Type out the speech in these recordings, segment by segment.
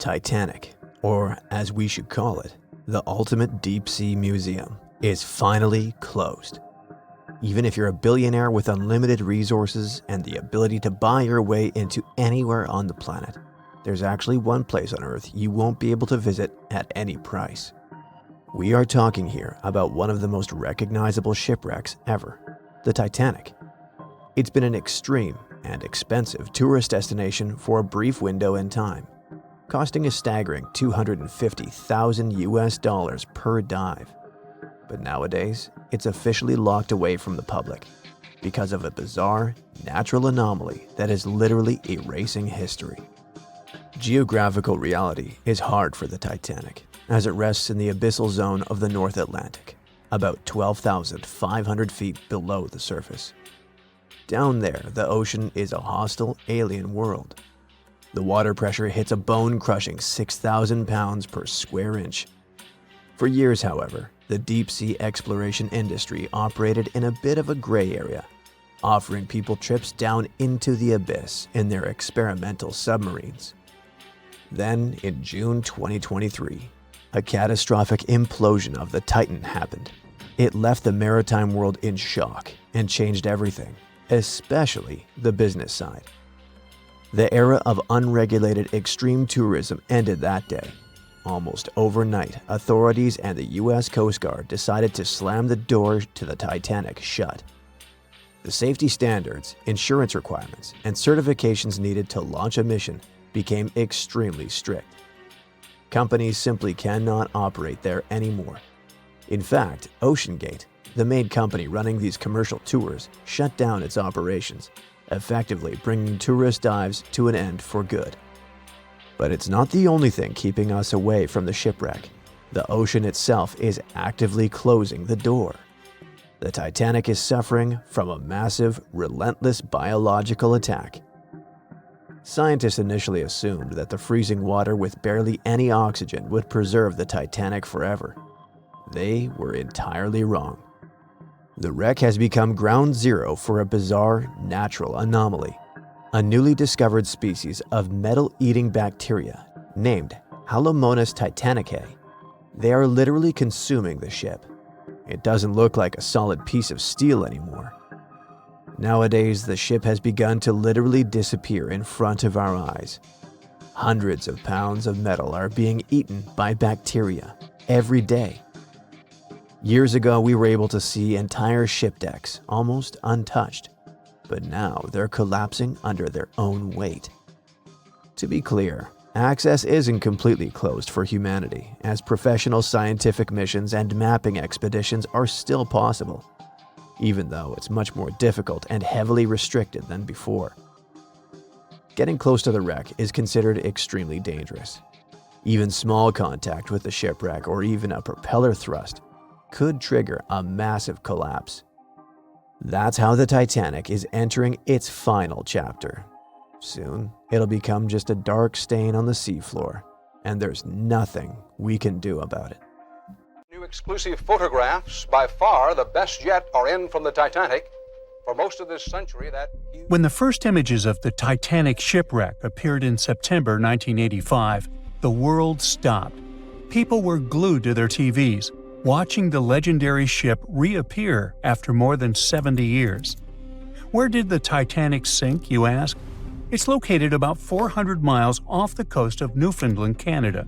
Titanic, or as we should call it, the ultimate deep-sea museum, is finally closed. Even if you're a billionaire with unlimited resources and the ability to buy your way into anywhere on the planet, there's actually one place on Earth you won't be able to visit at any price. We are talking here about one of the most recognizable shipwrecks ever, the Titanic. It's been an extreme and expensive tourist destination for a brief window in time, costing a staggering $250,000 per dive. But nowadays, it's officially locked away from the public because of a bizarre natural anomaly that is literally erasing history. Geographical reality is hard for the Titanic, as it rests in the abyssal zone of the North Atlantic, about 12,500 feet below the surface. Down there, the ocean is a hostile alien world. The water pressure hits a bone-crushing 6,000 pounds per square inch. For years, however, the deep-sea exploration industry operated in a bit of a gray area, offering people trips down into the abyss in their experimental submarines. Then, in June 2023, a catastrophic implosion of the Titan happened. It left the maritime world in shock and changed everything, especially the business side. The era of unregulated extreme tourism ended that day. Almost overnight, authorities and the U.S. Coast Guard decided to slam the door to the Titanic shut. The safety standards, insurance requirements, and certifications needed to launch a mission became extremely strict. Companies simply cannot operate there anymore. In fact, OceanGate, the main company running these commercial tours, shut down its operations, effectively bringing tourist dives to an end for good. But it's not the only thing keeping us away from the shipwreck. The ocean itself is actively closing the door. The Titanic is suffering from a massive, relentless biological attack. Scientists initially assumed that the freezing water with barely any oxygen would preserve the Titanic forever. They were entirely wrong. The wreck has become ground zero for a bizarre natural anomaly, a newly discovered species of metal-eating bacteria named Halomonas titanicae. They are literally consuming the ship. It doesn't look like a solid piece of steel anymore. Nowadays, the ship has begun to literally disappear in front of our eyes. Hundreds of pounds of metal are being eaten by bacteria every day. Years ago, we were able to see entire ship decks almost untouched, but now they're collapsing under their own weight. To be clear, access isn't completely closed for humanity, as professional scientific missions and mapping expeditions are still possible, even though it's much more difficult and heavily restricted than before. Getting close to the wreck is considered extremely dangerous. Even small contact with the shipwreck or even a propeller thrust could trigger a massive collapse. That's how the Titanic is entering its final chapter. Soon, it'll become just a dark stain on the seafloor, and there's nothing we can do about it. New exclusive photographs, by far the best yet, are in from the Titanic. For most of this century, When the first images of the Titanic shipwreck appeared in September 1985, the world stopped. People were glued to their TVs, watching the legendary ship reappear after more than 70 years. Where did the Titanic sink, you ask? It's located about 400 miles off the coast of Newfoundland, Canada.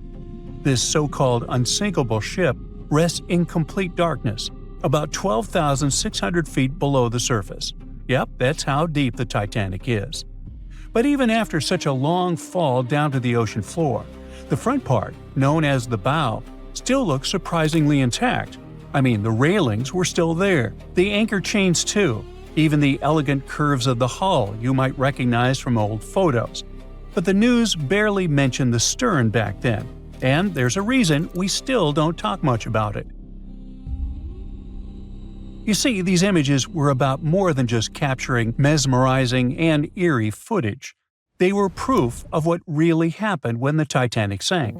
This so-called unsinkable ship rests in complete darkness, about 12,600 feet below the surface. Yep, that's how deep the Titanic is. But even after such a long fall down to the ocean floor, the front part, known as the bow, still looks surprisingly intact. I mean, the railings were still there, the anchor chains too, even the elegant curves of the hull you might recognize from old photos. But the news barely mentioned the stern back then, and there's a reason we still don't talk much about it. You see, these images were about more than just capturing mesmerizing and eerie footage. They were proof of what really happened when the Titanic sank.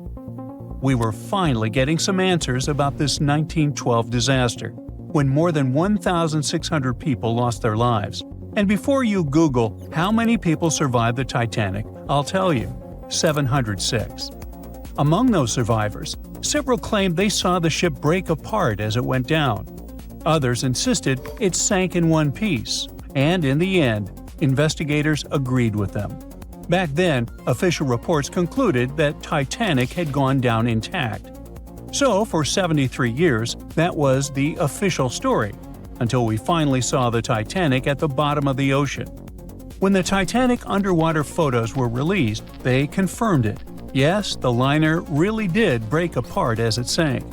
We were finally getting some answers about this 1912 disaster, when more than 1,600 people lost their lives. And before you Google how many people survived the Titanic, I'll tell you, 706. Among those survivors, several claimed they saw the ship break apart as it went down. Others insisted it sank in one piece, and in the end, investigators agreed with them. Back then, official reports concluded that Titanic had gone down intact. So, for 73 years, that was the official story, until we finally saw the Titanic at the bottom of the ocean. When the Titanic underwater photos were released, they confirmed it. Yes, the liner really did break apart as it sank.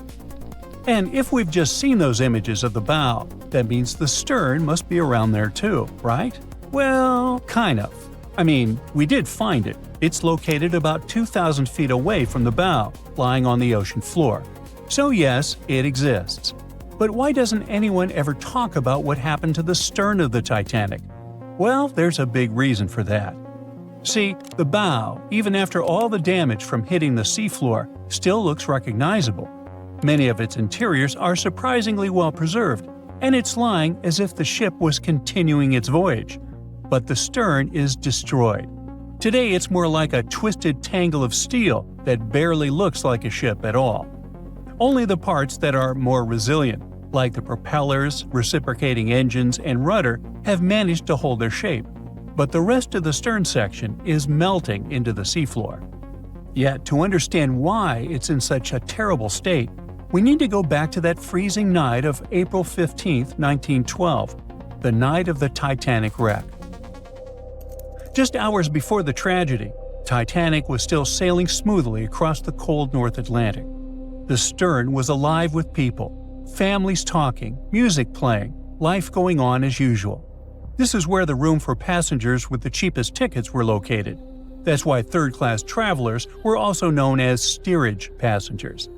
And if we've just seen those images of the bow, that means the stern must be around there too, right? Well, kind of. I mean, we did find it. It's located about 2,000 feet away from the bow, lying on the ocean floor. So yes, it exists. But why doesn't anyone ever talk about what happened to the stern of the Titanic? Well, there's a big reason for that. See, the bow, even after all the damage from hitting the seafloor, still looks recognizable. Many of its interiors are surprisingly well preserved, and it's lying as if the ship was continuing its voyage. But the stern is destroyed. Today it's more like a twisted tangle of steel that barely looks like a ship at all. Only the parts that are more resilient, like the propellers, reciprocating engines, and rudder, have managed to hold their shape. But the rest of the stern section is melting into the seafloor. Yet, to understand why it's in such a terrible state, we need to go back to that freezing night of April 15, 1912, the night of the Titanic wreck. Just hours before the tragedy, Titanic was still sailing smoothly across the cold North Atlantic. The stern was alive with people, families talking, music playing, life going on as usual. This is where the room for passengers with the cheapest tickets were located. That's why third-class travelers were also known as steerage passengers.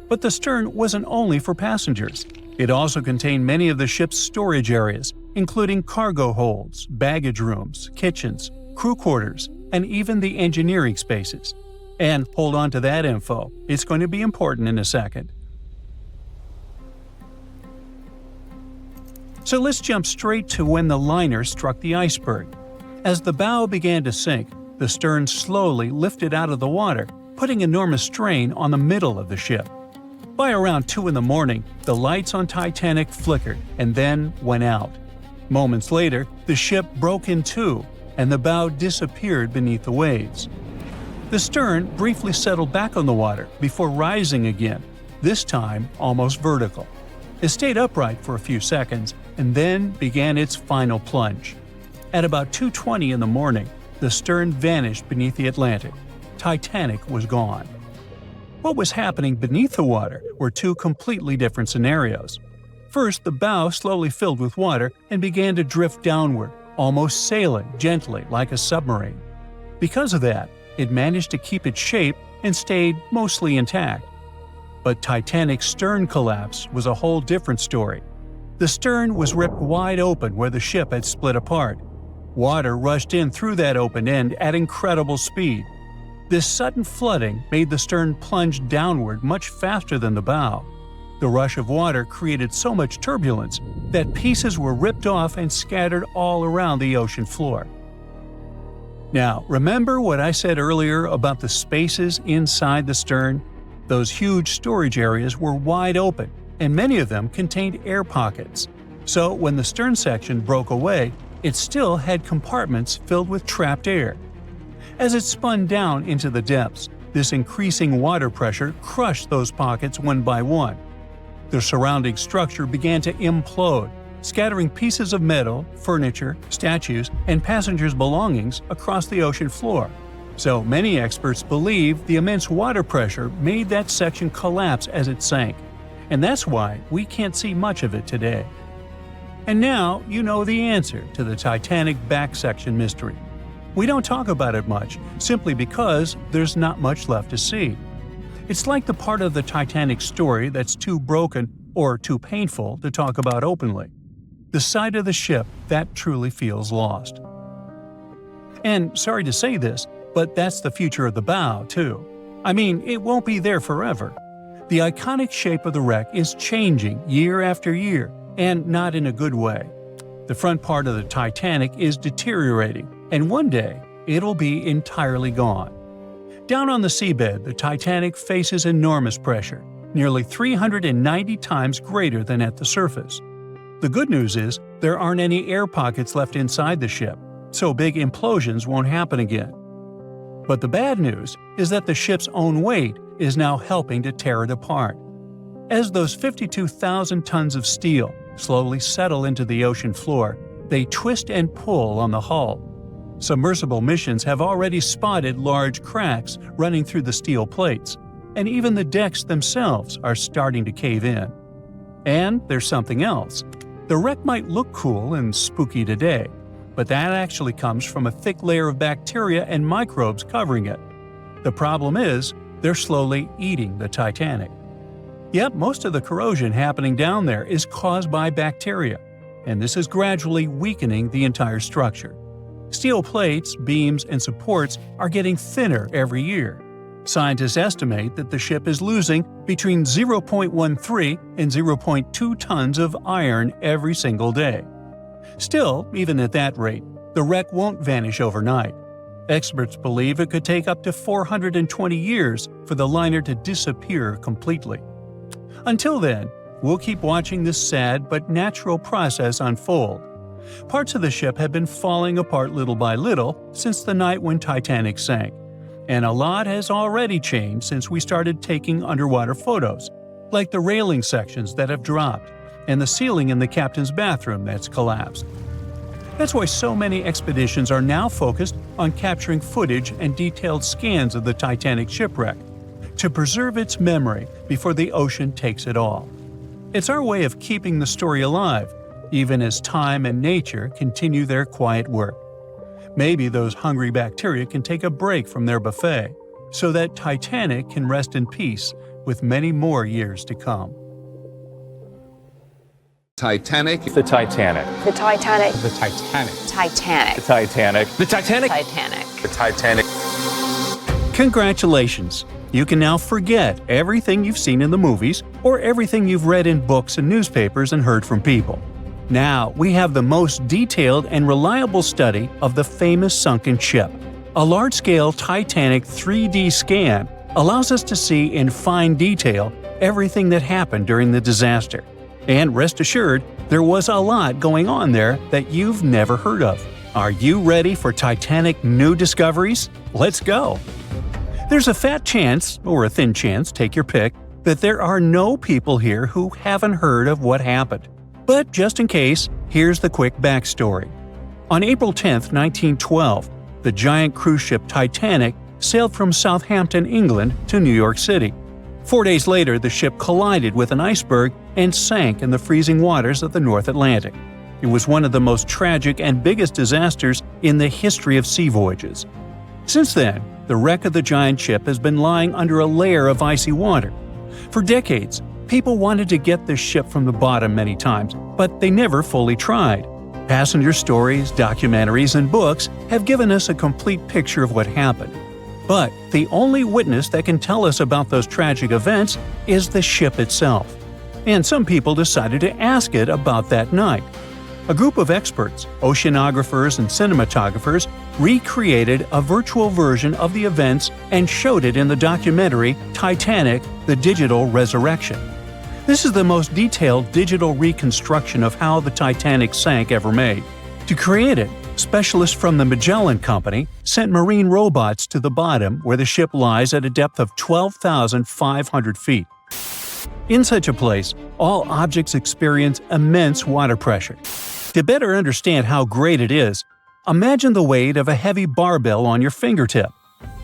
But the stern wasn't only for passengers. It also contained many of the ship's storage areas, including cargo holds, baggage rooms, kitchens, crew quarters, and even the engineering spaces. And hold on to that info, it's going to be important in a second. So let's jump straight to when the liner struck the iceberg. As the bow began to sink, the stern slowly lifted out of the water, putting enormous strain on the middle of the ship. By around 2 in the morning, the lights on Titanic flickered and then went out. Moments later, the ship broke in two, and the bow disappeared beneath the waves. The stern briefly settled back on the water before rising again, this time almost vertical. It stayed upright for a few seconds and then began its final plunge. At about 2:20 in the morning, the stern vanished beneath the Atlantic. Titanic was gone. What was happening beneath the water were two completely different scenarios. First, the bow slowly filled with water and began to drift downward, almost sailing gently like a submarine. Because of that, it managed to keep its shape and stayed mostly intact. But Titanic's stern collapse was a whole different story. The stern was ripped wide open where the ship had split apart. Water rushed in through that open end at incredible speed. This sudden flooding made the stern plunge downward much faster than the bow. The rush of water created so much turbulence that pieces were ripped off and scattered all around the ocean floor. Now, remember what I said earlier about the spaces inside the stern? Those huge storage areas were wide open, and many of them contained air pockets. So when the stern section broke away, it still had compartments filled with trapped air. As it spun down into the depths, this increasing water pressure crushed those pockets one by one. The surrounding structure began to implode, scattering pieces of metal, furniture, statues, and passengers' belongings across the ocean floor. So many experts believe the immense water pressure made that section collapse as it sank, and that's why we can't see much of it today. And now you know the answer to the Titanic back section mystery. We don't talk about it much, simply because there's not much left to see. It's like the part of the Titanic story that's too broken or too painful to talk about openly. The side of the ship that truly feels lost. And sorry to say this, but that's the future of the bow, too. I mean, it won't be there forever. The iconic shape of the wreck is changing year after year, and not in a good way. The front part of the Titanic is deteriorating, and one day it'll be entirely gone. Down on the seabed, the Titanic faces enormous pressure, nearly 390 times greater than at the surface. The good news is there aren't any air pockets left inside the ship, so big implosions won't happen again. But the bad news is that the ship's own weight is now helping to tear it apart. As those 52,000 tons of steel slowly settle into the ocean floor, they twist and pull on the hull. Submersible missions have already spotted large cracks running through the steel plates, and even the decks themselves are starting to cave in. And there's something else. The wreck might look cool and spooky today, but that actually comes from a thick layer of bacteria and microbes covering it. The problem is, they're slowly eating the Titanic. Yep, most of the corrosion happening down there is caused by bacteria, and this is gradually weakening the entire structure. Steel plates, beams, and supports are getting thinner every year. Scientists estimate that the ship is losing between 0.13 and 0.2 tons of iron every single day. Still, even at that rate, the wreck won't vanish overnight. Experts believe it could take up to 420 years for the liner to disappear completely. Until then, we'll keep watching this sad but natural process unfold. Parts of the ship have been falling apart little by little since the night when Titanic sank. And a lot has already changed since we started taking underwater photos, like the railing sections that have dropped and the ceiling in the captain's bathroom that's collapsed. That's why so many expeditions are now focused on capturing footage and detailed scans of the Titanic shipwreck, to preserve its memory before the ocean takes it all. It's our way of keeping the story alive, even as time and nature continue their quiet work. Maybe those hungry bacteria can take a break from their buffet, so that Titanic can rest in peace with many more years to come. Titanic. The Titanic. The Titanic. The Titanic. Titanic. The Titanic. The Titanic. Titanic. The Titanic. Congratulations! You can now forget everything you've seen in the movies or everything you've read in books and newspapers and heard from people. Now we have the most detailed and reliable study of the famous sunken ship. A large-scale Titanic 3D scan allows us to see in fine detail everything that happened during the disaster. And rest assured, there was a lot going on there that you've never heard of. Are you ready for Titanic new discoveries? Let's go! There's a fat chance, or a thin chance, take your pick, that there are no people here who haven't heard of what happened. But just in case, here's the quick backstory. On April 10, 1912, the giant cruise ship Titanic sailed from Southampton, England to New York City. 4 days later, the ship collided with an iceberg and sank in the freezing waters of the North Atlantic. It was one of the most tragic and biggest disasters in the history of sea voyages. Since then, the wreck of the giant ship has been lying under a layer of icy water. For decades, people wanted to get this ship from the bottom many times, but they never fully tried. Passenger stories, documentaries, and books have given us a complete picture of what happened. But the only witness that can tell us about those tragic events is the ship itself. And some people decided to ask it about that night. A group of experts, oceanographers and cinematographers, recreated a virtual version of the events and showed it in the documentary Titanic: The Digital Resurrection. This is the most detailed digital reconstruction of how the Titanic sank ever made. To create it, specialists from the Magellan Company sent marine robots to the bottom where the ship lies at a depth of 12,500 feet. In such a place, all objects experience immense water pressure. To better understand how great it is, imagine the weight of a heavy barbell on your fingertip.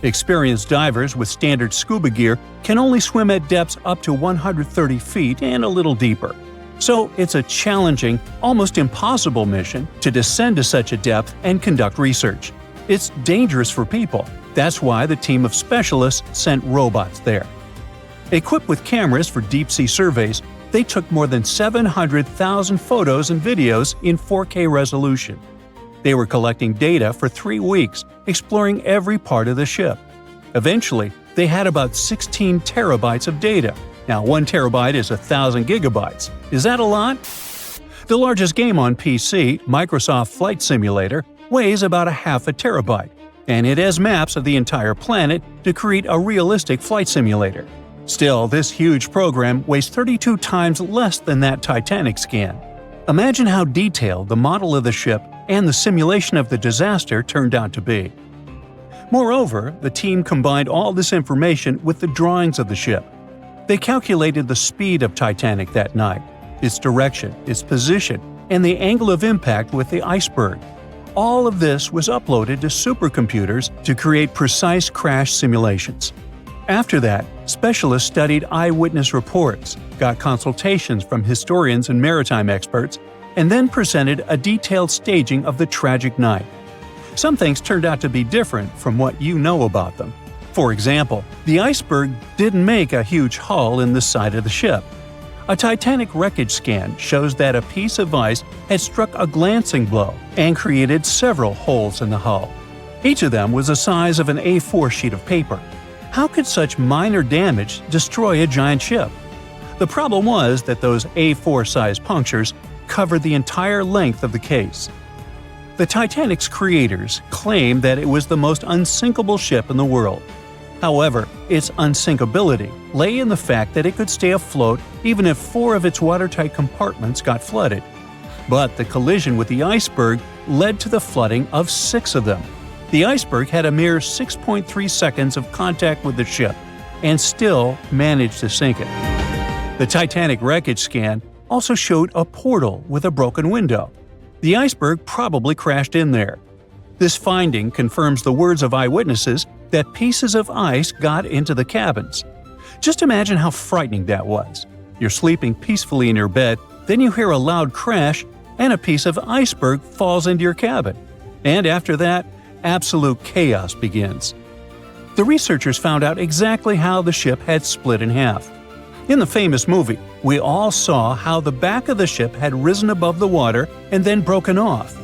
Experienced divers with standard scuba gear can only swim at depths up to 130 feet and a little deeper. So it's a challenging, almost impossible mission to descend to such a depth and conduct research. It's dangerous for people. That's why the team of specialists sent robots there. Equipped with cameras for deep-sea surveys, they took more than 700,000 photos and videos in 4K resolution. They were collecting data for 3 weeks, exploring every part of the ship. Eventually, they had about 16 terabytes of data. Now, 1 terabyte is 1,000 gigabytes. Is that a lot? The largest game on PC, Microsoft Flight Simulator, weighs about a half a terabyte. and it has maps of the entire planet to create a realistic flight simulator. Still, this huge program weighs 32 times less than that Titanic scan. Imagine how detailed the model of the ship and the simulation of the disaster turned out to be. Moreover, the team combined all this information with the drawings of the ship. They calculated the speed of Titanic that night, its direction, its position, and the angle of impact with the iceberg. All of this was uploaded to supercomputers to create precise crash simulations. After that, specialists studied eyewitness reports, got consultations from historians and maritime experts, and then presented a detailed staging of the tragic night. Some things turned out to be different from what you know about them. For example, the iceberg didn't make a huge hole in the side of the ship. A Titanic wreckage scan shows that a piece of ice had struck a glancing blow and created several holes in the hull. Each of them was the size of an A4 sheet of paper. How could such minor damage destroy a giant ship? The problem was that those A4-sized punctures covered the entire length of the case. The Titanic's creators claimed that it was the most unsinkable ship in the world. However, its unsinkability lay in the fact that it could stay afloat even if 4 of its watertight compartments got flooded. But the collision with the iceberg led to the flooding of 6 of them. The iceberg had a mere 6.3 seconds of contact with the ship and still managed to sink it. The Titanic wreckage scan also showed a portal with a broken window. The iceberg probably crashed in there. This finding confirms the words of eyewitnesses that pieces of ice got into the cabins. Just imagine how frightening that was. You're sleeping peacefully in your bed, then you hear a loud crash, and a piece of iceberg falls into your cabin. And after that, absolute chaos begins. The researchers found out exactly how the ship had split in half. In the famous movie, we all saw how the back of the ship had risen above the water and then broken off.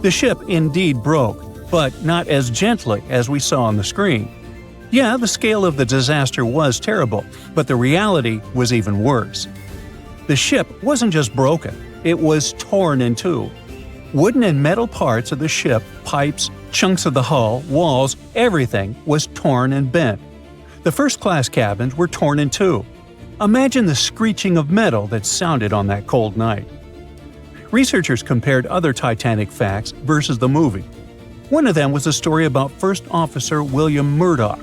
The ship indeed broke, but not as gently as we saw on the screen. Yeah, the scale of the disaster was terrible, but the reality was even worse. The ship wasn't just broken, it was torn in two. Wooden and metal parts of the ship, pipes, chunks of the hull, walls, everything was torn and bent. The first-class cabins were torn in two. Imagine the screeching of metal that sounded on that cold night. Researchers compared other Titanic facts versus the movie. One of them was a story about First Officer William Murdoch.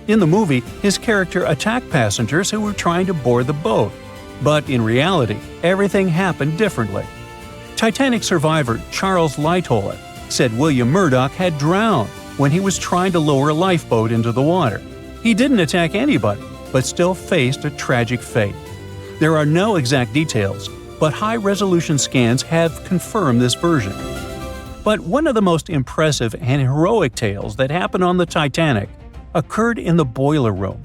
In the movie, his character attacked passengers who were trying to board the boat. But in reality, everything happened differently. Titanic survivor Charles Lightoller said William Murdoch had drowned when he was trying to lower a lifeboat into the water. He didn't attack anybody, but still faced a tragic fate. There are no exact details, but high-resolution scans have confirmed this version. But one of the most impressive and heroic tales that happened on the Titanic occurred in the boiler room.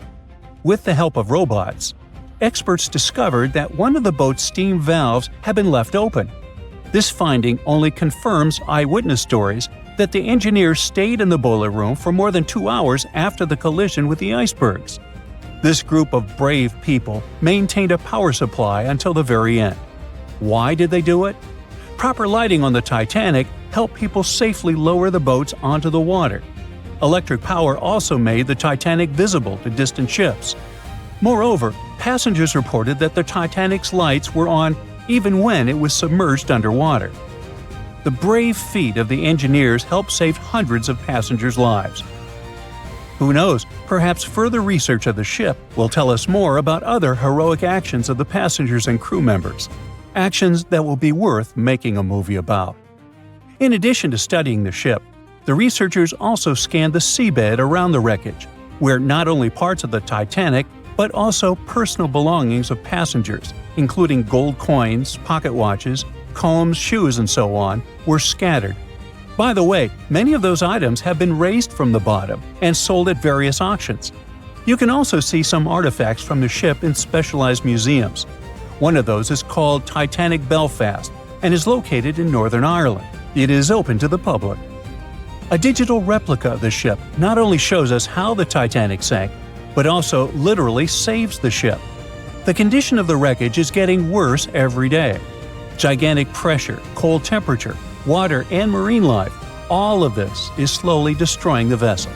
With the help of robots, experts discovered that one of the boat's steam valves had been left open. This finding only confirms eyewitness stories that the engineers stayed in the boiler room for more than 2 hours after the collision with the icebergs. This group of brave people maintained a power supply until the very end. Why did they do it? Proper lighting on the Titanic helped people safely lower the boats onto the water. Electric power also made the Titanic visible to distant ships. Moreover, passengers reported that the Titanic's lights were on even when it was submerged underwater. The brave feat of the engineers helped save hundreds of passengers' lives. Who knows, perhaps further research of the ship will tell us more about other heroic actions of the passengers and crew members. Actions that will be worth making a movie about. In addition to studying the ship, the researchers also scanned the seabed around the wreckage, where not only parts of the Titanic, but also personal belongings of passengers, including gold coins, pocket watches, combs, shoes, and so on, were scattered. By the way, many of those items have been raised from the bottom and sold at various auctions. You can also see some artifacts from the ship in specialized museums. One of those is called Titanic Belfast and is located in Northern Ireland. It is open to the public. A digital replica of the ship not only shows us how the Titanic sank, but also literally saves the ship. The condition of the wreckage is getting worse every day. Gigantic pressure, cold temperature, water, and marine life All of this is slowly destroying the vessel.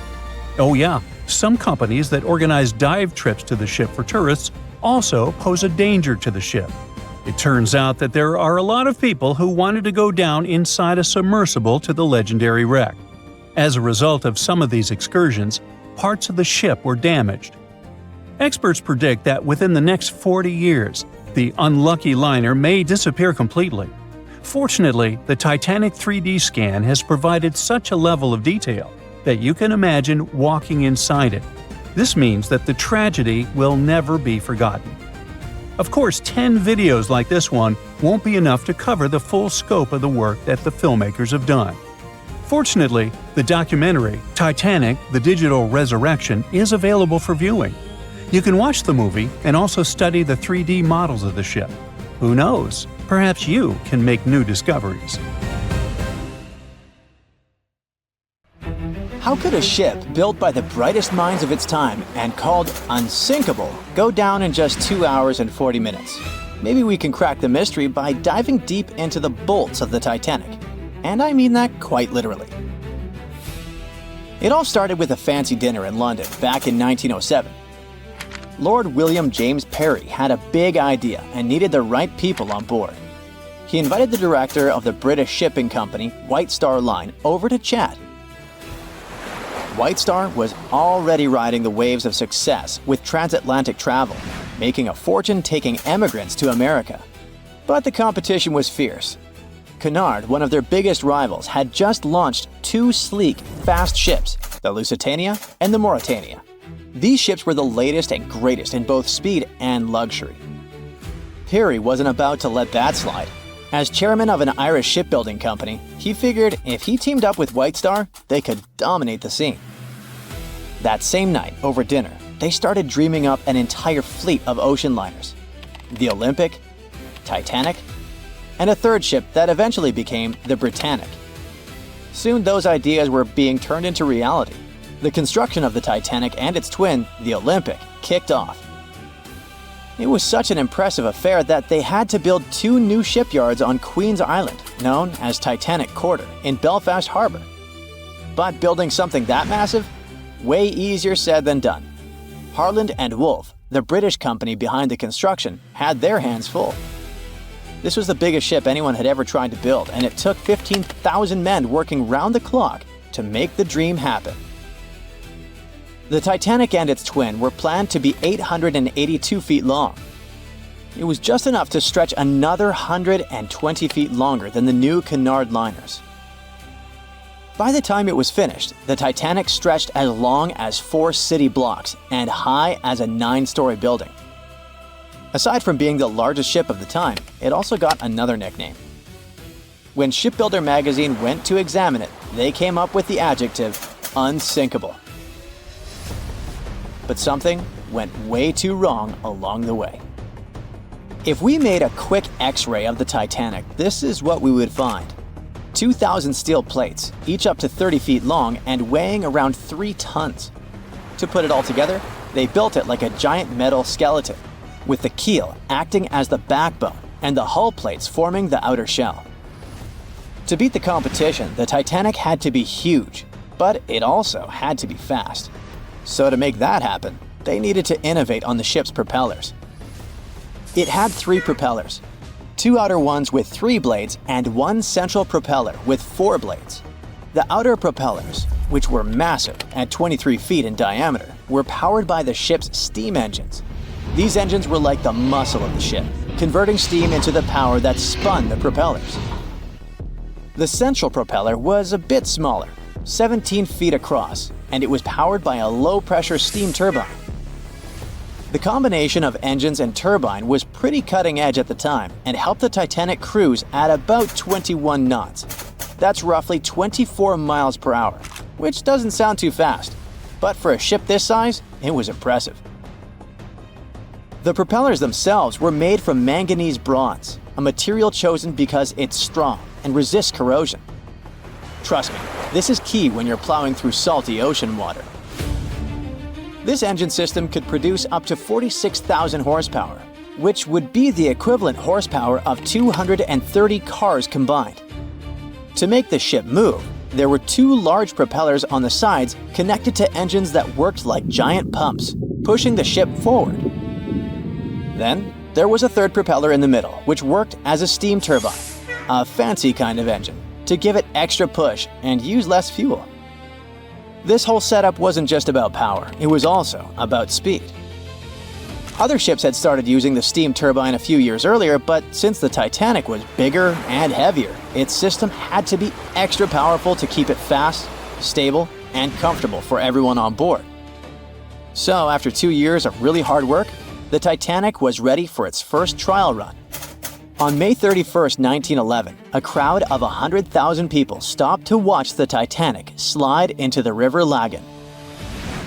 Oh yeah, some companies that organize dive trips to the ship for tourists also pose a danger to the ship. It turns out that there are a lot of people who wanted to go down inside a submersible to the legendary wreck. As a result of some of these excursions, parts of the ship were damaged. Experts predict that within the next 40 years, the unlucky liner may disappear completely. Fortunately, the Titanic 3D scan has provided such a level of detail that you can imagine walking inside it. This means that the tragedy will never be forgotten. Of course, 10 videos like this one won't be enough to cover the full scope of the work that the filmmakers have done. Fortunately, the documentary, Titanic: The Digital Resurrection, is available for viewing. You can watch the movie and also study the 3D models of the ship. Who knows? Perhaps you can make new discoveries. How could a ship built by the brightest minds of its time and called unsinkable go down in just 2 hours and 40 minutes? Maybe we can crack the mystery by diving deep into the bolts of the Titanic. And I mean that quite literally. It all started with a fancy dinner in London back in 1907. Lord William James Parry had a big idea and needed the right people on board. He invited the director of the British shipping company, White Star Line, over to chat. White Star was already riding the waves of success with transatlantic travel, making a fortune taking emigrants to America. But the competition was fierce. Cunard, one of their biggest rivals, had just launched 2 sleek, fast ships, the Lusitania and the Mauretania. These ships were the latest and greatest in both speed and luxury. Parry wasn't about to let that slide. As chairman of an Irish shipbuilding company, he figured if he teamed up with White Star, they could dominate the scene. That same night, over dinner, they started dreaming up an entire fleet of ocean liners: the Olympic, Titanic, and a third ship that eventually became the Britannic. Soon those ideas were being turned into reality. The construction of the Titanic and its twin, the Olympic, kicked off. It was such an impressive affair that they had to build 2 new shipyards on Queen's Island, known as Titanic Quarter, in Belfast Harbour. But building something that massive? Way easier said than done. Harland and Wolff, the British company behind the construction, had their hands full. This was the biggest ship anyone had ever tried to build, and it took 15,000 men working round the clock to make the dream happen. The Titanic and its twin were planned to be 882 feet long. It was just enough to stretch another 120 feet longer than the new Cunard liners. By the time it was finished, the Titanic stretched as long as 4 city blocks and high as a 9-story building. Aside from being the largest ship of the time, it also got another nickname. When Shipbuilder magazine went to examine it, they came up with the adjective unsinkable. But something went way too wrong along the way. If we made a quick X-ray of the Titanic, this is what we would find. 2,000 steel plates, each up to 30 feet long and weighing around 3 tons. To put it all together, they built it like a giant metal skeleton, with the keel acting as the backbone and the hull plates forming the outer shell. To beat the competition, the Titanic had to be huge, but it also had to be fast. So to make that happen, they needed to innovate on the ship's propellers. It had 3 propellers, 2 outer ones with 3 blades and 1 central propeller with 4 blades. The outer propellers, which were massive at 23 feet in diameter, were powered by the ship's steam engines. These engines were like the muscle of the ship, converting steam into the power that spun the propellers. The central propeller was a bit smaller, 17 feet across, and it was powered by a low-pressure steam turbine. The combination of engines and turbine was pretty cutting edge at the time and helped the Titanic cruise at about 21 knots. That's roughly 24 miles per hour, which doesn't sound too fast, but for a ship this size, it was impressive. The propellers themselves were made from manganese bronze, a material chosen because it's strong and resists corrosion. Trust me, this is key when you're plowing through salty ocean water. This engine system could produce up to 46,000 horsepower, which would be the equivalent horsepower of 230 cars combined. To make the ship move, There were two large propellers on the sides connected to engines that worked like giant pumps, pushing the ship forward. Then, there was a third propeller in the middle, which worked as a steam turbine, a fancy kind of engine, to give it extra push and use less fuel. This whole setup wasn't just about power, it was also about speed. Other ships had started using the steam turbine a few years earlier, but since the Titanic was bigger and heavier, its system had to be extra powerful to keep it fast, stable, and comfortable for everyone on board. So, after 2 years of really hard work, the Titanic was ready for its first trial run. On May 31, 1911, a crowd of 100,000 people stopped to watch the Titanic slide into the River Lagan.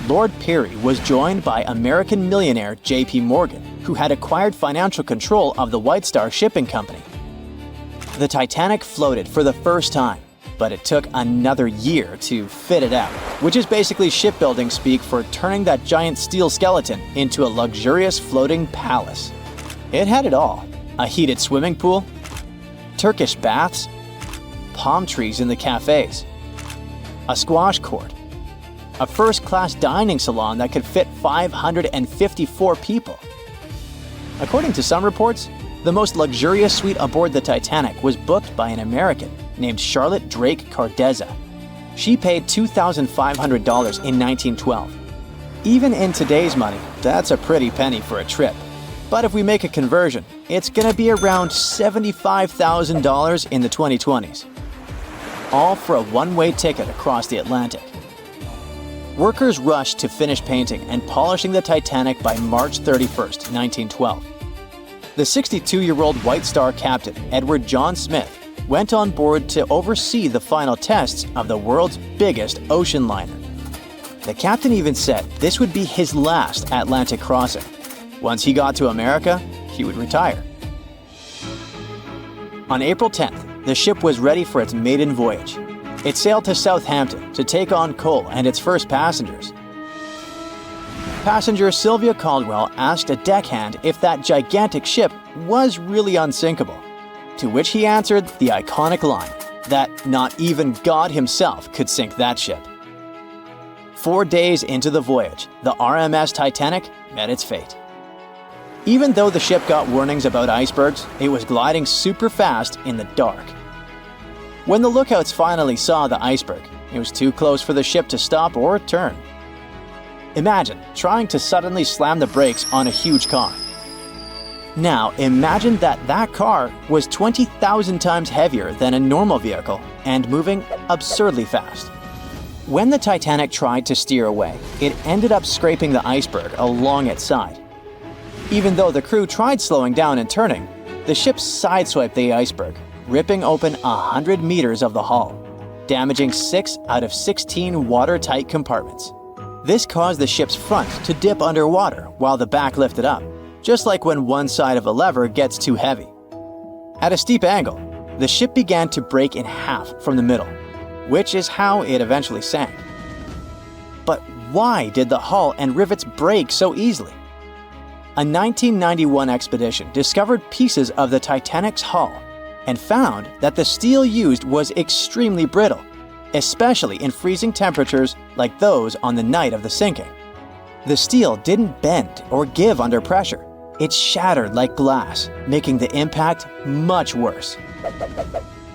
Lord Pirrie was joined by American millionaire J.P. Morgan, who had acquired financial control of the White Star Shipping Company. The Titanic floated for the first time, but it took another year to fit it out, which is basically shipbuilding speak for turning that giant steel skeleton into a luxurious floating palace. It had it all: a heated swimming pool, Turkish baths, palm trees in the cafes, a squash court, a first-class dining salon that could fit 554 people. According to some reports, the most luxurious suite aboard the Titanic was booked by an American named Charlotte Drake Cardezza. She paid $2,500 in 1912. Even in today's money, that's a pretty penny for a trip. But if we make a conversion, it's gonna be around $75,000 in the 2020s. All for a one-way ticket across the Atlantic. Workers rushed to finish painting and polishing the Titanic by March 31, 1912. The 62-year-old White Star captain, Edward John Smith, went on board to oversee the final tests of the world's biggest ocean liner. The captain even said this would be his last Atlantic crossing. Once he got to America, he would retire. On April 10th, the ship was ready for its maiden voyage. It sailed to Southampton to take on coal and its first passengers. Passenger Sylvia Caldwell asked a deckhand if that gigantic ship was really unsinkable, to which he answered the iconic line that not even God himself could sink that ship. 4 days into the voyage, the RMS Titanic met its fate. Even though the ship got warnings about icebergs, it was gliding super fast in the dark. When the lookouts finally saw the iceberg, it was too close for the ship to stop or turn. Imagine trying to suddenly slam the brakes on a huge car. Now imagine that car was 20,000 times heavier than a normal vehicle and moving absurdly fast. When the Titanic tried to steer away, it ended up scraping the iceberg along its side. Even though the crew tried slowing down and turning, the ship sideswiped the iceberg, ripping open 100 meters of the hull, damaging 6 out of 16 watertight compartments. This caused the ship's front to dip underwater while the back lifted up, just like when one side of a lever gets too heavy. At a steep angle, the ship began to break in half from the middle, which is how it eventually sank. But why did the hull and rivets break so easily? A 1991 expedition discovered pieces of the Titanic's hull and found that the steel used was extremely brittle, especially in freezing temperatures like those on the night of the sinking. The steel didn't bend or give under pressure. It shattered like glass, making the impact much worse.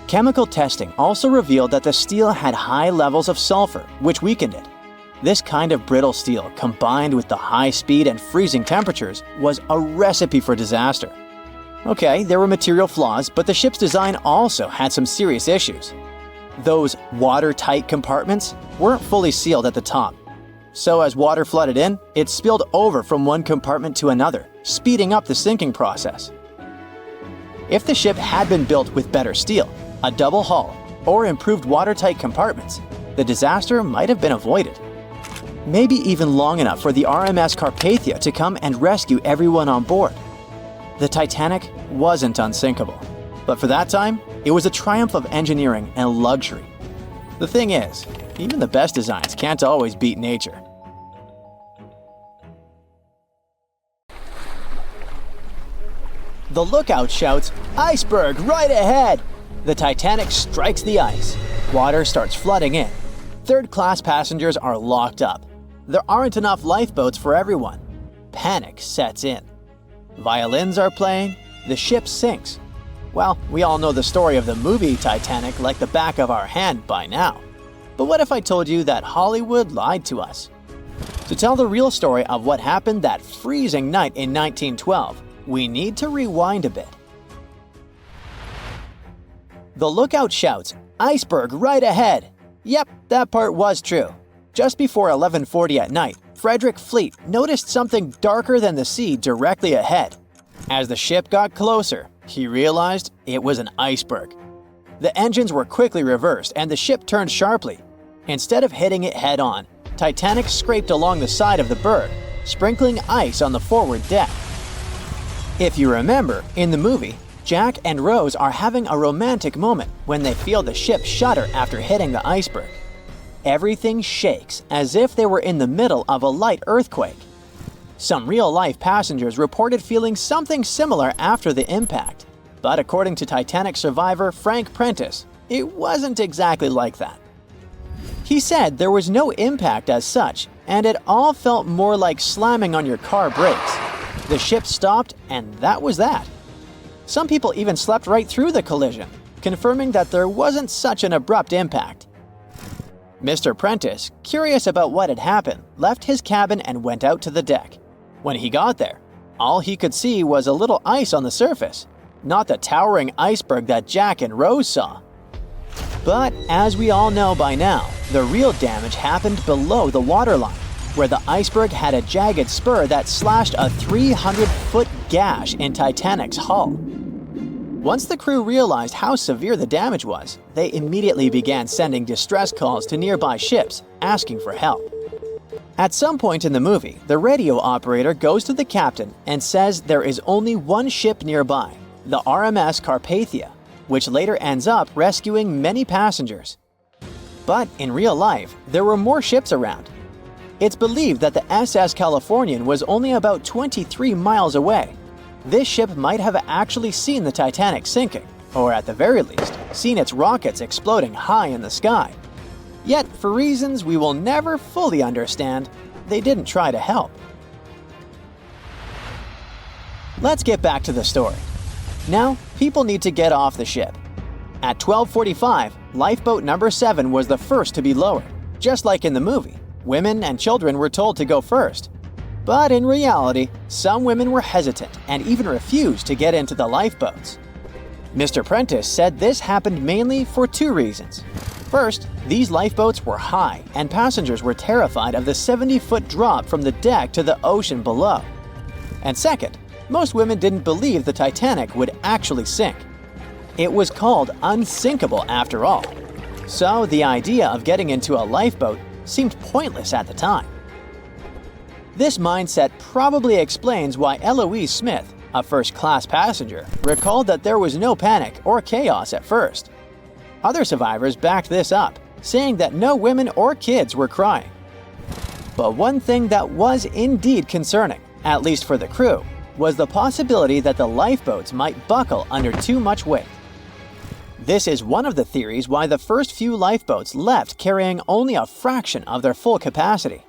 Chemical testing also revealed that the steel had high levels of sulfur, which weakened it. This kind of brittle steel, combined with the high speed and freezing temperatures, was a recipe for disaster. Okay, there were material flaws, but the ship's design also had some serious issues. Those watertight compartments weren't fully sealed at the top. So as water flooded in, it spilled over from one compartment to another, speeding up the sinking process. If the ship had been built with better steel, a double hull, or improved watertight compartments, the disaster might have been avoided. Maybe even long enough for the RMS Carpathia to come and rescue everyone on board. The Titanic wasn't unsinkable, but for that time, it was a triumph of engineering and luxury. The thing is, even the best designs can't always beat nature. The lookout shouts, "Iceberg right ahead!" The Titanic strikes the ice. Water starts flooding in. Third-class passengers are locked up. There aren't enough lifeboats for everyone. Panic sets in. Violins are playing. The ship sinks. Well, we all know the story of the movie Titanic like the back of our hand by now. But what if I told you that Hollywood lied to us? To tell the real story of what happened that freezing night in 1912, we need to rewind a bit. The lookout shouts, "Iceberg right ahead!" Yep, that part was true. Just before 11:40 at night, Frederick Fleet noticed something darker than the sea directly ahead. As the ship got closer, he realized it was an iceberg. The engines were quickly reversed and the ship turned sharply. Instead of hitting it head-on, Titanic scraped along the side of the berg, sprinkling ice on the forward deck. If you remember, in the movie, Jack and Rose are having a romantic moment when they feel the ship shudder after hitting the iceberg. Everything shakes as if they were in the middle of a light earthquake. Some real-life passengers reported feeling something similar after the impact, but according to Titanic survivor Frank Prentice, it wasn't exactly like that. He said there was no impact as such, and it all felt more like slamming on your car brakes. The ship stopped, and that was that. Some people even slept right through the collision, confirming that there wasn't such an abrupt impact. Mr. Prentice, curious about what had happened, left his cabin and went out to the deck. When he got there, all he could see was a little ice on the surface, not the towering iceberg that Jack and Rose saw. But as we all know by now, the real damage happened below the waterline, where the iceberg had a jagged spur that slashed a 300-foot gash in Titanic's hull. Once the crew realized how severe the damage was, they immediately began sending distress calls to nearby ships, asking for help. At some point in the movie, the radio operator goes to the captain and says there is only one ship nearby, the RMS Carpathia, which later ends up rescuing many passengers. But in real life, there were more ships around. It's believed that the SS Californian was only about 23 miles away. This ship might have actually seen the Titanic sinking, or at the very least, seen its rockets exploding high in the sky. Yet, for reasons we will never fully understand, they didn't try to help. Let's get back to the story. Now, people need to get off the ship. At 12:45, lifeboat number 7 was the first to be lowered. Just like in the movie, women and children were told to go first. But in reality, some women were hesitant and even refused to get into the lifeboats. Mr. Prentice said this happened mainly for 2 reasons. First, these lifeboats were high and passengers were terrified of the 70-foot drop from the deck to the ocean below. And second, most women didn't believe the Titanic would actually sink. It was called unsinkable after all. So the idea of getting into a lifeboat seemed pointless at the time. This mindset probably explains why Eloise Smith, a first-class passenger, recalled that there was no panic or chaos at first. Other survivors backed this up, saying that no women or kids were crying. But one thing that was indeed concerning, at least for the crew, was the possibility that the lifeboats might buckle under too much weight. This is one of the theories why the first few lifeboats left carrying only a fraction of their full capacity.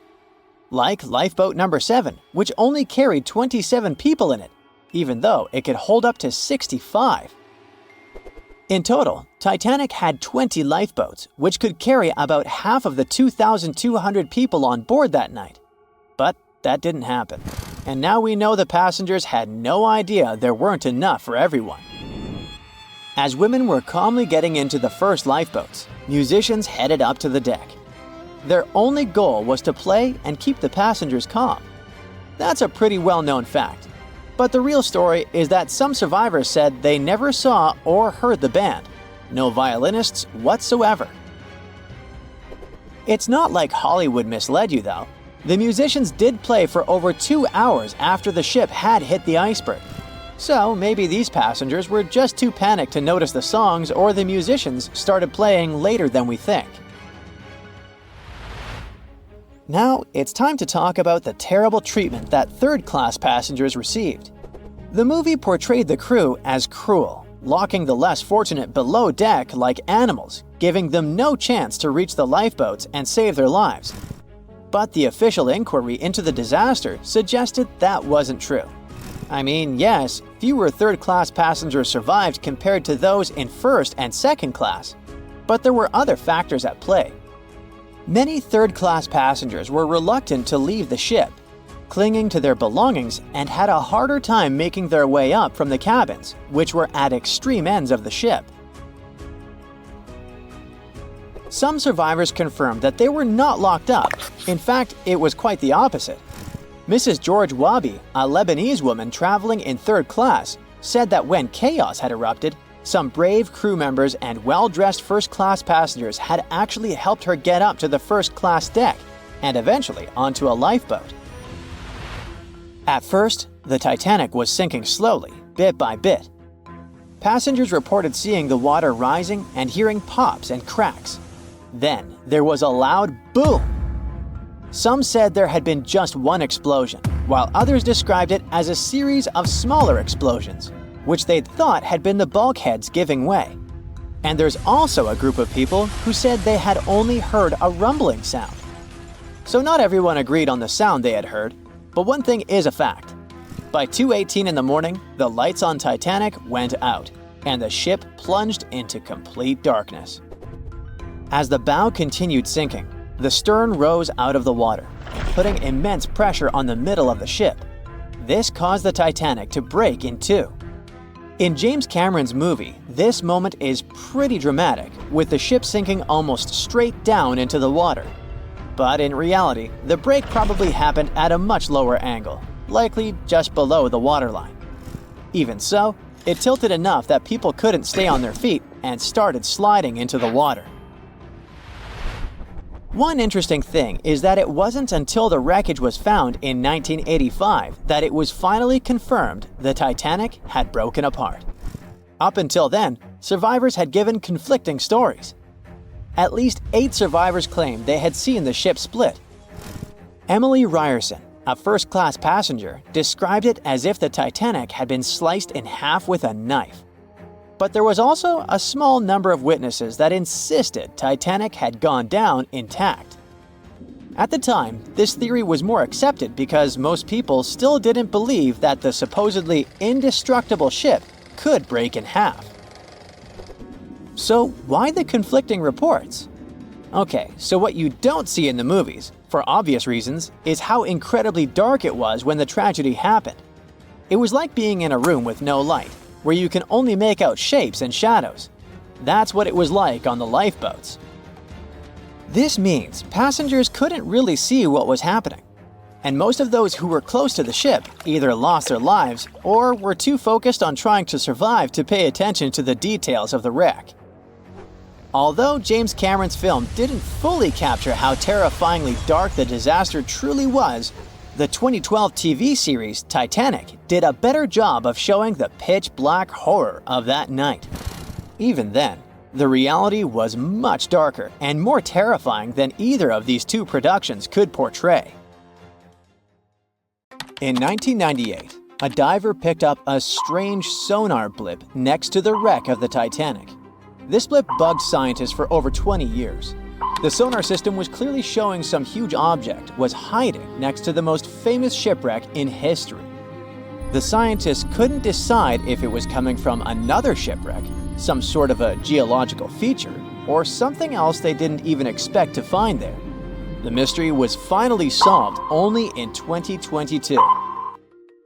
Like lifeboat number 7, which only carried 27 people in it, even though it could hold up to 65. In total, Titanic had 20 lifeboats, which could carry about half of the 2,200 people on board that night. But that didn't happen. And now we know the passengers had no idea there weren't enough for everyone. As women were calmly getting into the first lifeboats, musicians headed up to the deck. Their only goal was to play and keep the passengers calm. That's a pretty well-known fact. But the real story is that some survivors said they never saw or heard the band. No violinists whatsoever. It's not like Hollywood misled you though. The musicians did play for over 2 hours after the ship had hit the iceberg. So maybe these passengers were just too panicked to notice the songs, or the musicians started playing later than we think. Now, it's time to talk about the terrible treatment that third-class passengers received. The movie portrayed the crew as cruel, locking the less fortunate below deck like animals, giving them no chance to reach the lifeboats and save their lives. But the official inquiry into the disaster suggested that wasn't true. I mean, yes, fewer third-class passengers survived compared to those in first and second class, but there were other factors at play. Many third-class passengers were reluctant to leave the ship, clinging to their belongings, and had a harder time making their way up from the cabins, which were at extreme ends of the ship. Some survivors confirmed that they were not locked up. In fact, it was quite the opposite. Mrs. George Wabi, a Lebanese woman traveling in third class, said that when chaos had erupted, some brave crew members and well-dressed first-class passengers had actually helped her get up to the first-class deck and eventually onto a lifeboat. At first, the Titanic was sinking slowly, bit by bit. Passengers reported seeing the water rising and hearing pops and cracks. Then, there was a loud boom. Some said there had been just one explosion, while others described it as a series of smaller explosions, which they'd thought had been the bulkheads giving way. And there's also a group of people who said they had only heard a rumbling sound. So not everyone agreed on the sound they had heard, but one thing is a fact. By 2:18 in the morning, the lights on Titanic went out, and the ship plunged into complete darkness. As the bow continued sinking, the stern rose out of the water, putting immense pressure on the middle of the ship. This caused the Titanic to break in two. In James Cameron's movie, this moment is pretty dramatic, with the ship sinking almost straight down into the water. But in reality, the break probably happened at a much lower angle, likely just below the waterline. Even so, it tilted enough that people couldn't stay on their feet and started sliding into the water. One interesting thing is that it wasn't until the wreckage was found in 1985 that it was finally confirmed the Titanic had broken apart. Up until then, survivors had given conflicting stories. At least 8 survivors claimed they had seen the ship split. Emily Ryerson, a first-class passenger, described it as if the Titanic had been sliced in half with a knife. But there was also a small number of witnesses that insisted Titanic had gone down intact. At the time, this theory was more accepted because most people still didn't believe that the supposedly indestructible ship could break in half. So why the conflicting reports? Okay, so what you don't see in the movies, for obvious reasons, is how incredibly dark it was when the tragedy happened. It was like being in a room with no light, where you can only make out shapes and shadows. That's what it was like on the lifeboats. This means passengers couldn't really see what was happening, and most of those who were close to the ship either lost their lives or were too focused on trying to survive to pay attention to the details of the wreck. Although James Cameron's film didn't fully capture how terrifyingly dark the disaster truly was, the 2012 TV series Titanic did a better job of showing the pitch-black horror of that night. Even then, the reality was much darker and more terrifying than either of these two productions could portray. In 1998, a diver picked up a strange sonar blip next to the wreck of the Titanic. This blip bugged scientists for over 20 years. The sonar system was clearly showing some huge object was hiding next to the most famous shipwreck in history. The scientists couldn't decide if it was coming from another shipwreck, some sort of a geological feature, or something else they didn't even expect to find there. The mystery was finally solved only in 2022.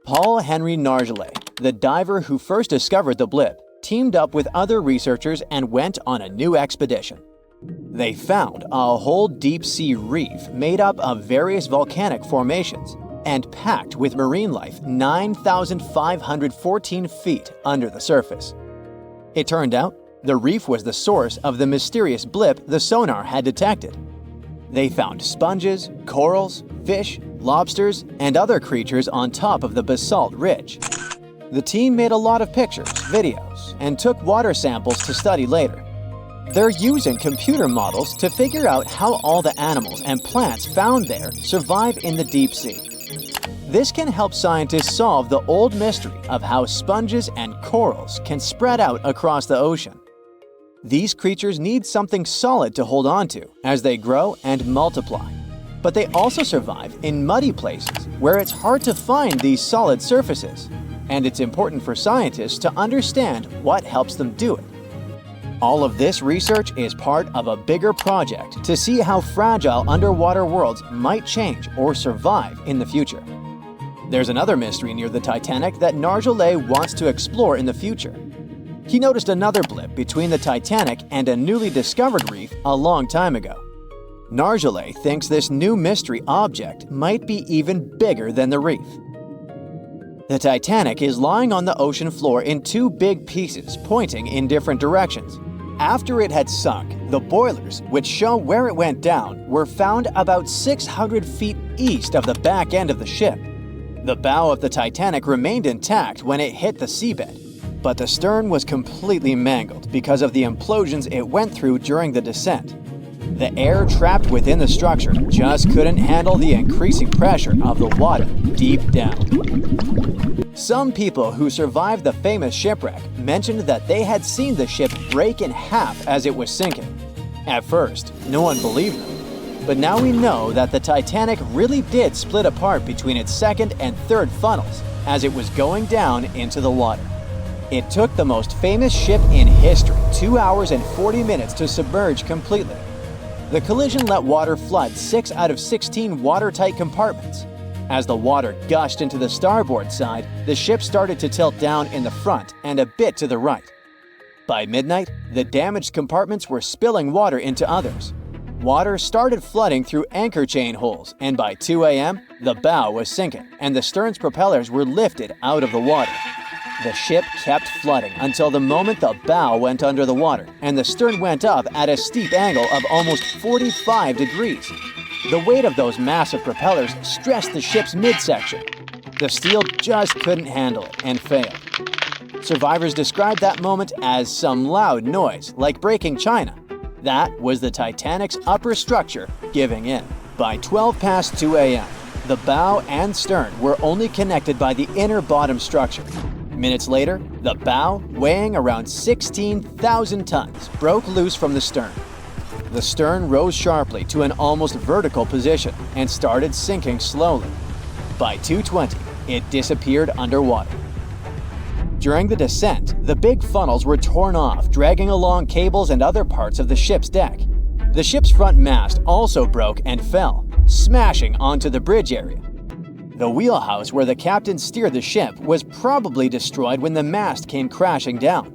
Paul Henry Nargeolet, the diver who first discovered the blip, teamed up with other researchers and went on a new expedition. They found a whole deep-sea reef made up of various volcanic formations and packed with marine life 9,514 feet under the surface. It turned out the reef was the source of the mysterious blip the sonar had detected. They found sponges, corals, fish, lobsters, and other creatures on top of the basalt ridge. The team made a lot of pictures, videos, and took water samples to study later. They're using computer models to figure out how all the animals and plants found there survive in the deep sea. This can help scientists solve the old mystery of how sponges and corals can spread out across the ocean. These creatures need something solid to hold on to as they grow and multiply. But they also survive in muddy places where it's hard to find these solid surfaces, and it's important for scientists to understand what helps them do it. All of this research is part of a bigger project to see how fragile underwater worlds might change or survive in the future. There's another mystery near the Titanic that Nargeolet wants to explore in the future. He noticed another blip between the Titanic and a newly discovered reef a long time ago. Nargeolet thinks this new mystery object might be even bigger than the reef. The Titanic is lying on the ocean floor in two big pieces pointing in different directions. After it had sunk, the boilers, which show where it went down, were found about 600 feet east of the back end of the ship. The bow of the Titanic remained intact when it hit the seabed, but the stern was completely mangled because of the implosions it went through during the descent. The air trapped within the structure just couldn't handle the increasing pressure of the water deep down. Some people who survived the famous shipwreck mentioned that they had seen the ship break in half as it was sinking. At first, no one believed them, but now we know that the Titanic really did split apart between its second and third funnels as it was going down into the water. It took the most famous ship in history 2 hours and 40 minutes to submerge completely. The collision let water flood 6 out of 16 watertight compartments. As the water gushed into the starboard side, the ship started to tilt down in the front and a bit to the right. By midnight, the damaged compartments were spilling water into others. Water started flooding through anchor chain holes, and by 2 a.m., the bow was sinking and the stern's propellers were lifted out of the water. The ship kept flooding until the moment the bow went under the water and the stern went up at a steep angle of almost 45 degrees. The weight of those massive propellers stressed the ship's midsection. The steel just couldn't handle it and failed. Survivors described that moment as some loud noise, like breaking china. That was the Titanic's upper structure giving in. By 12 past 2 a.m., the bow and stern were only connected by the inner bottom structure. Minutes later, the bow, weighing around 16,000 tons, broke loose from the stern. The stern rose sharply to an almost vertical position and started sinking slowly. By 2:20, it disappeared underwater. During the descent, the big funnels were torn off, dragging along cables and other parts of the ship's deck. The ship's front mast also broke and fell, smashing onto the bridge area. The wheelhouse where the captain steered the ship was probably destroyed when the mast came crashing down.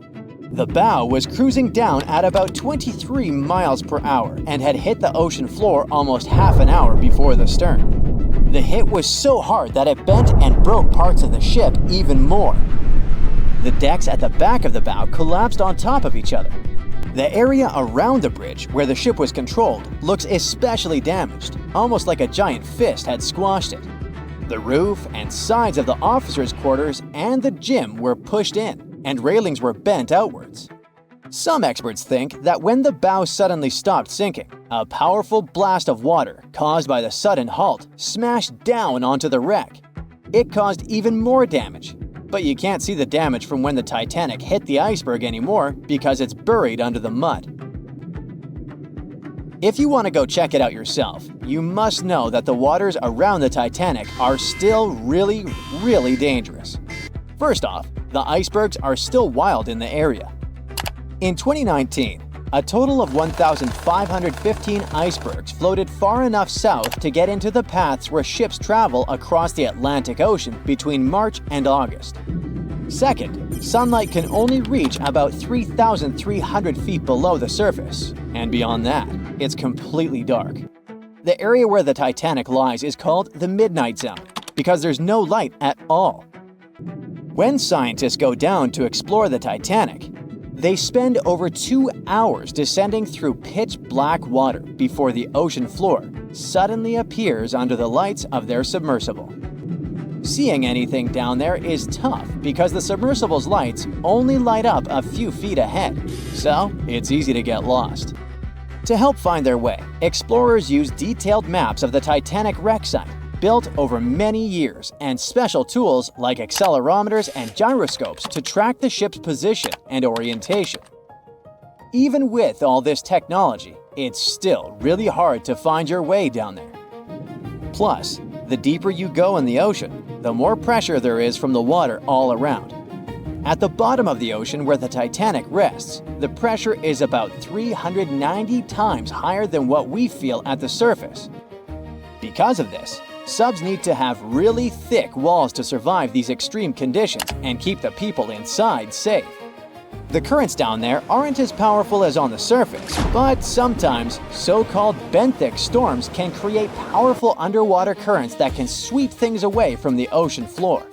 The bow was cruising down at about 23 miles per hour and had hit the ocean floor almost half an hour before the stern. The hit was so hard that it bent and broke parts of the ship even more. The decks at the back of the bow collapsed on top of each other. The area around the bridge where the ship was controlled looks especially damaged, almost like a giant fist had squashed it. The roof and sides of the officers' quarters and the gym were pushed in, and railings were bent outwards. Some experts think that when the bow suddenly stopped sinking, a powerful blast of water caused by the sudden halt smashed down onto the wreck. It caused even more damage, but you can't see the damage from when the Titanic hit the iceberg anymore because it's buried under the mud. If you want to go check it out yourself, you must know that the waters around the Titanic are still really, really dangerous. First off, the icebergs are still wild in the area. In 2019, a total of 1,515 icebergs floated far enough south to get into the paths where ships travel across the Atlantic Ocean between March and August. Second, sunlight can only reach about 3,300 feet below the surface, and beyond that, it's completely dark. The area where the Titanic lies is called the Midnight Zone because there's no light at all. When scientists go down to explore the Titanic, they spend over 2 hours descending through pitch-black water before the ocean floor suddenly appears under the lights of their submersible. Seeing anything down there is tough because the submersible's lights only light up a few feet ahead, so it's easy to get lost. To help find their way, explorers use detailed maps of the Titanic wreck site. built over many years, and special tools like accelerometers and gyroscopes to track the ship's position and orientation. Even with all this technology, it's still really hard to find your way down there. Plus, the deeper you go in the ocean, the more pressure there is from the water all around. At the bottom of the ocean where the Titanic rests, the pressure is about 390 times higher than what we feel at the surface. Because of this, subs need to have really thick walls to survive these extreme conditions and keep the people inside safe. The currents down there aren't as powerful as on the surface, but sometimes so-called benthic storms can create powerful underwater currents that can sweep things away from the ocean floor.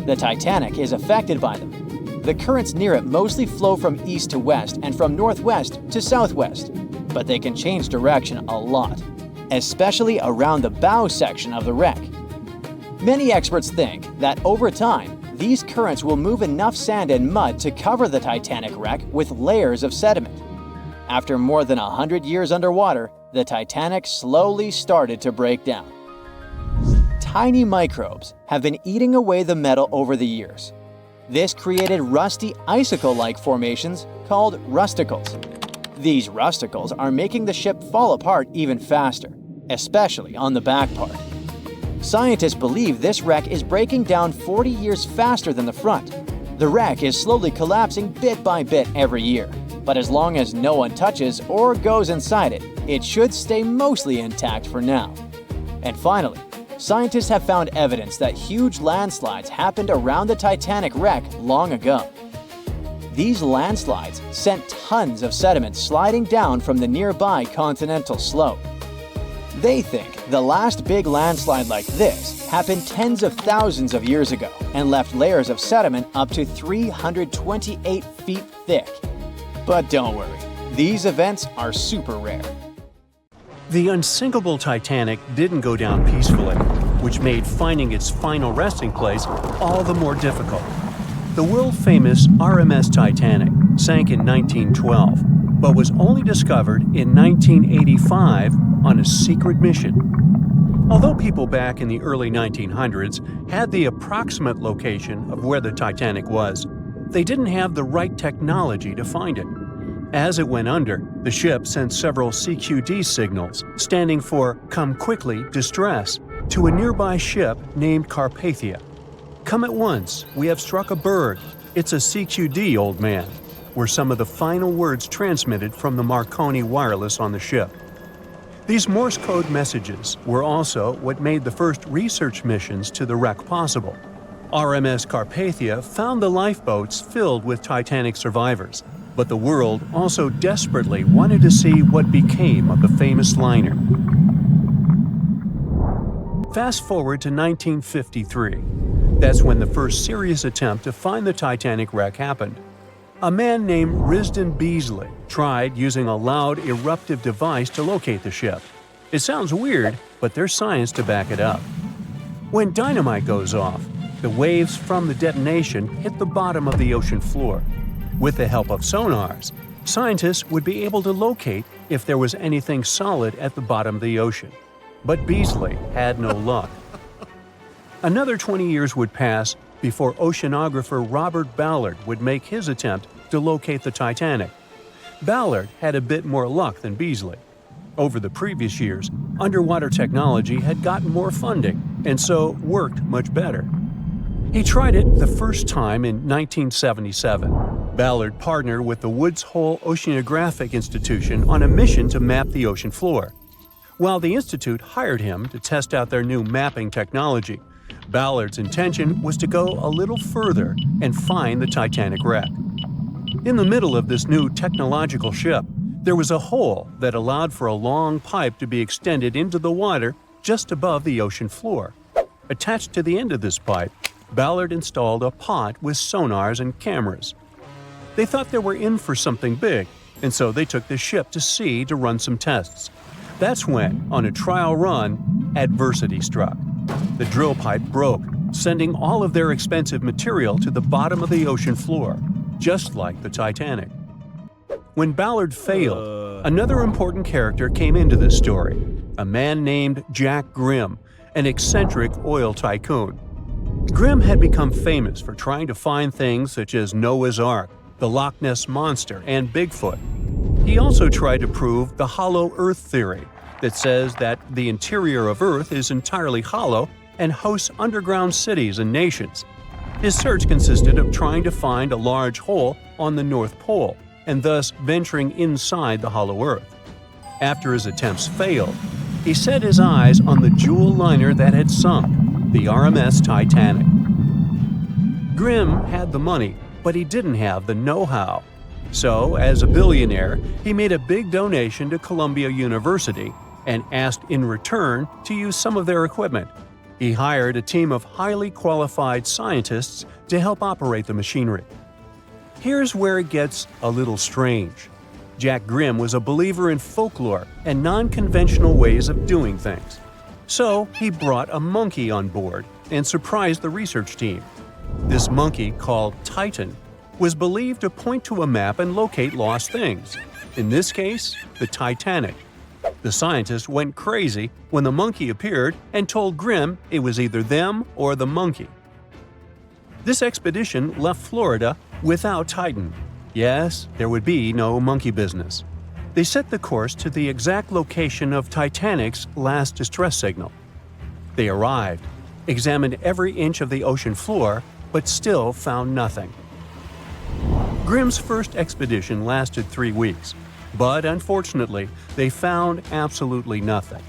The Titanic is affected by them. The currents near it mostly flow from east to west and from northwest to southwest, but they can change direction a lot, especially around the bow section of the wreck. Many experts think that over time, these currents will move enough sand and mud to cover the Titanic wreck with layers of sediment. After more than 100 years underwater, the Titanic slowly started to break down. Tiny microbes have been eating away the metal over the years. This created rusty icicle-like formations called rusticles. These rusticles are making the ship fall apart even faster, especially on the back part. Scientists believe this wreck is breaking down 40 years faster than the front. The wreck is slowly collapsing bit by bit every year, but as long as no one touches or goes inside it, it should stay mostly intact for now. And finally, scientists have found evidence that huge landslides happened around the Titanic wreck long ago. These landslides sent tons of sediment sliding down from the nearby continental slope. They think the last big landslide like this happened tens of thousands of years ago and left layers of sediment up to 328 feet thick. But don't worry, these events are super rare. The unsinkable Titanic didn't go down peacefully, which made finding its final resting place all the more difficult. The world-famous RMS Titanic sank in 1912, but was only discovered in 1985 on a secret mission. Although people back in the early 1900s had the approximate location of where the Titanic was, they didn't have the right technology to find it. As it went under, the ship sent several CQD signals, standing for Come Quickly, Distress, to a nearby ship named Carpathia. Come at once, we have struck a berg. It's a CQD, old man, were some of the final words transmitted from the Marconi wireless on the ship. These Morse code messages were also what made the first research missions to the wreck possible. RMS Carpathia found the lifeboats filled with Titanic survivors, but the world also desperately wanted to see what became of the famous liner. Fast forward to 1953. That's when the first serious attempt to find the Titanic wreck happened. A man named Risdon Beasley tried using a loud eruptive device to locate the ship. It sounds weird, but there's science to back it up. When dynamite goes off, the waves from the detonation hit the bottom of the ocean floor. With the help of sonars, scientists would be able to locate if there was anything solid at the bottom of the ocean. But Beasley had no luck. Another 20 years would pass before oceanographer Robert Ballard would make his attempt to locate the Titanic. Ballard had a bit more luck than Beasley. Over the previous years, underwater technology had gotten more funding and so worked much better. He tried it the first time in 1977. Ballard partnered with the Woods Hole Oceanographic Institution on a mission to map the ocean floor. While the institute hired him to test out their new mapping technology, Ballard's intention was to go a little further and find the Titanic wreck. In the middle of this new technological ship, there was a hole that allowed for a long pipe to be extended into the water just above the ocean floor. Attached to the end of this pipe, Ballard installed a pod with sonars and cameras. They thought they were in for something big, and so they took the ship to sea to run some tests. That's when, on a trial run, adversity struck. The drill pipe broke, sending all of their expensive material to the bottom of the ocean floor, just like the Titanic. When Ballard failed, another important character came into this story, a man named Jack Grimm, an eccentric oil tycoon. Grimm had become famous for trying to find things such as Noah's Ark, the Loch Ness Monster, and Bigfoot. He also tried to prove the hollow Earth theory that says that the interior of Earth is entirely hollow and hosts underground cities and nations. His search consisted of trying to find a large hole on the North Pole and thus venturing inside the hollow Earth. After his attempts failed, he set his eyes on the jewel liner that had sunk, the RMS Titanic. Grimm had the money, but he didn't have the know-how. So, as a billionaire, he made a big donation to Columbia University and asked in return to use some of their equipment. He hired a team of highly qualified scientists to help operate the machinery. Here's where it gets a little strange. Jack Grimm was a believer in folklore and non-conventional ways of doing things. So he brought a monkey on board and surprised the research team. This monkey, called Titan, was believed to point to a map and locate lost things. In this case, the Titanic. The scientists went crazy when the monkey appeared and told Grimm it was either them or the monkey. This expedition left Florida without Titan. Yes, there would be no monkey business. They set the course to the exact location of Titanic's last distress signal. They arrived, examined every inch of the ocean floor, but still found nothing. Grimm's first expedition lasted 3 weeks, but unfortunately, they found absolutely nothing.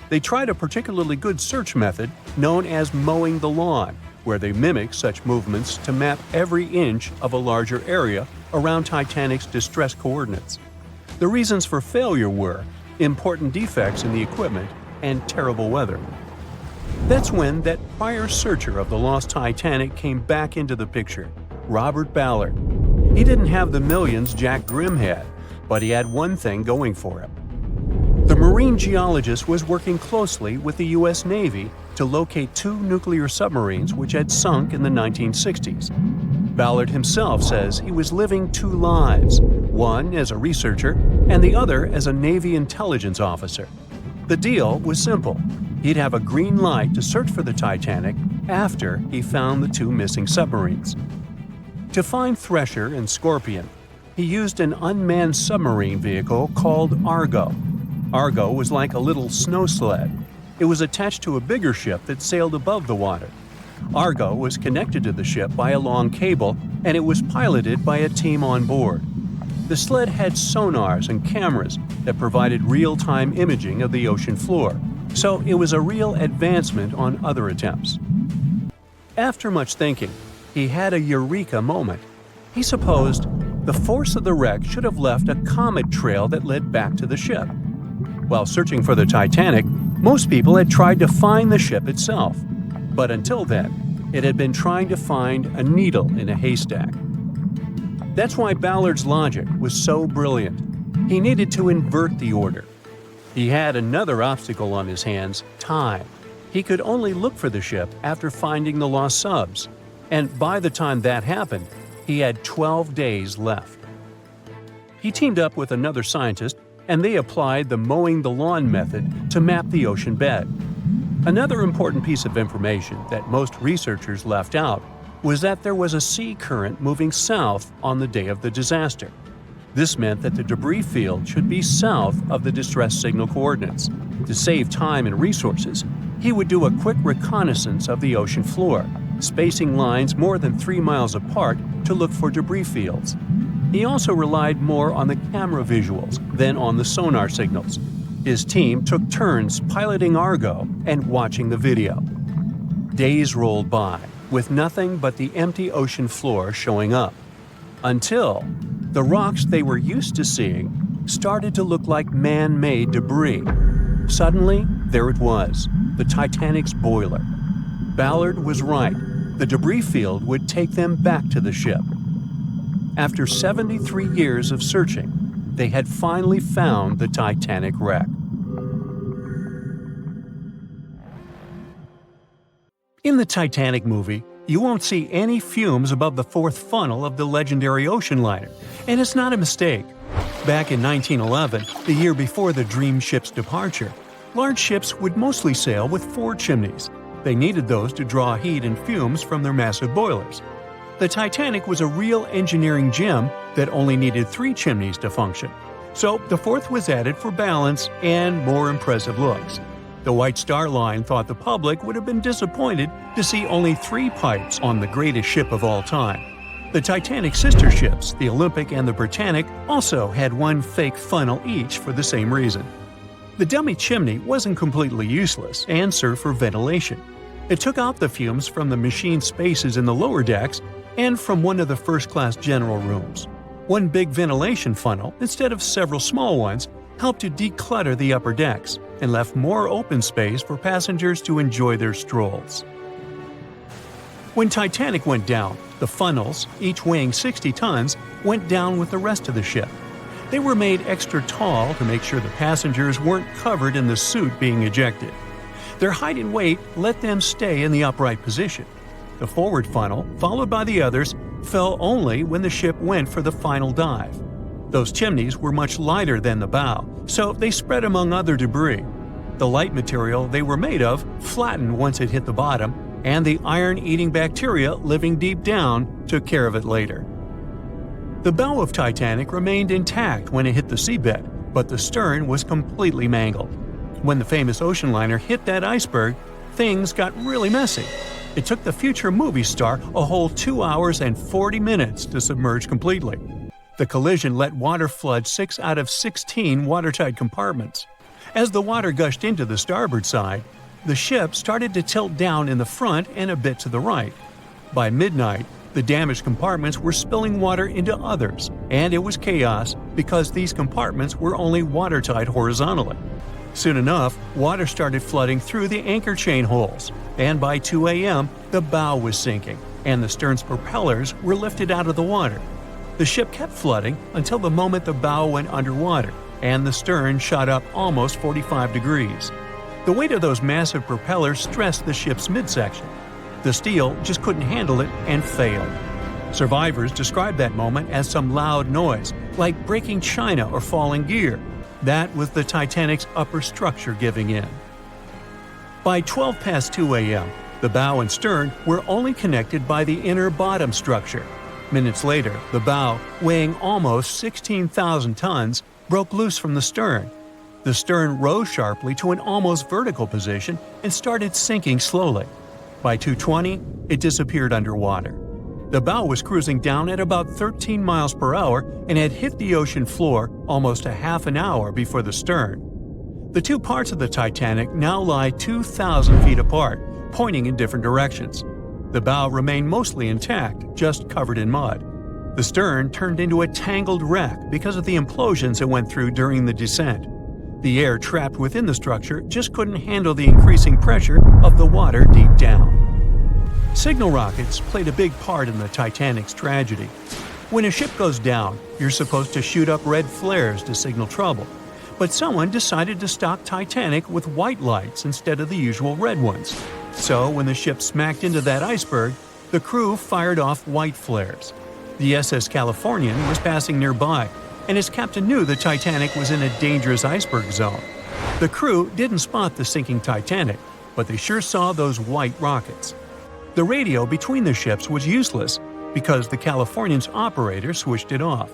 They tried a particularly good search method known as mowing the lawn, where they mimic such movements to map every inch of a larger area around Titanic's distress coordinates. The reasons for failure were important defects in the equipment and terrible weather. That's when that prior searcher of the lost Titanic came back into the picture, Robert Ballard. He didn't have the millions Jack Grimm had, but he had one thing going for him. The marine geologist was working closely with the U.S. Navy to locate 2 nuclear submarines which had sunk in the 1960s. Ballard himself says he was living 2 lives, one as a researcher and the other as a Navy intelligence officer. The deal was simple. He'd have a green light to search for the Titanic after he found the 2 missing submarines. To find Thresher and Scorpion, he used an unmanned submarine vehicle called Argo. Argo was like a little snow sled. It was attached to a bigger ship that sailed above the water. Argo was connected to the ship by a long cable, and it was piloted by a team on board. The sled had sonars and cameras that provided real-time imaging of the ocean floor, so it was a real advancement on other attempts. After much thinking, he had a eureka moment. He supposed the force of the wreck should have left a comet trail that led back to the ship. While searching for the Titanic, most people had tried to find the ship itself. But until then, it had been trying to find a needle in a haystack. That's why Ballard's logic was so brilliant. He needed to invert the order. He had another obstacle on his hands: time. He could only look for the ship after finding the lost subs. And by the time that happened, he had 12 days left. He teamed up with another scientist, and they applied the mowing the lawn method to map the ocean bed. Another important piece of information that most researchers left out was that there was a sea current moving south on the day of the disaster. This meant that the debris field should be south of the distress signal coordinates. To save time and resources, he would do a quick reconnaissance of the ocean floor, spacing lines more than 3 miles apart to look for debris fields. He also relied more on the camera visuals than on the sonar signals. His team took turns piloting Argo and watching the video. Days rolled by, with nothing but the empty ocean floor showing up, until the rocks they were used to seeing started to look like man-made debris. Suddenly, there it was, the Titanic's boiler. Ballard was right. The debris field would take them back to the ship. After 73 years of searching, they had finally found the Titanic wreck. In the Titanic movie, you won't see any fumes above the 4th funnel of the legendary ocean liner, and it's not a mistake. Back in 1911, the year before the dream ship's departure, Large ships would mostly sail with 4 chimneys. They needed those to draw heat and fumes from their massive boilers. The Titanic was a real engineering gem that only needed 3 chimneys to function. So the 4th was added for balance and more impressive looks. The White Star Line thought the public would have been disappointed to see only 3 pipes on the greatest ship of all time. The Titanic's sister ships, the Olympic and the Britannic, also had 1 fake funnel each for the same reason. The dummy chimney wasn't completely useless and served for ventilation. It took out the fumes from the machine spaces in the lower decks and from one of the first-class general rooms. 1 big ventilation funnel, instead of several small ones, helped to declutter the upper decks and left more open space for passengers to enjoy their strolls. When Titanic went down, the funnels, each weighing 60 tons, went down with the rest of the ship. They were made extra tall to make sure the passengers weren't covered in the suit being ejected. Their height and weight let them stay in the upright position. The forward funnel, followed by the others, fell only when the ship went for the final dive. Those chimneys were much lighter than the bow, so they spread among other debris. The light material they were made of flattened once it hit the bottom, and the iron-eating bacteria living deep down took care of it later. The bow of Titanic remained intact when it hit the seabed, but the stern was completely mangled. When the famous ocean liner hit that iceberg, things got really messy. It took the future movie star a whole 2 hours and 40 minutes to submerge completely. The collision let water flood 6 out of 16 watertight compartments. As the water gushed into the starboard side, the ship started to tilt down in the front and a bit to the right. By midnight, the damaged compartments were spilling water into others, and it was chaos because these compartments were only watertight horizontally. Soon enough, water started flooding through the anchor chain holes, and by 2 a.m., the bow was sinking, and the stern's propellers were lifted out of the water. The ship kept flooding until the moment the bow went underwater, and the stern shot up almost 45 degrees. The weight of those massive propellers stressed the ship's midsection. The steel just couldn't handle it and failed. Survivors described that moment as some loud noise, like breaking china or falling gear. That was the Titanic's upper structure giving in. By 12 past 2 a.m., the bow and stern were only connected by the inner bottom structure. Minutes later, the bow, weighing almost 16,000 tons, broke loose from the stern. The stern rose sharply to an almost vertical position and started sinking slowly. By 2:20, it disappeared underwater. The bow was cruising down at about 13 miles per hour and had hit the ocean floor almost a half an hour before the stern. The 2 parts of the Titanic now lie 2,000 feet apart, pointing in different directions. The bow remained mostly intact, just covered in mud. The stern turned into a tangled wreck because of the implosions it went through during the descent. The air trapped within the structure just couldn't handle the increasing pressure of the water deep down. Signal rockets played a big part in the Titanic's tragedy. When a ship goes down, you're supposed to shoot up red flares to signal trouble. But someone decided to stock Titanic with white lights instead of the usual red ones. So when the ship smacked into that iceberg, the crew fired off white flares. The SS Californian was passing nearby, and his captain knew the Titanic was in a dangerous iceberg zone. The crew didn't spot the sinking Titanic, but they sure saw those white rockets. The radio between the ships was useless because the Californian's operator switched it off.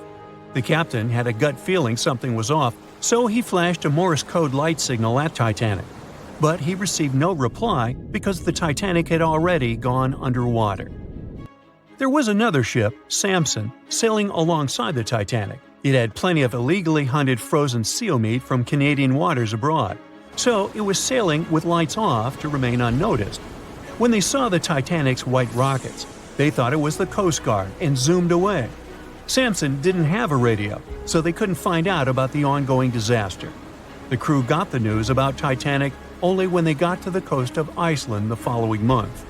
The captain had a gut feeling something was off, so he flashed a Morse code light signal at Titanic. But he received no reply because the Titanic had already gone underwater. There was another ship, Samson, sailing alongside the Titanic. It had plenty of illegally hunted frozen seal meat from Canadian waters abroad, so it was sailing with lights off to remain unnoticed. When they saw the Titanic's white rockets, they thought it was the Coast Guard and zoomed away. Samson didn't have a radio, so they couldn't find out about the ongoing disaster. The crew got the news about Titanic only when they got to the coast of Iceland the following month.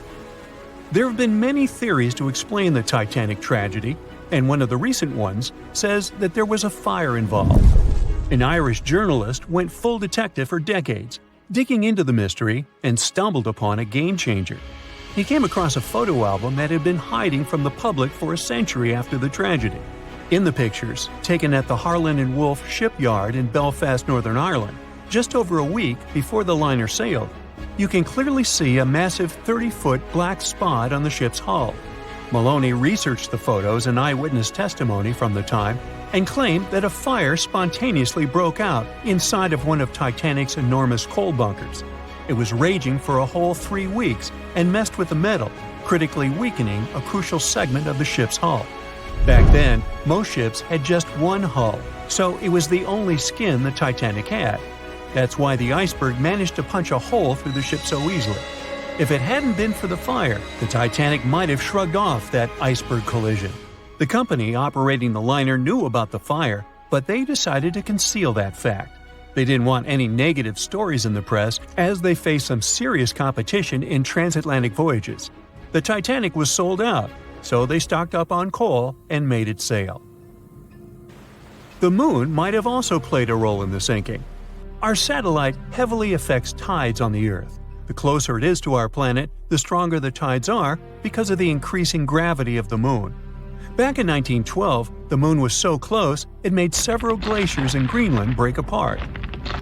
There have been many theories to explain the Titanic tragedy, and one of the recent ones says that there was a fire involved. An Irish journalist went full detective for decades, digging into the mystery, and stumbled upon a game-changer. He came across a photo album that had been hiding from the public for a century after the tragedy. In the pictures, taken at the Harland and Wolff shipyard in Belfast, Northern Ireland, just over a week before the liner sailed, you can clearly see a massive 30-foot black spot on the ship's hull. Maloney researched the photos and eyewitness testimony from the time and claimed that a fire spontaneously broke out inside of one of Titanic's enormous coal bunkers. It was raging for a whole 3 weeks and messed with the metal, critically weakening a crucial segment of the ship's hull. Back then, most ships had just one hull, so it was the only skin the Titanic had. That's why the iceberg managed to punch a hole through the ship so easily. If it hadn't been for the fire, the Titanic might have shrugged off that iceberg collision. The company operating the liner knew about the fire, but they decided to conceal that fact. They didn't want any negative stories in the press as they faced some serious competition in transatlantic voyages. The Titanic was sold out, so they stocked up on coal and made it sail. The moon might have also played a role in the sinking. Our satellite heavily affects tides on the Earth. The closer it is to our planet, the stronger the tides are because of the increasing gravity of the moon. Back in 1912, the moon was so close it made several glaciers in Greenland break apart.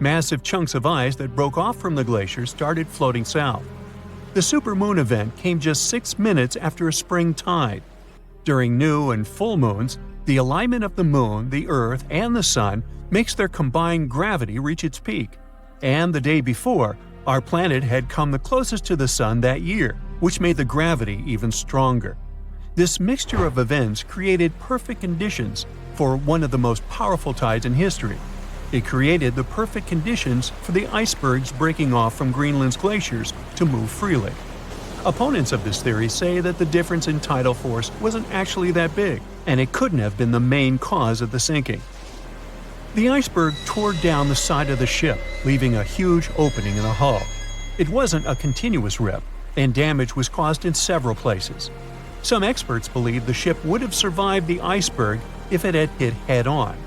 Massive chunks of ice that broke off from the glaciers started floating south. The supermoon event came just 6 minutes after a spring tide. During new and full moons, the alignment of the moon, the Earth, and the sun makes their combined gravity reach its peak. And the day before, our planet had come the closest to the sun that year, which made the gravity even stronger. This mixture of events created perfect conditions for one of the most powerful tides in history. It created the perfect conditions for the icebergs breaking off from Greenland's glaciers to move freely. Opponents of this theory say that the difference in tidal force wasn't actually that big, and it couldn't have been the main cause of the sinking. The iceberg tore down the side of the ship, leaving a huge opening in the hull. It wasn't a continuous rip, and damage was caused in several places. Some experts believe the ship would have survived the iceberg if it had hit head-on.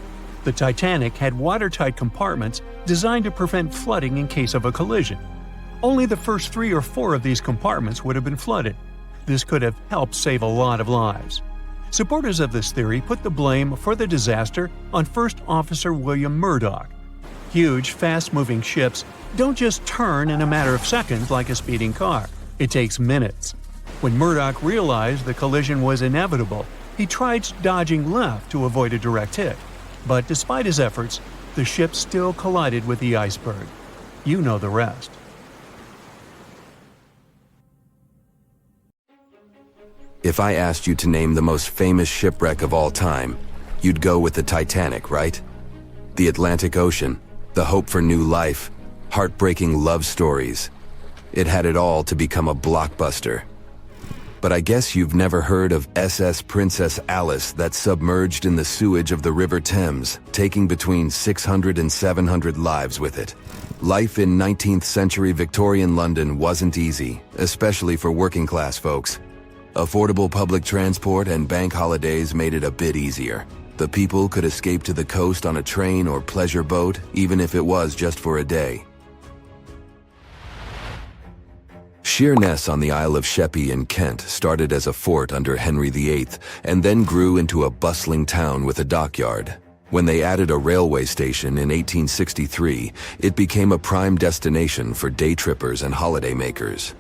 The Titanic had watertight compartments designed to prevent flooding in case of a collision. Only the first 3 or 4 of these compartments would have been flooded. This could have helped save a lot of lives. Supporters of this theory put the blame for the disaster on First Officer William Murdoch. Huge, fast-moving ships don't just turn in a matter of seconds like a speeding car. It takes minutes. When Murdoch realized the collision was inevitable, he tried dodging left to avoid a direct hit. But despite his efforts, the ship still collided with the iceberg. You know the rest. If I asked you to name the most famous shipwreck of all time, you'd go with the Titanic, right? The Atlantic Ocean, the hope for new life, heartbreaking love stories. It had it all to become a blockbuster. But I guess you've never heard of SS Princess Alice that submerged in the sewage of the River Thames, taking between 600 and 700 lives with it. Life in 19th century Victorian London wasn't easy, especially for working class folks. Affordable public transport and bank holidays made it a bit easier. The people could escape to the coast on a train or pleasure boat, even if it was just for a day. Sheerness on the Isle of Sheppey in Kent started as a fort under Henry VIII and then grew into a bustling town with a dockyard. When they added a railway station in 1863, it became a prime destination for day trippers and holidaymakers.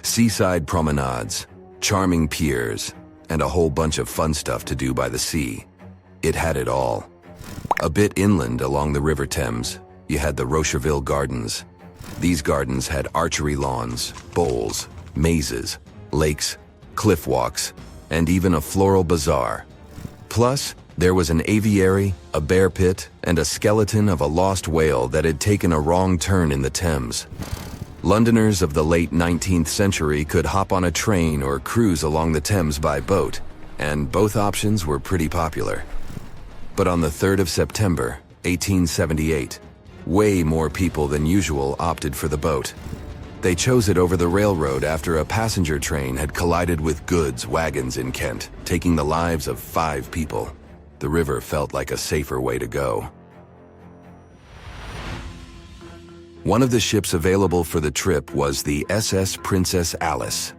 Seaside promenades, charming piers, and a whole bunch of fun stuff to do by the sea. It had it all. A bit inland along the River Thames, you had the Rocherville Gardens. These gardens had archery lawns, bowls, mazes, lakes, cliff walks, and even a floral bazaar. Plus, there was an aviary, a bear pit, and a skeleton of a lost whale that had taken a wrong turn in the Thames. Londoners of the late 19th century could hop on a train or cruise along the Thames by boat, and both options were pretty popular. But on the 3rd of September, 1878, way more people than usual opted for the boat. They chose it over the railroad after a passenger train had collided with goods wagons in Kent, taking the lives of 5 people. The river felt like a safer way to go. One of the ships available for the trip was the SS Princess Alice.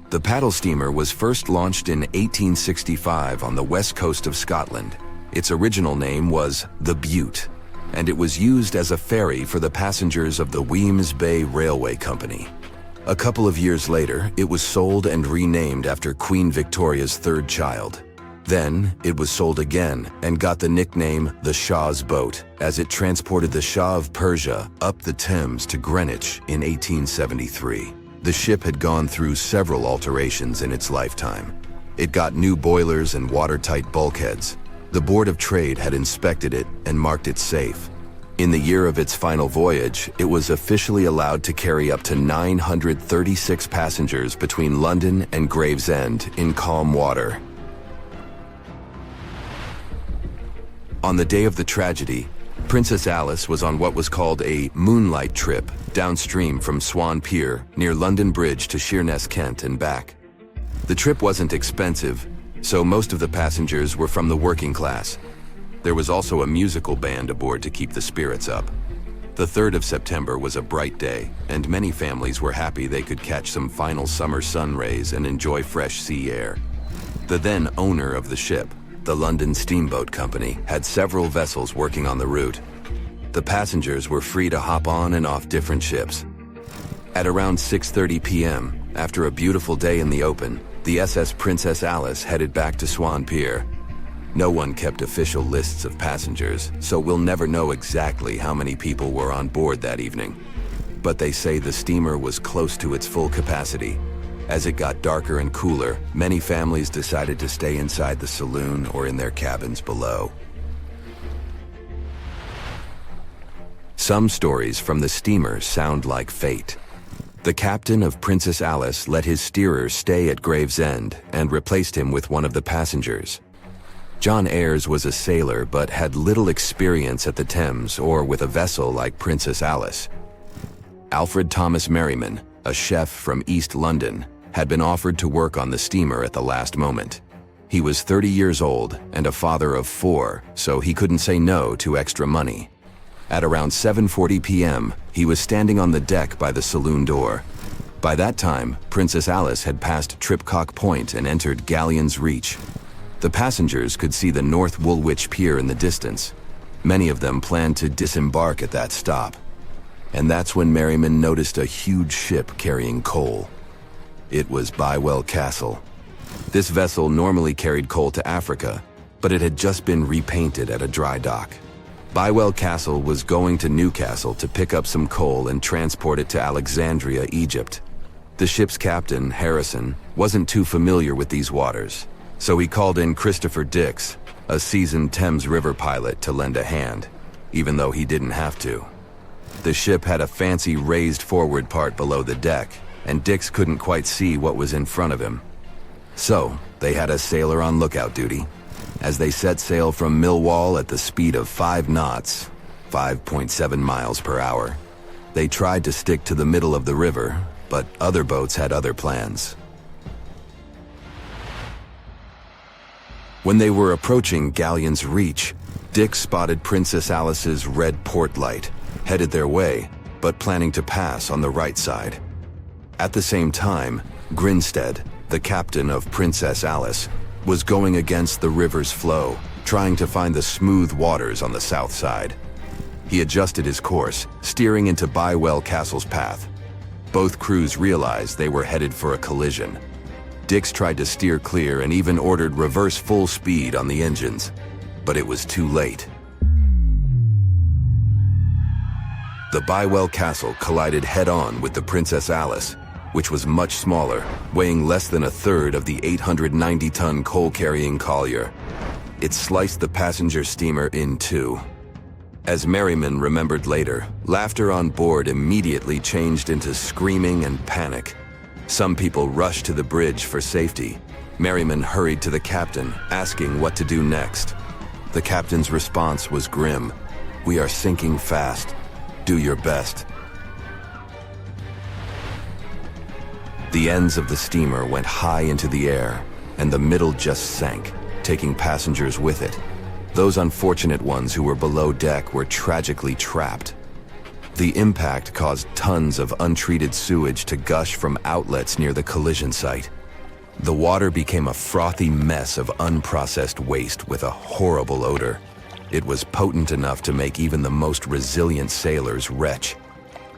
The paddle steamer was first launched in 1865 on the west coast of Scotland. Its original name was the Bute. and it was used as a ferry for the passengers of the Weems Bay Railway Company. A couple of years later, it was sold and renamed after Queen Victoria's third child. Then, it was sold again and got the nickname the Shah's Boat, as it transported the Shah of Persia up the Thames to Greenwich in 1873. The ship had gone through several alterations in its lifetime. It got new boilers and watertight bulkheads. The Board of Trade had inspected it and marked it safe. In the year of its final voyage, it was officially allowed to carry up to 936 passengers between London and Gravesend in calm water. On the day of the tragedy, Princess Alice was on what was called a moonlight trip downstream from Swan Pier near London Bridge to Sheerness, Kent and back. The trip wasn't expensive, so most of the passengers were from the working class. There was also a musical band aboard to keep the spirits up. The 3rd of September was a bright day, and many families were happy they could catch some final summer sun rays and enjoy fresh sea air. The then owner of the ship, the London Steamboat Company, had several vessels working on the route. The passengers were free to hop on and off different ships. At around 6:30 p.m., after a beautiful day in the open, the SS Princess Alice headed back to Swan Pier. No one kept official lists of passengers, so we'll never know exactly how many people were on board that evening. But they say the steamer was close to its full capacity. As it got darker and cooler, many families decided to stay inside the saloon or in their cabins below. Some stories from the steamer sound like fate. The captain of Princess Alice let his steerer stay at Gravesend and replaced him with one of the passengers. John Ayres was a sailor but had little experience at the Thames or with a vessel like Princess Alice. Alfred Thomas Merriman, a chef from East London, had been offered to work on the steamer at the last moment. He was 30 years old and a father of 4, so he couldn't say no to extra money. At around 7:40 p.m., he was standing on the deck by the saloon door. By that time, Princess Alice had passed Tripcock Point and entered Galleon's Reach. The passengers could see the North Woolwich Pier in the distance. Many of them planned to disembark at that stop. And that's when Merriman noticed a huge ship carrying coal. It was Bywell Castle. This vessel normally carried coal to Africa, but it had just been repainted at a dry dock. Bywell Castle was going to Newcastle to pick up some coal and transport it to Alexandria, Egypt. The ship's captain, Harrison, wasn't too familiar with these waters, so he called in Christopher Dix, a seasoned Thames River pilot, to lend a hand, even though he didn't have to. The ship had a fancy raised forward part below the deck, and Dix couldn't quite see what was in front of him. So, they had a sailor on lookout duty. As they set sail from Millwall at the speed of 5 knots, 5.7 miles per hour, they tried to stick to the middle of the river, but other boats had other plans. When they were approaching Galleon's Reach, Dix spotted Princess Alice's red port light, headed their way, but planning to pass on the right side. At the same time, Grinstead, the captain of Princess Alice, was going against the river's flow, trying to find the smooth waters on the south side. He adjusted his course, steering into Bywell Castle's path. Both crews realized they were headed for a collision. Dix tried to steer clear and even ordered reverse full speed on the engines, but it was too late. The Bywell Castle collided head-on with the Princess Alice, which was much smaller, weighing less than a third of the 890-ton coal-carrying collier. It sliced the passenger steamer in two. As Merriman remembered later, laughter on board immediately changed into screaming and panic. Some people rushed to the bridge for safety. Merriman hurried to the captain, asking what to do next. The captain's response was grim. "We are sinking fast. Do your best." The ends of the steamer went high into the air, and the middle just sank, taking passengers with it. Those unfortunate ones who were below deck were tragically trapped. The impact caused tons of untreated sewage to gush from outlets near the collision site. The water became a frothy mess of unprocessed waste with a horrible odor. It was potent enough to make even the most resilient sailors retch.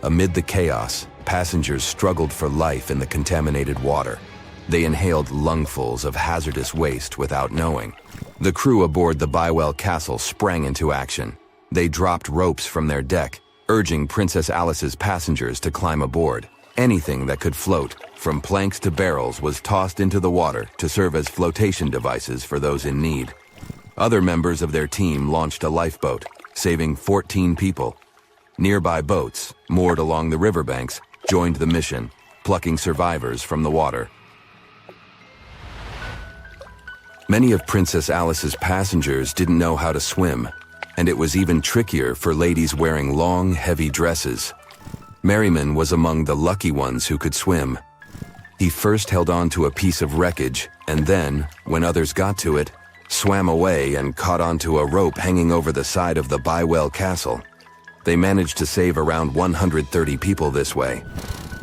Amid the chaos, passengers struggled for life in the contaminated water. They inhaled lungfuls of hazardous waste without knowing. The crew aboard the Bywell Castle sprang into action. They dropped ropes from their deck, urging Princess Alice's passengers to climb aboard. Anything that could float, from planks to barrels, was tossed into the water to serve as flotation devices for those in need. Other members of their team launched a lifeboat, saving 14 people. Nearby boats, moored along the riverbanks, joined the mission, plucking survivors from the water. Many of Princess Alice's passengers didn't know how to swim, and it was even trickier for ladies wearing long, heavy dresses. Merriman was among the lucky ones who could swim. He first held on to a piece of wreckage, and then, when others got to it, swam away and caught onto a rope hanging over the side of the Bywell Castle. They managed to save around 130 people this way.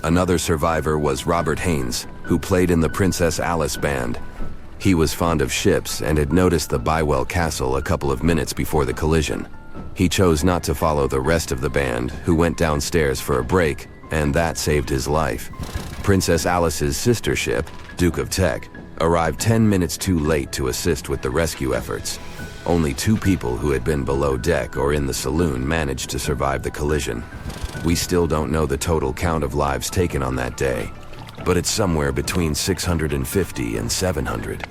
Another survivor was Robert Haynes, who played in the Princess Alice band. He was fond of ships and had noticed the Bywell Castle a couple of minutes before the collision. He chose not to follow the rest of the band, who went downstairs for a break, and that saved his life. Princess Alice's sister ship, Duke of Teck, arrived 10 minutes too late to assist with the rescue efforts. Only 2 people who had been below deck or in the saloon managed to survive the collision. We still don't know the total count of lives taken on that day, but it's somewhere between 650 and 700.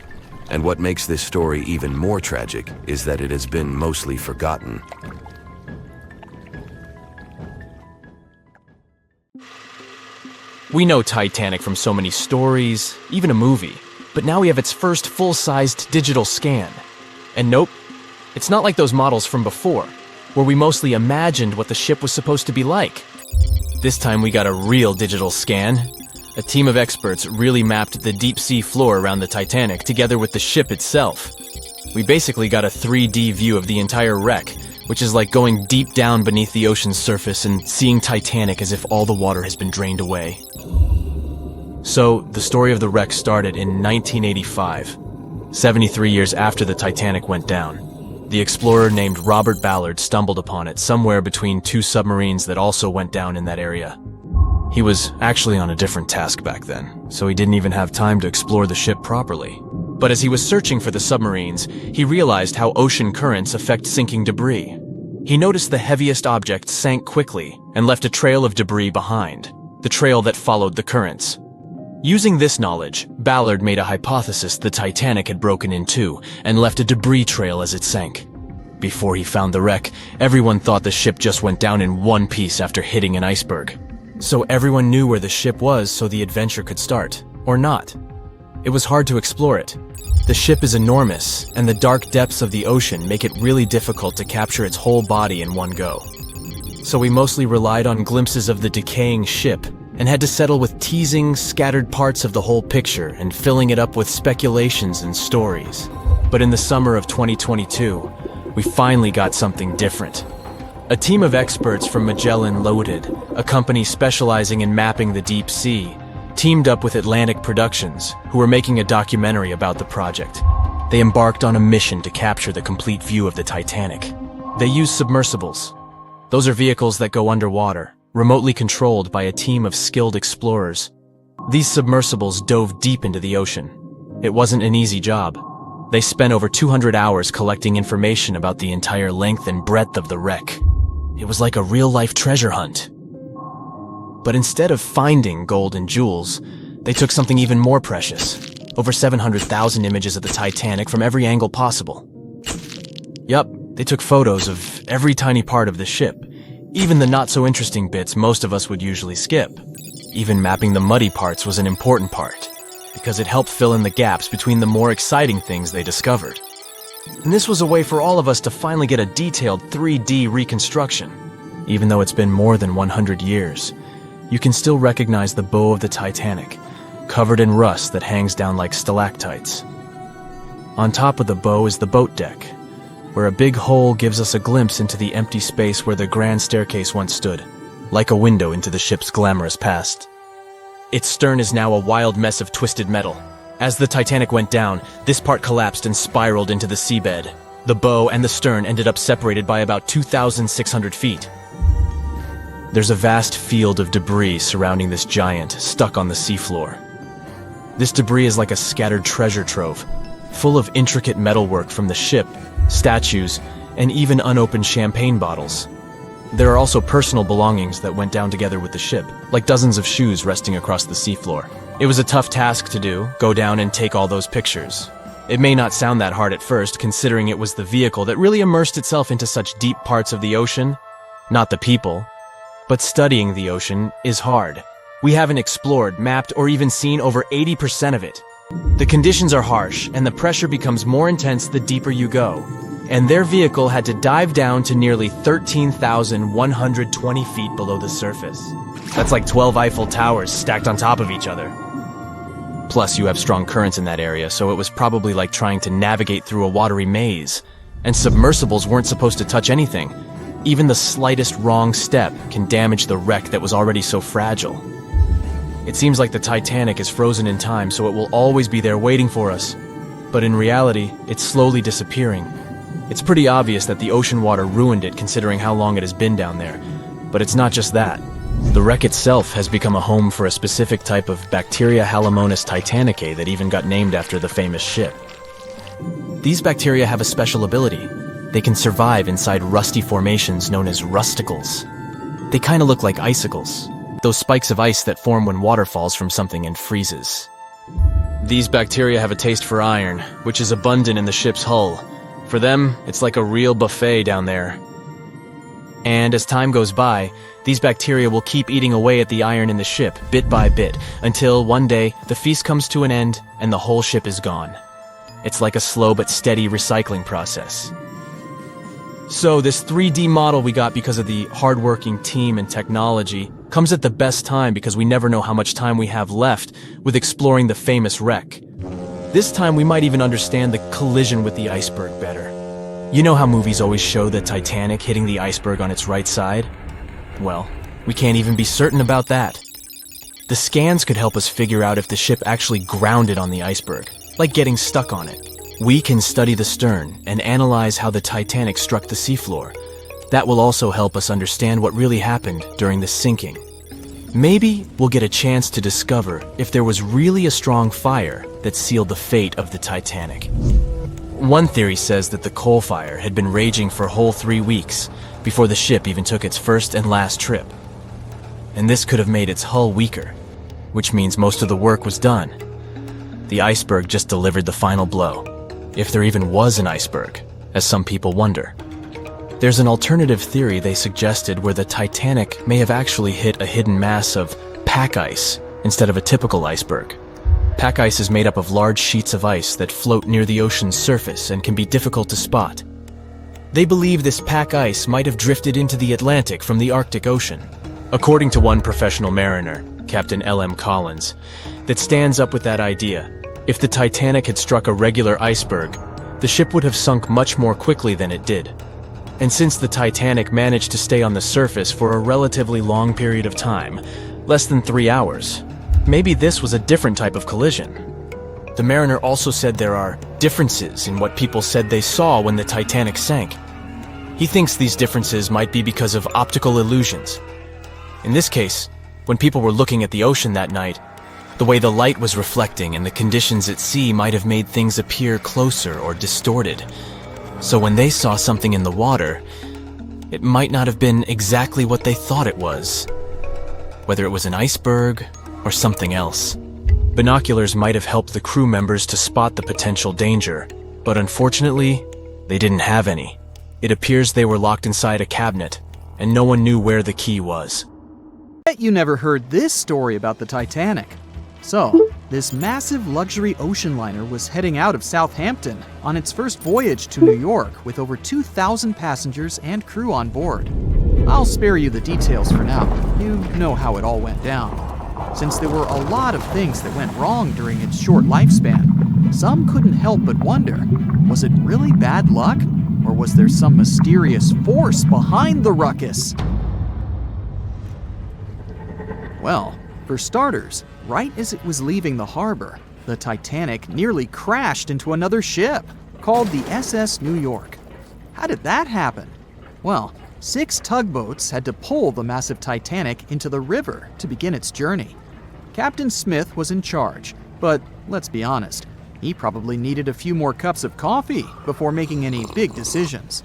And what makes this story even more tragic is that it has been mostly forgotten. We know Titanic from so many stories, even a movie, but now we have its first full-sized digital scan. And nope, it's not like those models from before, where we mostly imagined what the ship was supposed to be like. This time we got a real digital scan. A team of experts really mapped the deep-sea floor around the Titanic together with the ship itself. We basically got a 3D view of the entire wreck, which is like going deep down beneath the ocean's surface and seeing Titanic as if all the water has been drained away. So, the story of the wreck started in 1985, 73 years after the Titanic went down. The explorer named Robert Ballard stumbled upon it somewhere between 2 submarines that also went down in that area. He was actually on a different task back then, so he didn't even have time to explore the ship properly. But as he was searching for the submarines, he realized how ocean currents affect sinking debris. He noticed the heaviest object sank quickly and left a trail of debris behind, the trail that followed the currents. Using this knowledge, Ballard made a hypothesis the Titanic had broken in two and left a debris trail as it sank. Before he found the wreck, everyone thought the ship just went down in one piece after hitting an iceberg. So everyone knew where the ship was so the adventure could start, or not. It was hard to explore it. The ship is enormous, and the dark depths of the ocean make it really difficult to capture its whole body in one go. So we mostly relied on glimpses of the decaying ship, and had to settle with teasing scattered parts of the whole picture and filling it up with speculations and stories. But in the summer of 2022, we finally got something different. A team of experts from Magellan Loaded, a company specializing in mapping the deep sea, teamed up with Atlantic Productions, who were making a documentary about the project. They embarked on a mission to capture the complete view of the Titanic. They used submersibles. Those are vehicles that go underwater, remotely controlled by a team of skilled explorers. These submersibles dove deep into the ocean. It wasn't an easy job. They spent over 200 hours collecting information about the entire length and breadth of the wreck. It was like a real-life treasure hunt. But instead of finding gold and jewels, they took something even more precious. Over 700,000 images of the Titanic from every angle possible. Yup, they took photos of every tiny part of the ship, even the not-so-interesting bits most of us would usually skip. Even mapping the muddy parts was an important part, because it helped fill in the gaps between the more exciting things they discovered. And this was a way for all of us to finally get a detailed 3D reconstruction. Even though it's been more than 100 years, you can still recognize the bow of the Titanic, covered in rust that hangs down like stalactites. On top of the bow is the boat deck, where a big hole gives us a glimpse into the empty space where the grand staircase once stood, like a window into the ship's glamorous past. Its stern is now a wild mess of twisted metal. As the Titanic went down, this part collapsed and spiraled into the seabed. The bow and the stern ended up separated by about 2,600 feet. There's a vast field of debris surrounding this giant, stuck on the seafloor. This debris is like a scattered treasure trove, full of intricate metalwork from the ship, statues, and even unopened champagne bottles. There are also personal belongings that went down together with the ship, like dozens of shoes resting across the seafloor. It was a tough task to do, go down and take all those pictures. It may not sound that hard at first, considering it was the vehicle that really immersed itself into such deep parts of the ocean, not the people. But studying the ocean is hard. We haven't explored, mapped, or even seen over 80% of it. The conditions are harsh, and the pressure becomes more intense the deeper you go. And their vehicle had to dive down to nearly 13,120 feet below the surface. That's like 12 Eiffel Towers stacked on top of each other. Plus, you have strong currents in that area, so it was probably like trying to navigate through a watery maze. And submersibles weren't supposed to touch anything. Even the slightest wrong step can damage the wreck that was already so fragile. It seems like the Titanic is frozen in time, so it will always be there waiting for us. But in reality, it's slowly disappearing. It's pretty obvious that the ocean water ruined it considering how long it has been down there. But it's not just that. The wreck itself has become a home for a specific type of bacteria Halomonas titanicae that even got named after the famous ship. These bacteria have a special ability. They can survive inside rusty formations known as rusticles. They kind of look like icicles, those spikes of ice that form when water falls from something and freezes. These bacteria have a taste for iron, which is abundant in the ship's hull. For them, it's like a real buffet down there. And as time goes by, these bacteria will keep eating away at the iron in the ship, bit by bit, until one day the feast comes to an end and the whole ship is gone. It's like a slow but steady recycling process. So this 3D model we got because of the hardworking team and technology comes at the best time because we never know how much time we have left with exploring the famous wreck. This time we might even understand the collision with the iceberg better. You know how movies always show the Titanic hitting the iceberg on its right side? Well, we can't even be certain about that. The scans could help us figure out if the ship actually grounded on the iceberg, like getting stuck on it. We can study the stern and analyze how the Titanic struck the seafloor. That will also help us understand what really happened during the sinking. Maybe we'll get a chance to discover if there was really a strong fire that sealed the fate of the Titanic. One theory says that the coal fire had been raging for a whole 3 weeks before the ship even took its first and last trip. And this could have made its hull weaker, which means most of the work was done. The iceberg just delivered the final blow. If there even was an iceberg, as some people wonder. There's an alternative theory they suggested where the Titanic may have actually hit a hidden mass of pack ice instead of a typical iceberg. Pack ice is made up of large sheets of ice that float near the ocean's surface and can be difficult to spot. They believe this pack ice might have drifted into the Atlantic from the Arctic Ocean. According to one professional mariner, Captain L.M. Collins, that stands up with that idea. If the Titanic had struck a regular iceberg, the ship would have sunk much more quickly than it did. And since the Titanic managed to stay on the surface for a relatively long period of time, less than 3 hours, maybe this was a different type of collision. The mariner also said there are differences in what people said they saw when the Titanic sank. He thinks these differences might be because of optical illusions. In this case, when people were looking at the ocean that night, the way the light was reflecting and the conditions at sea might have made things appear closer or distorted. So when they saw something in the water, it might not have been exactly what they thought it was. Whether it was an iceberg or something else. Binoculars might have helped the crew members to spot the potential danger, but unfortunately, they didn't have any. It appears they were locked inside a cabinet, and no one knew where the key was. Bet you never heard this story about the Titanic. So, this massive luxury ocean liner was heading out of Southampton on its first voyage to New York with over 2,000 passengers and crew on board. I'll spare you the details for now. You know how it all went down. Since there were a lot of things that went wrong during its short lifespan, some couldn't help but wonder, was it really bad luck? Or was there some mysterious force behind the ruckus? Well, for starters, right as it was leaving the harbor, the Titanic nearly crashed into another ship called the SS New York. How did that happen? Well, 6 tugboats had to pull the massive Titanic into the river to begin its journey. Captain Smith was in charge, but let's be honest, he probably needed a few more cups of coffee before making any big decisions.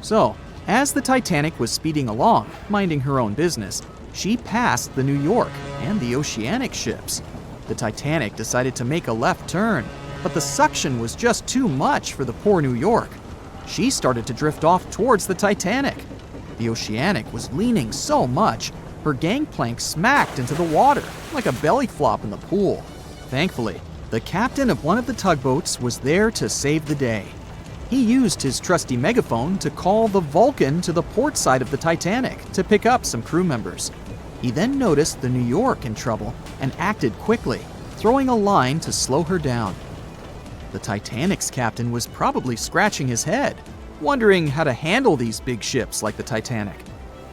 So, as the Titanic was speeding along, minding her own business, she passed the New York and the Oceanic ships. The Titanic decided to make a left turn, but the suction was just too much for the poor New York. She started to drift off towards the Titanic. The Oceanic was leaning so much, her gangplank smacked into the water like a belly flop in the pool. Thankfully, the captain of one of the tugboats was there to save the day. He used his trusty megaphone to call the Vulcan to the port side of the Titanic to pick up some crew members. He then noticed the New York in trouble and acted quickly, throwing a line to slow her down. The Titanic's captain was probably scratching his head, wondering how to handle these big ships like the Titanic.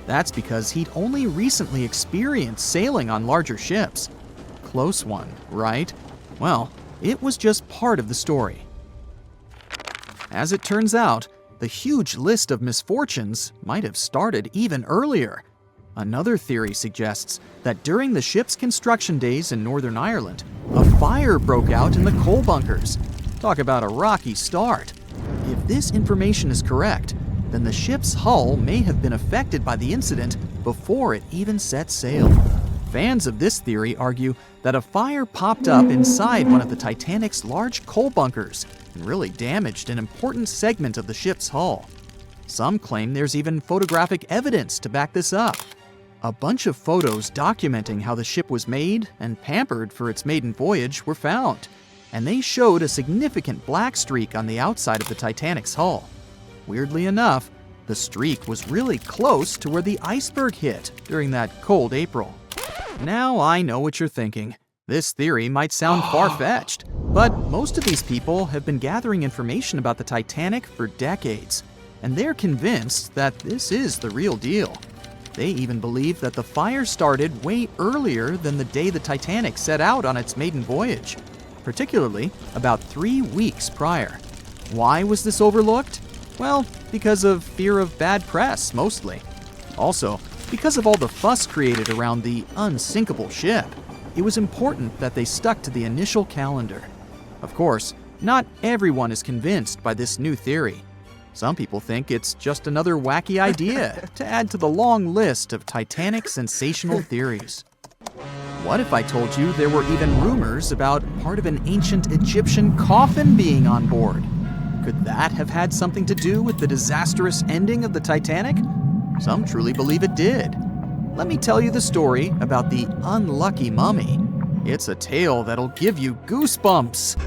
That's because he'd only recently experienced sailing on larger ships. Close one, right? Well, it was just part of the story. As it turns out, the huge list of misfortunes might have started even earlier. Another theory suggests that during the ship's construction days in Northern Ireland, a fire broke out in the coal bunkers. Talk about a rocky start. If this information is correct, then the ship's hull may have been affected by the incident before it even set sail. Fans of this theory argue that a fire popped up inside one of the Titanic's large coal bunkers and really damaged an important segment of the ship's hull. Some claim there's even photographic evidence to back this up. A bunch of photos documenting how the ship was made and pampered for its maiden voyage were found, and they showed a significant black streak on the outside of the Titanic's hull. Weirdly enough, the streak was really close to where the iceberg hit during that cold April. Now I know what you're thinking. This theory might sound far-fetched, but most of these people have been gathering information about the Titanic for decades, and they're convinced that this is the real deal. They even believe that the fire started way earlier than the day the Titanic set out on its maiden voyage, particularly about 3 weeks prior. Why was this overlooked? Well, because of fear of bad press, mostly. Also, because of all the fuss created around the unsinkable ship, it was important that they stuck to the initial calendar. Of course, not everyone is convinced by this new theory. Some people think it's just another wacky idea to add to the long list of Titanic sensational theories. What if I told you there were even rumors about part of an ancient Egyptian coffin being on board? Could that have had something to do with the disastrous ending of the Titanic? Some truly believe it did. Let me tell you the story about the unlucky mummy. It's a tale that'll give you goosebumps.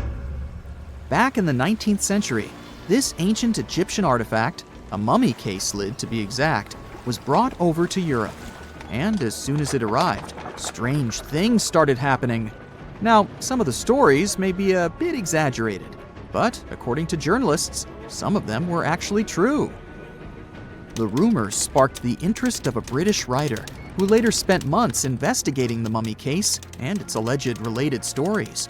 Back in the 19th century, this ancient Egyptian artifact, a mummy case lid to be exact, was brought over to Europe. And as soon as it arrived, strange things started happening. Now, some of the stories may be a bit exaggerated, but according to journalists, some of them were actually true. The rumors sparked the interest of a British writer who later spent months investigating the mummy case and its alleged related stories.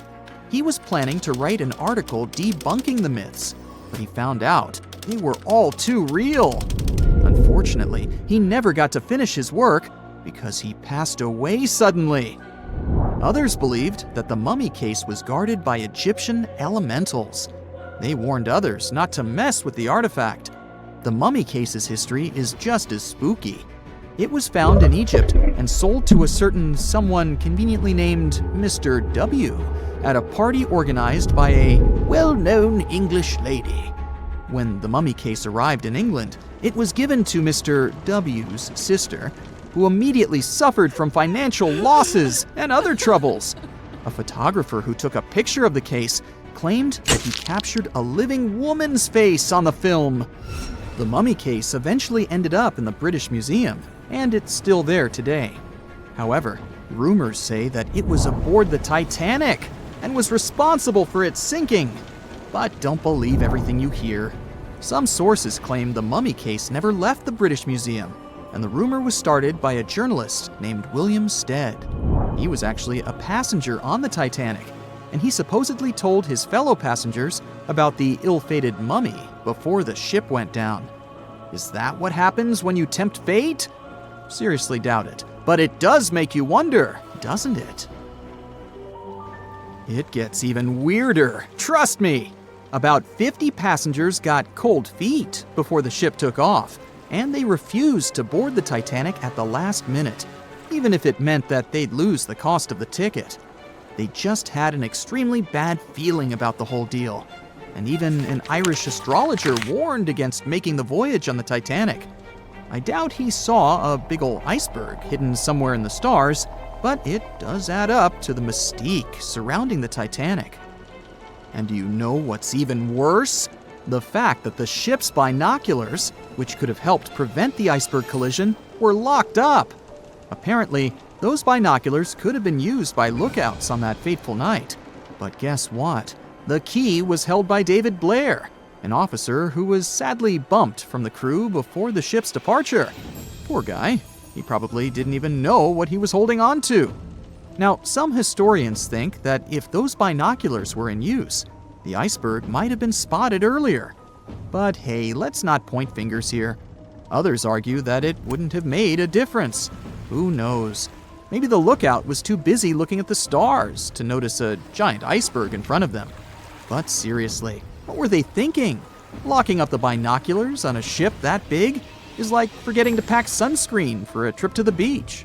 He was planning to write an article debunking the myths, but he found out they were all too real. Unfortunately, he never got to finish his work because he passed away suddenly. Others believed that the mummy case was guarded by Egyptian elementals. They warned others not to mess with the artifact. The mummy case's history is just as spooky. It was found in Egypt and sold to a certain someone conveniently named Mr. W at a party organized by a well-known English lady. When the mummy case arrived in England, it was given to Mr. W's sister, who immediately suffered from financial losses and other troubles. A photographer who took a picture of the case claimed that he captured a living woman's face on the film. The mummy case eventually ended up in the British Museum, and it's still there today. However, rumors say that it was aboard the Titanic and was responsible for its sinking. But don't believe everything you hear. Some sources claim the mummy case never left the British Museum, and the rumor was started by a journalist named William Stead. He was actually a passenger on the Titanic, and he supposedly told his fellow passengers about the ill-fated mummy before the ship went down. Is that what happens when you tempt fate? Seriously doubt it, but it does make you wonder, doesn't it? It gets even weirder, trust me! About 50 passengers got cold feet before the ship took off, and they refused to board the Titanic at the last minute, even if it meant that they'd lose the cost of the ticket. They just had an extremely bad feeling about the whole deal. And even an Irish astrologer warned against making the voyage on the Titanic. I doubt he saw a big ol' iceberg hidden somewhere in the stars, but it does add up to the mystique surrounding the Titanic. And do you know what's even worse? The fact that the ship's binoculars, which could have helped prevent the iceberg collision, were locked up. Apparently, those binoculars could have been used by lookouts on that fateful night. But guess what? The key was held by David Blair, an officer who was sadly bumped from the crew before the ship's departure. Poor guy. He probably didn't even know what he was holding on to. Now, some historians think that if those binoculars were in use, the iceberg might have been spotted earlier. But hey, let's not point fingers here. Others argue that it wouldn't have made a difference. Who knows? Maybe the lookout was too busy looking at the stars to notice a giant iceberg in front of them. But seriously, what were they thinking? Locking up the binoculars on a ship that big is like forgetting to pack sunscreen for a trip to the beach.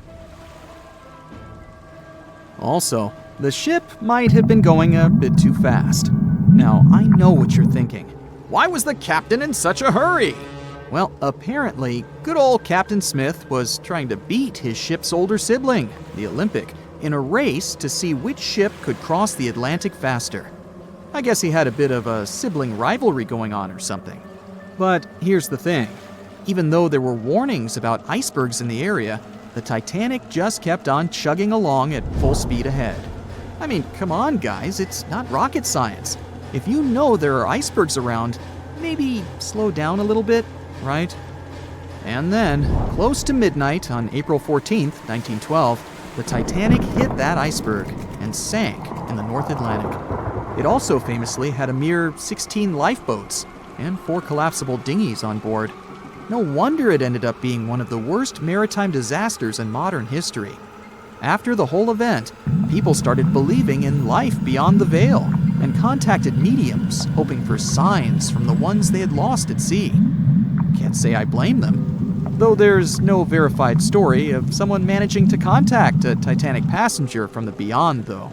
Also, the ship might have been going a bit too fast. Now, I know what you're thinking. Why was the captain in such a hurry? Well, apparently, good old Captain Smith was trying to beat his ship's older sibling, the Olympic, in a race to see which ship could cross the Atlantic faster. I guess he had a bit of a sibling rivalry going on or something. But here's the thing. Even though there were warnings about icebergs in the area, the Titanic just kept on chugging along at full speed ahead. I mean, come on, guys, it's not rocket science. If you know there are icebergs around, maybe slow down a little bit, right? And then, close to midnight on April 14th, 1912, the Titanic hit that iceberg and sank in the North Atlantic. It also famously had a mere 16 lifeboats and 4 collapsible dinghies on board. No wonder it ended up being one of the worst maritime disasters in modern history. After the whole event, people started believing in life beyond the veil and contacted mediums, hoping for signs from the ones they had lost at sea. Can't say I blame them, though there's no verified story of someone managing to contact a Titanic passenger from the beyond, though.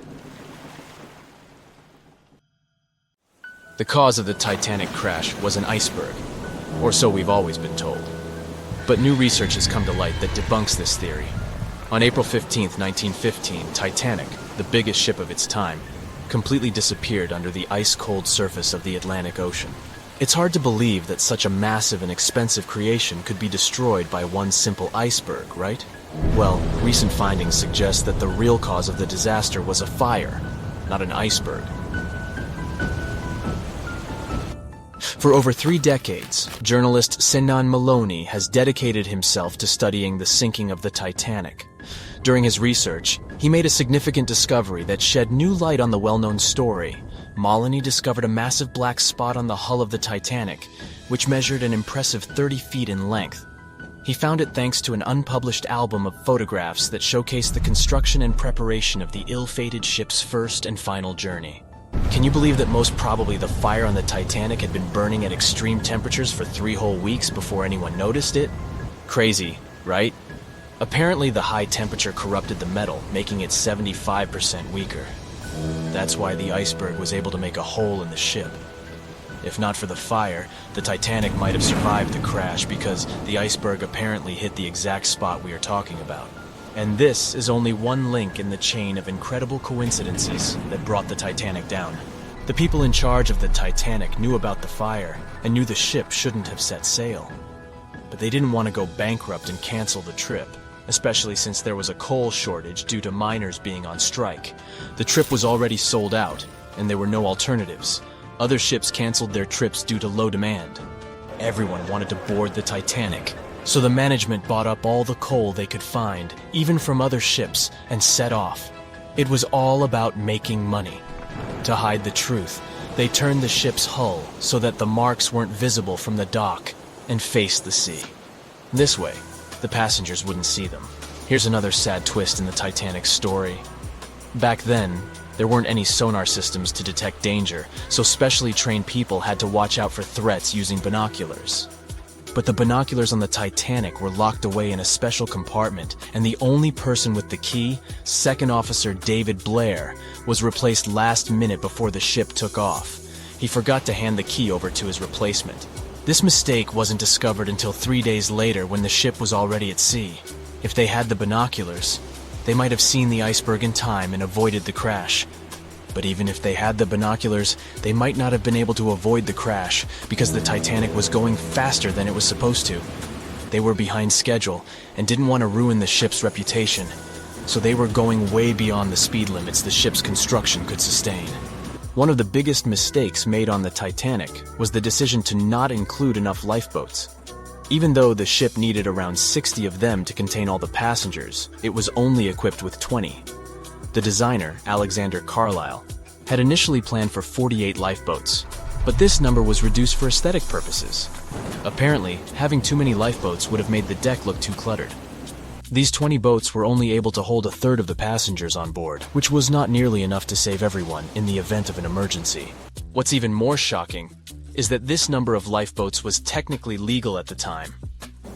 The cause of the Titanic crash was an iceberg, or so we've always been told. But new research has come to light that debunks this theory. On April 15, 1915, Titanic, the biggest ship of its time, completely disappeared under the ice-cold surface of the Atlantic Ocean. It's hard to believe that such a massive and expensive creation could be destroyed by one simple iceberg, right? Well, recent findings suggest that the real cause of the disaster was a fire, not an iceberg. For over 3 decades, journalist Sinan Maloney has dedicated himself to studying the sinking of the Titanic. During his research, he made a significant discovery that shed new light on the well-known story. Maloney discovered a massive black spot on the hull of the Titanic, which measured an impressive 30 feet in length. He found it thanks to an unpublished album of photographs that showcased the construction and preparation of the ill-fated ship's first and final journey. Can you believe that most probably the fire on the Titanic had been burning at extreme temperatures for 3 whole weeks before anyone noticed it? Crazy, right? Apparently the high temperature corrupted the metal, making it 75% weaker. That's why the iceberg was able to make a hole in the ship. If not for the fire, the Titanic might have survived the crash because the iceberg apparently hit the exact spot we are talking about. And this is only one link in the chain of incredible coincidences that brought the Titanic down. The people in charge of the Titanic knew about the fire and knew the ship shouldn't have set sail. But they didn't want to go bankrupt and cancel the trip, especially since there was a coal shortage due to miners being on strike. The trip was already sold out, and there were no alternatives. Other ships canceled their trips due to low demand. Everyone wanted to board the Titanic, so the management bought up all the coal they could find, even from other ships, and set off. It was all about making money. To hide the truth, they turned the ship's hull so that the marks weren't visible from the dock and faced the sea. This way, the passengers wouldn't see them. Here's another sad twist in the Titanic's story. Back then, there weren't any sonar systems to detect danger, so specially trained people had to watch out for threats using binoculars. But the binoculars on the Titanic were locked away in a special compartment, and the only person with the key, Second Officer David Blair, was replaced last minute before the ship took off. He forgot to hand the key over to his replacement. This mistake wasn't discovered until 3 days later when the ship was already at sea. If they had the binoculars, they might have seen the iceberg in time and avoided the crash. But even if they had the binoculars, they might not have been able to avoid the crash because the Titanic was going faster than it was supposed to. They were behind schedule and didn't want to ruin the ship's reputation, so they were going way beyond the speed limits the ship's construction could sustain. One of the biggest mistakes made on the Titanic was the decision to not include enough lifeboats. Even though the ship needed around 60 of them to contain all the passengers, it was only equipped with 20. The designer, Alexander Carlisle, had initially planned for 48 lifeboats, but this number was reduced for aesthetic purposes. Apparently, having too many lifeboats would have made the deck look too cluttered. These 20 boats were only able to hold a third of the passengers on board, which was not nearly enough to save everyone in the event of an emergency. What's even more shocking is that this number of lifeboats was technically legal at the time.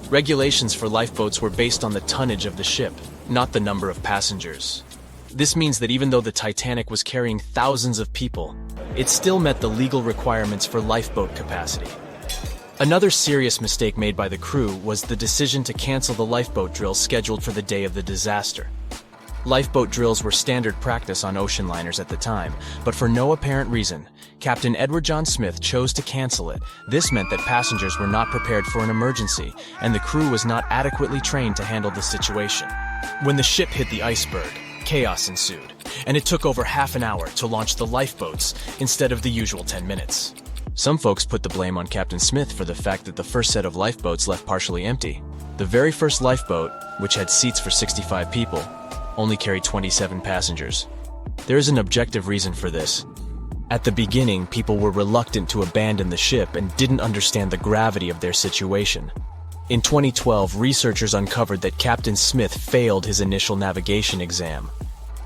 Regulations for lifeboats were based on the tonnage of the ship, not the number of passengers. This means that even though the Titanic was carrying thousands of people, it still met the legal requirements for lifeboat capacity. Another serious mistake made by the crew was the decision to cancel the lifeboat drill scheduled for the day of the disaster. Lifeboat drills were standard practice on ocean liners at the time, but for no apparent reason, Captain Edward John Smith chose to cancel it. This meant that passengers were not prepared for an emergency, and the crew was not adequately trained to handle the situation. When the ship hit the iceberg, chaos ensued, and it took over half an hour to launch the lifeboats instead of the usual 10 minutes. Some folks put the blame on Captain Smith for the fact that the first set of lifeboats left partially empty. The very first lifeboat, which had seats for 65 people, only carried 27 passengers. There is an objective reason for this. At the beginning, people were reluctant to abandon the ship and didn't understand the gravity of their situation. In 2012, researchers uncovered that Captain Smith failed his initial navigation exam.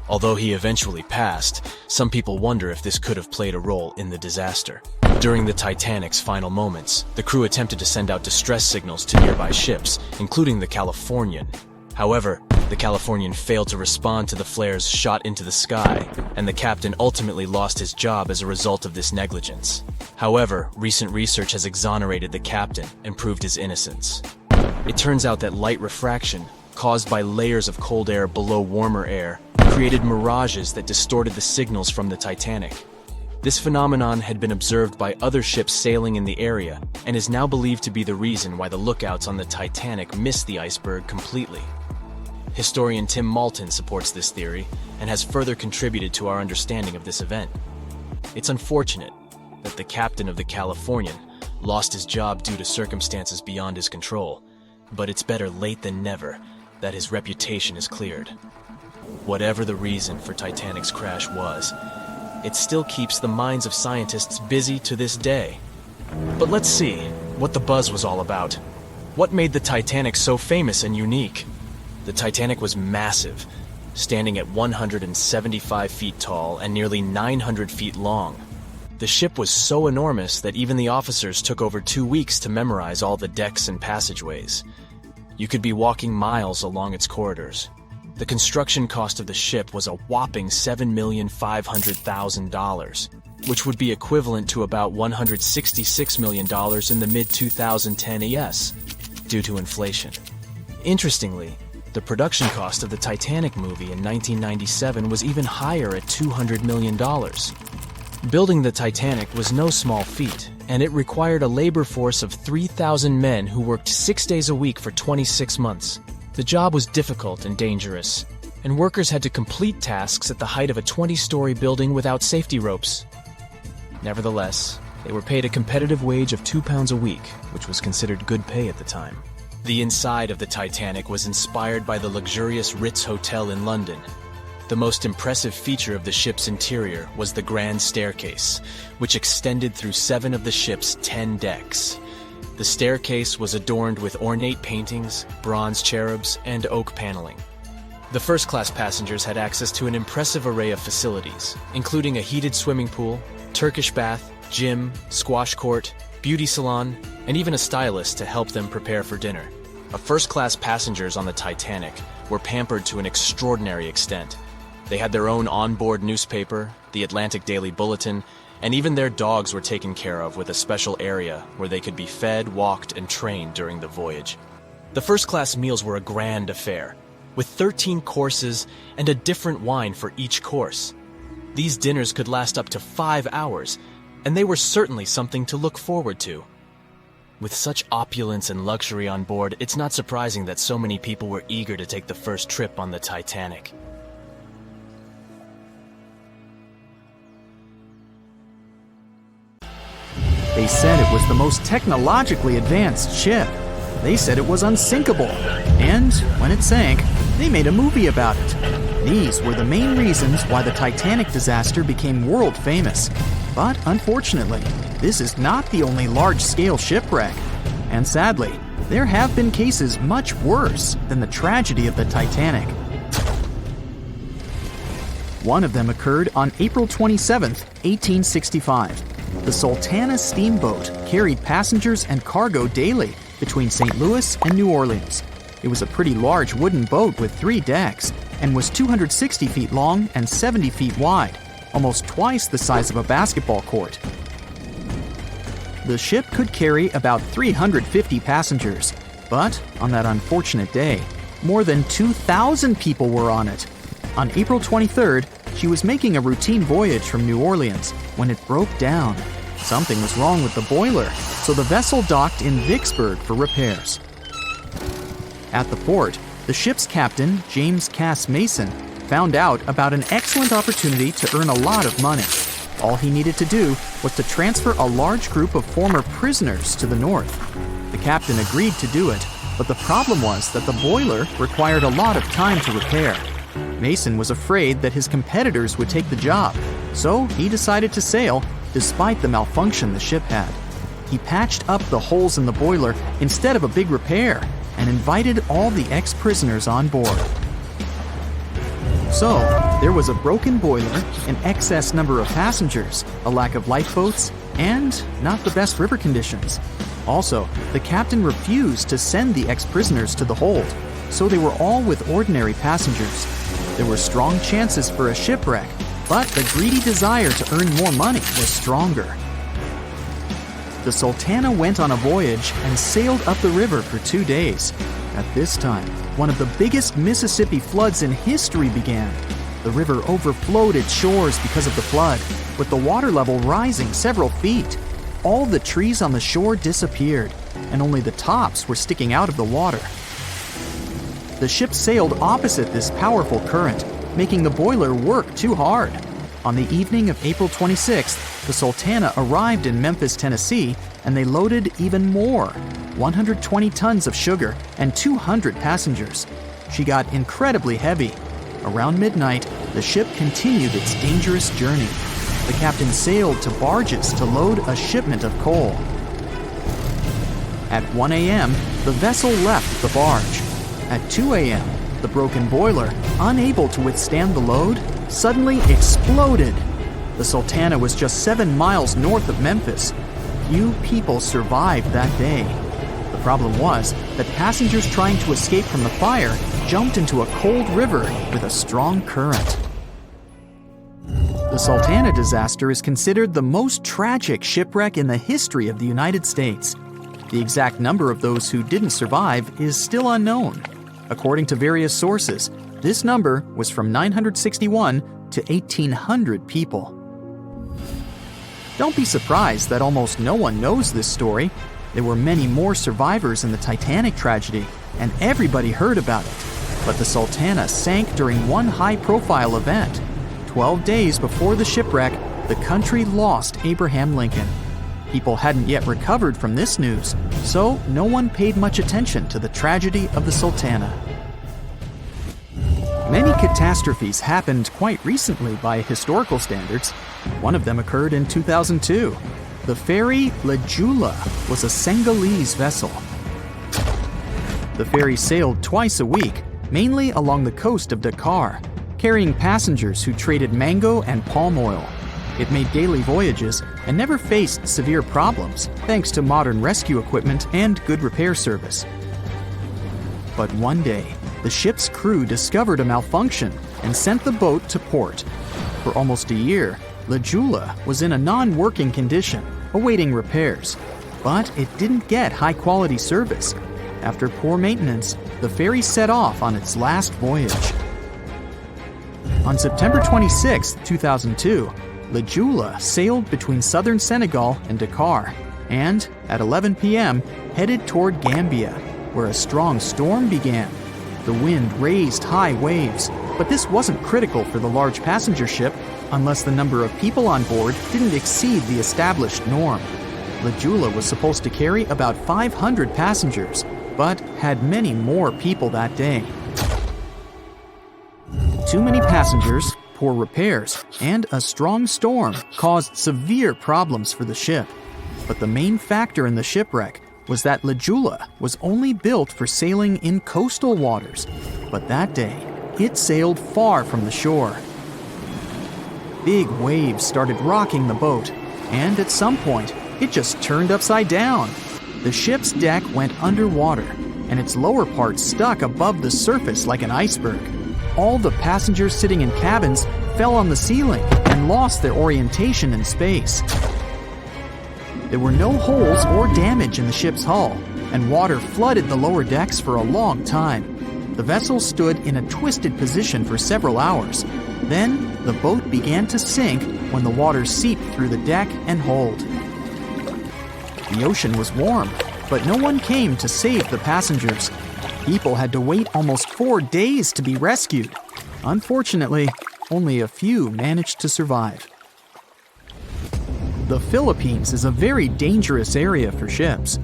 Although he eventually passed, some people wonder if this could have played a role in the disaster. During the Titanic's final moments, the crew attempted to send out distress signals to nearby ships, including the Californian. However, the Californian failed to respond to the flares shot into the sky, and the captain ultimately lost his job as a result of this negligence. However, recent research has exonerated the captain and proved his innocence. It turns out that light refraction, caused by layers of cold air below warmer air, created mirages that distorted the signals from the Titanic. This phenomenon had been observed by other ships sailing in the area and is now believed to be the reason why the lookouts on the Titanic missed the iceberg completely. Historian Tim Malton supports this theory and has further contributed to our understanding of this event. It's unfortunate that the captain of the Californian lost his job due to circumstances beyond his control, but it's better late than never that his reputation is cleared. Whatever the reason for Titanic's crash was, it still keeps the minds of scientists busy to this day. But let's see what the buzz was all about. What made the Titanic so famous and unique? The Titanic was massive, standing at 175 feet tall and nearly 900 feet long. The ship was so enormous that even the officers took over 2 weeks to memorize all the decks and passageways. You could be walking miles along its corridors. The construction cost of the ship was a whopping $7,500,000, which would be equivalent to about $166 million in the mid-2010 ES, due to inflation. Interestingly, the production cost of the Titanic movie in 1997 was even higher at $200 million. Building the Titanic was no small feat, and it required a labor force of 3,000 men who worked 6 days a week for 26 months. The job was difficult and dangerous, and workers had to complete tasks at the height of a 20-story building without safety ropes. Nevertheless, they were paid a competitive wage of £2 a week, which was considered good pay at the time. The inside of the Titanic was inspired by the luxurious Ritz Hotel in London. the most impressive feature of the ship's interior was the grand staircase, which extended through 7 of the ship's 10 decks. The staircase was adorned with ornate paintings, bronze cherubs, and oak paneling. The first-class passengers had access to an impressive array of facilities, including a heated swimming pool, Turkish bath, gym, squash court, beauty salon, and even a stylist to help them prepare for dinner. First-class passengers on the Titanic were pampered to an extraordinary extent. They had their own onboard newspaper, the Atlantic Daily Bulletin, and even their dogs were taken care of with a special area where they could be fed, walked, and trained during the voyage. The first-class meals were a grand affair, with 13 courses and a different wine for each course. These dinners could last up to 5 hours, and they were certainly something to look forward to. With such opulence and luxury on board, it's not surprising that so many people were eager to take the first trip on the Titanic. They said it was the most technologically advanced ship. They said it was unsinkable. And when it sank, they made a movie about it. These were the main reasons why the Titanic disaster became world famous. But unfortunately, this is not the only large-scale shipwreck. And sadly, there have been cases much worse than the tragedy of the Titanic. One of them occurred on April 27, 1865. The Sultana steamboat carried passengers and cargo daily between St. Louis and New Orleans. It was a pretty large wooden boat with 3 decks and was 260 feet long and 70 feet wide, almost twice the size of a basketball court. The ship could carry about 350 passengers, but on that unfortunate day, more than 2,000 people were on it. On April 23rd, she was making a routine voyage from New Orleans when it broke down. Something was wrong with the boiler, so the vessel docked in Vicksburg for repairs. At the port, the ship's captain, James Cass Mason, found out about an excellent opportunity to earn a lot of money. All he needed to do was to transfer a large group of former prisoners to the north. The captain agreed to do it, but the problem was that the boiler required a lot of time to repair. Mason was afraid that his competitors would take the job, so he decided to sail despite the malfunction the ship had. He patched up the holes in the boiler instead of a big repair and invited all the ex-prisoners on board. So, there was a broken boiler, an excess number of passengers, a lack of lifeboats, and not the best river conditions. Also, the captain refused to send the ex-prisoners to the hold, so they were all with ordinary passengers. There were strong chances for a shipwreck, but the greedy desire to earn more money was stronger. The Sultana went on a voyage and sailed up the river for 2 days. At this time, one of the biggest Mississippi floods in history began. The river overflowed its shores because of the flood, with the water level rising several feet. All the trees on the shore disappeared, and only the tops were sticking out of the water. The ship sailed opposite this powerful current, making the boiler work too hard. On the evening of April 26th, the Sultana arrived in Memphis, Tennessee, and they loaded even more, 120 tons of sugar and 200 passengers. She got incredibly heavy. Around midnight, the ship continued its dangerous journey. The captain sailed to barges to load a shipment of coal. At 1 a.m., the vessel left the barge. At 2 a.m., the broken boiler, unable to withstand the load, suddenly exploded. The Sultana was just 7 miles north of Memphis. Few people survived that day. The problem was that passengers trying to escape from the fire jumped into a cold river with a strong current. The Sultana disaster is considered the most tragic shipwreck in the history of the United States. The exact number of those who didn't survive is still unknown. According to various sources, this number was from 961 to 1,800 people. Don't be surprised that almost no one knows this story. There were many more survivors in the Titanic tragedy, and everybody heard about it. But the Sultana sank during one high-profile event. 12 days before the shipwreck, the country lost Abraham Lincoln. People hadn't yet recovered from this news, so no one paid much attention to the tragedy of the Sultana. Many catastrophes happened quite recently by historical standards. One of them occurred in 2002. The ferry La Jula was a Senegalese vessel. The ferry sailed twice a week, mainly along the coast of Dakar, carrying passengers who traded mango and palm oil. It made daily voyages and never faced severe problems thanks to modern rescue equipment and good repair service. But one day, the ship's crew discovered a malfunction and sent the boat to port. For almost a year, La Jula was in a non-working condition, awaiting repairs. But it didn't get high-quality service. After poor maintenance, the ferry set off on its last voyage. On September 26, 2002, La Jula sailed between southern Senegal and Dakar, and at 11 p.m. headed toward Gambia, where a strong storm began. The wind raised high waves, but this wasn't critical for the large passenger ship unless the number of people on board didn't exceed the established norm. La Jula was supposed to carry about 500 passengers, but had many more people that day. Too many passengers, poor repairs, and a strong storm caused severe problems for the ship. But the main factor in the shipwreck was that La Jula was only built for sailing in coastal waters, but that day, it sailed far from the shore. Big waves started rocking the boat, and at some point, it just turned upside down. The ship's deck went underwater, and its lower part stuck above the surface like an iceberg. All the passengers sitting in cabins fell on the ceiling and lost their orientation in space. There were no holes or damage in the ship's hull, and water flooded the lower decks for a long time. The vessel stood in a twisted position for several hours. Then, the boat began to sink when the water seeped through the deck and hold. The ocean was warm, but no one came to save the passengers. People had to wait almost 4 days to be rescued. Unfortunately, only a few managed to survive. The Philippines is a very dangerous area for ships.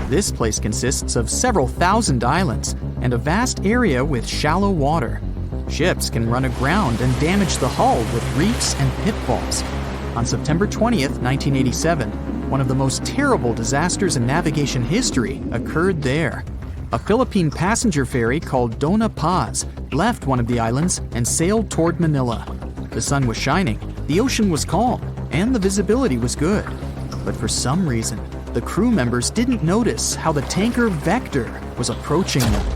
This place consists of several thousand islands and a vast area with shallow water. Ships can run aground and damage the hull with reefs and pitfalls. On September 20th, 1987, one of the most terrible disasters in navigation history occurred there. A Philippine passenger ferry called Dona Paz left one of the islands and sailed toward Manila. The sun was shining, the ocean was calm, and the visibility was good. But for some reason, the crew members didn't notice how the tanker Vector was approaching them.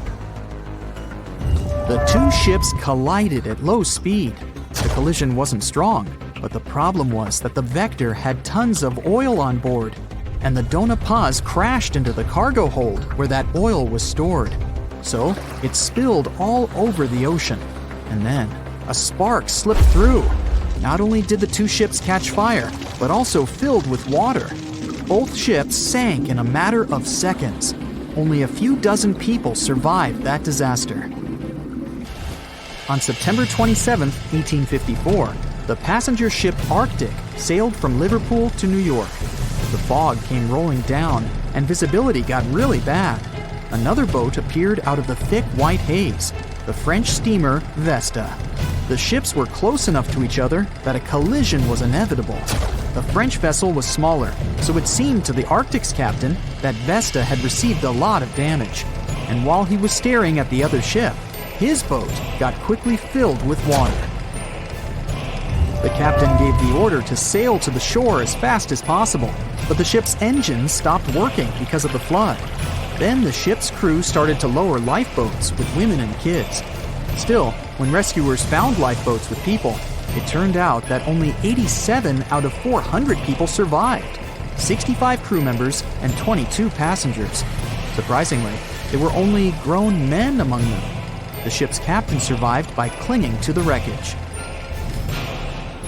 The two ships collided at low speed. The collision wasn't strong, but the problem was that the Vector had tons of oil on board, and the Dona Paz crashed into the cargo hold where that oil was stored. So it spilled all over the ocean, and then a spark slipped through. Not only did the two ships catch fire, but also filled with water. Both ships sank in a matter of seconds. Only a few dozen people survived that disaster. On September 27, 1854, the passenger ship Arctic sailed from Liverpool to New York. The fog came rolling down, and visibility got really bad. Another boat appeared out of the thick white haze, the French steamer Vesta. The ships were close enough to each other that a collision was inevitable. The French vessel was smaller, so it seemed to the Arctic's captain that Vesta had received a lot of damage. And while he was staring at the other ship, his boat got quickly filled with water. The captain gave the order to sail to the shore as fast as possible, but the ship's engines stopped working because of the flood. Then the ship's crew started to lower lifeboats with women and kids. Still, when rescuers found lifeboats with people, it turned out that only 87 out of 400 people survived, 65 crew members and 22 passengers. Surprisingly, there were only grown men among them. The ship's captain survived by clinging to the wreckage.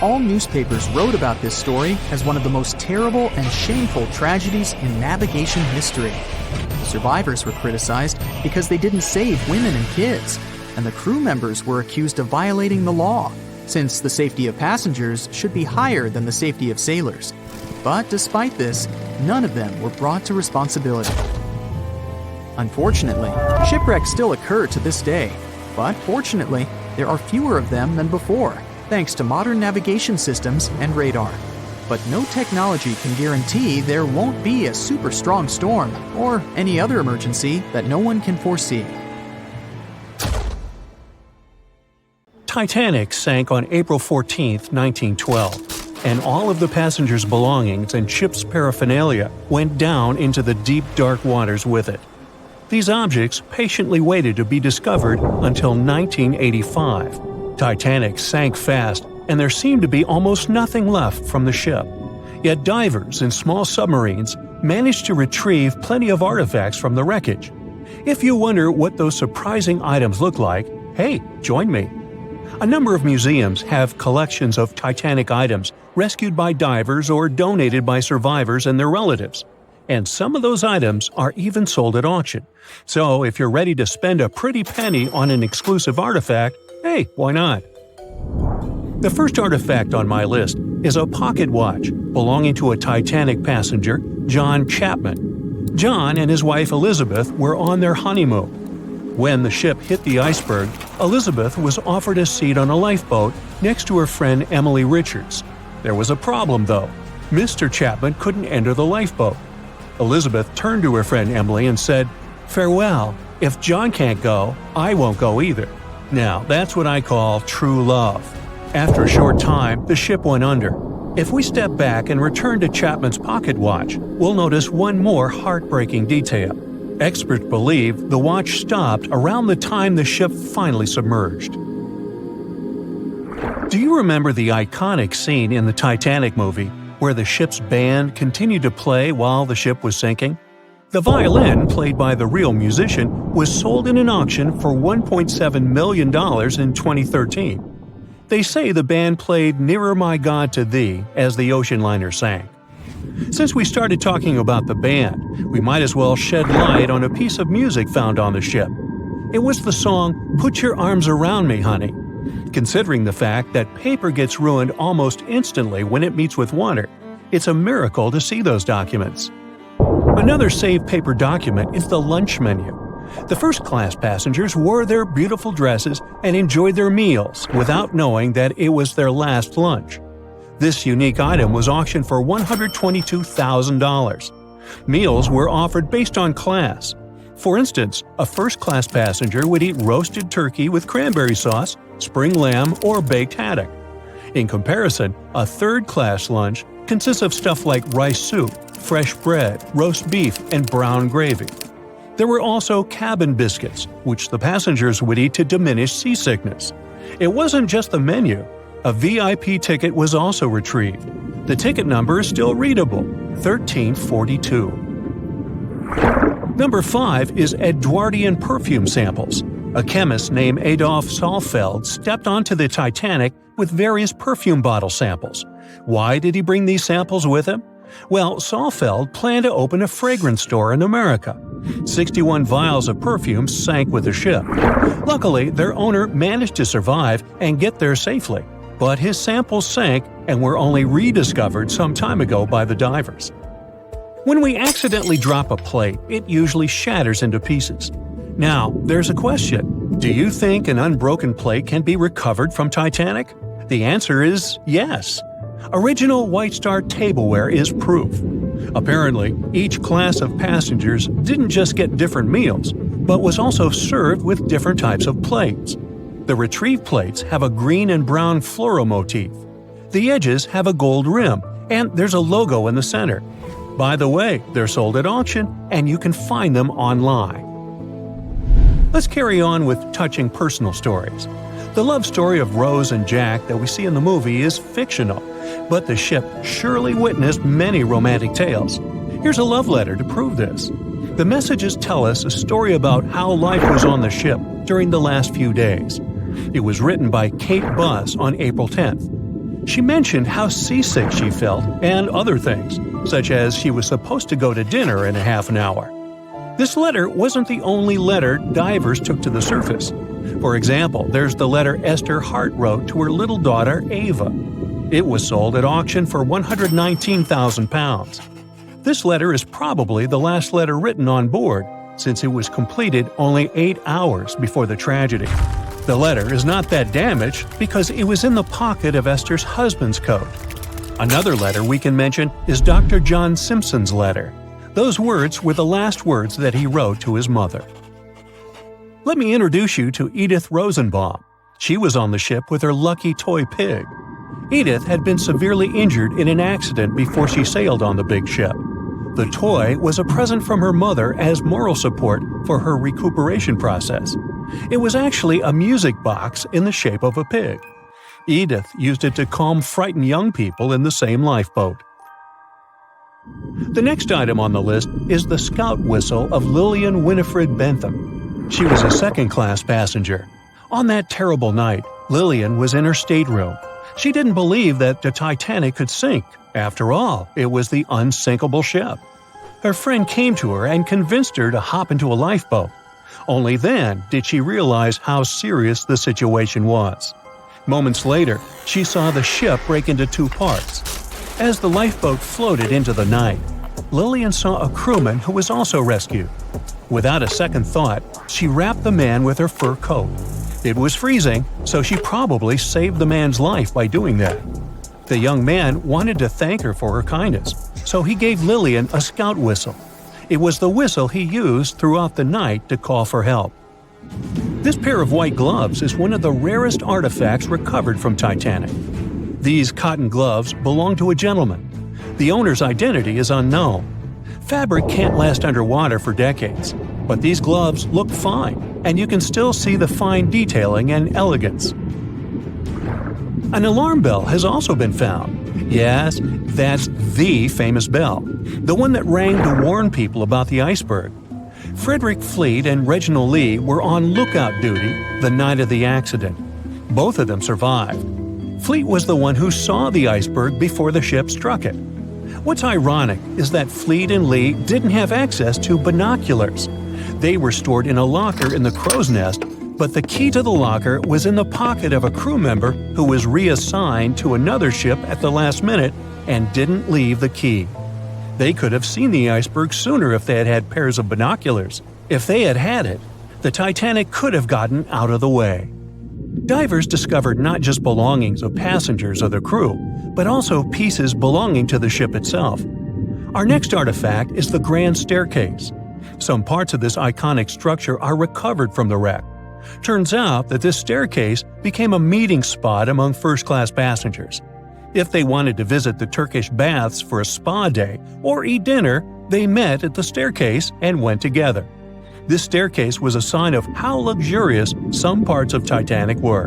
All newspapers wrote about this story as one of the most terrible and shameful tragedies in navigation history. Survivors were criticized because they didn't save women and kids, and the crew members were accused of violating the law, since the safety of passengers should be higher than the safety of sailors. But despite this, none of them were brought to responsibility. Unfortunately, shipwrecks still occur to this day, but fortunately, there are fewer of them than before, thanks to modern navigation systems and radar. But no technology can guarantee there won't be a super strong storm or any other emergency that no one can foresee. Titanic sank on April 14, 1912, and all of the passengers' belongings and ship's paraphernalia went down into the deep, dark waters with it. These objects patiently waited to be discovered until 1985. Titanic sank fast, and there seemed to be almost nothing left from the ship. Yet divers in small submarines managed to retrieve plenty of artifacts from the wreckage. If you wonder what those surprising items look like, hey, join me. A number of museums have collections of Titanic items rescued by divers or donated by survivors and their relatives. And some of those items are even sold at auction. So if you're ready to spend a pretty penny on an exclusive artifact, hey, why not? The first artifact on my list is a pocket watch belonging to a Titanic passenger, John Chapman. John and his wife Elizabeth were on their honeymoon. When the ship hit the iceberg, Elizabeth was offered a seat on a lifeboat next to her friend Emily Richards. There was a problem, though. Mr. Chapman couldn't enter the lifeboat. Elizabeth turned to her friend Emily and said, "Farewell. If John can't go, I won't go either." Now, that's what I call true love. After a short time, the ship went under. If we step back and return to Chapman's pocket watch, we'll notice one more heartbreaking detail. Experts believe the watch stopped around the time the ship finally submerged. Do you remember the iconic scene in the Titanic movie where the ship's band continued to play while the ship was sinking? The violin, played by the real musician, was sold in an auction for $1.7 million in 2013. They say the band played "Nearer My God to Thee" as the ocean liner sank. Since we started talking about the band, we might as well shed light on a piece of music found on the ship. It was the song "Put Your Arms Around Me, Honey." Considering the fact that paper gets ruined almost instantly when it meets with water, it's a miracle to see those documents. Another saved paper document is the lunch menu. The first-class passengers wore their beautiful dresses and enjoyed their meals without knowing that it was their last lunch. This unique item was auctioned for $122,000. Meals were offered based on class. For instance, a first-class passenger would eat roasted turkey with cranberry sauce, spring lamb, or baked haddock. In comparison, a third-class lunch consists of stuff like rice soup, fresh bread, roast beef, and brown gravy. There were also cabin biscuits, which the passengers would eat to diminish seasickness. It wasn't just the menu. A VIP ticket was also retrieved. The ticket number is still readable, 1342. Number 5 is Edwardian perfume samples. A chemist named Adolf Saalfeld stepped onto the Titanic with various perfume bottle samples. Why did he bring these samples with him? Well, Saalfeld planned to open a fragrance store in America. 61 vials of perfume sank with the ship. Luckily, their owner managed to survive and get there safely. But his samples sank and were only rediscovered some time ago by the divers. When we accidentally drop a plate, it usually shatters into pieces. Now, there's a question. Do you think an unbroken plate can be recovered from Titanic? The answer is yes. Original White Star tableware is proof. Apparently, each class of passengers didn't just get different meals, but was also served with different types of plates. The retrieved plates have a green and brown floral motif. The edges have a gold rim, and there's a logo in the center. By the way, they're sold at auction, and you can find them online. Let's carry on with touching personal stories. The love story of Rose and Jack that we see in the movie is fictional, but the ship surely witnessed many romantic tales. Here's a love letter to prove this. The messages tell us a story about how life was on the ship during the last few days. It was written by Kate Buss on April 10th. She mentioned how seasick she felt and other things, such as she was supposed to go to dinner in a half an hour. This letter wasn't the only letter divers took to the surface. For example, there's the letter Esther Hart wrote to her little daughter Ava. It was sold at auction for £119,000. This letter is probably the last letter written on board, since it was completed only 8 hours before the tragedy. The letter is not that damaged because it was in the pocket of Esther's husband's coat. Another letter we can mention is Dr. John Simpson's letter. Those words were the last words that he wrote to his mother. Let me introduce you to Edith Rosenbaum. She was on the ship with her lucky toy pig. Edith had been severely injured in an accident before she sailed on the big ship. The toy was a present from her mother as moral support for her recuperation process. It was actually a music box in the shape of a pig. Edith used it to calm frightened young people in the same lifeboat. The next item on the list is the scout whistle of Lillian Winifred Bentham. She was a second-class passenger. On that terrible night, Lillian was in her stateroom. She didn't believe that the Titanic could sink. After all, it was the unsinkable ship. Her friend came to her and convinced her to hop into a lifeboat. Only then did she realize how serious the situation was. Moments later, she saw the ship break into two parts. As the lifeboat floated into the night, Lillian saw a crewman who was also rescued. Without a second thought, she wrapped the man with her fur coat. It was freezing, so she probably saved the man's life by doing that. The young man wanted to thank her for her kindness, so he gave Lillian a scout whistle. It was the whistle he used throughout the night to call for help. This pair of white gloves is one of the rarest artifacts recovered from Titanic. These cotton gloves belong to a gentleman. The owner's identity is unknown. Fabric can't last underwater for decades, but these gloves look fine, and you can still see the fine detailing and elegance. An alarm bell has also been found. Yes, that's the famous bell, the one that rang to warn people about the iceberg. Frederick Fleet and Reginald Lee were on lookout duty the night of the accident. Both of them survived. Fleet was the one who saw the iceberg before the ship struck it. What's ironic is that Fleet and Lee didn't have access to binoculars. They were stored in a locker in the crow's nest, but the key to the locker was in the pocket of a crew member who was reassigned to another ship at the last minute and didn't leave the key. They could have seen the iceberg sooner if they had had pairs of binoculars. If they had had it, the Titanic could have gotten out of the way. Divers discovered not just belongings of passengers or the crew, but also pieces belonging to the ship itself. Our next artifact is the Grand Staircase. Some parts of this iconic structure are recovered from the wreck. Turns out that this staircase became a meeting spot among first-class passengers. If they wanted to visit the Turkish baths for a spa day or eat dinner, they met at the staircase and went together. This staircase was a sign of how luxurious some parts of Titanic were.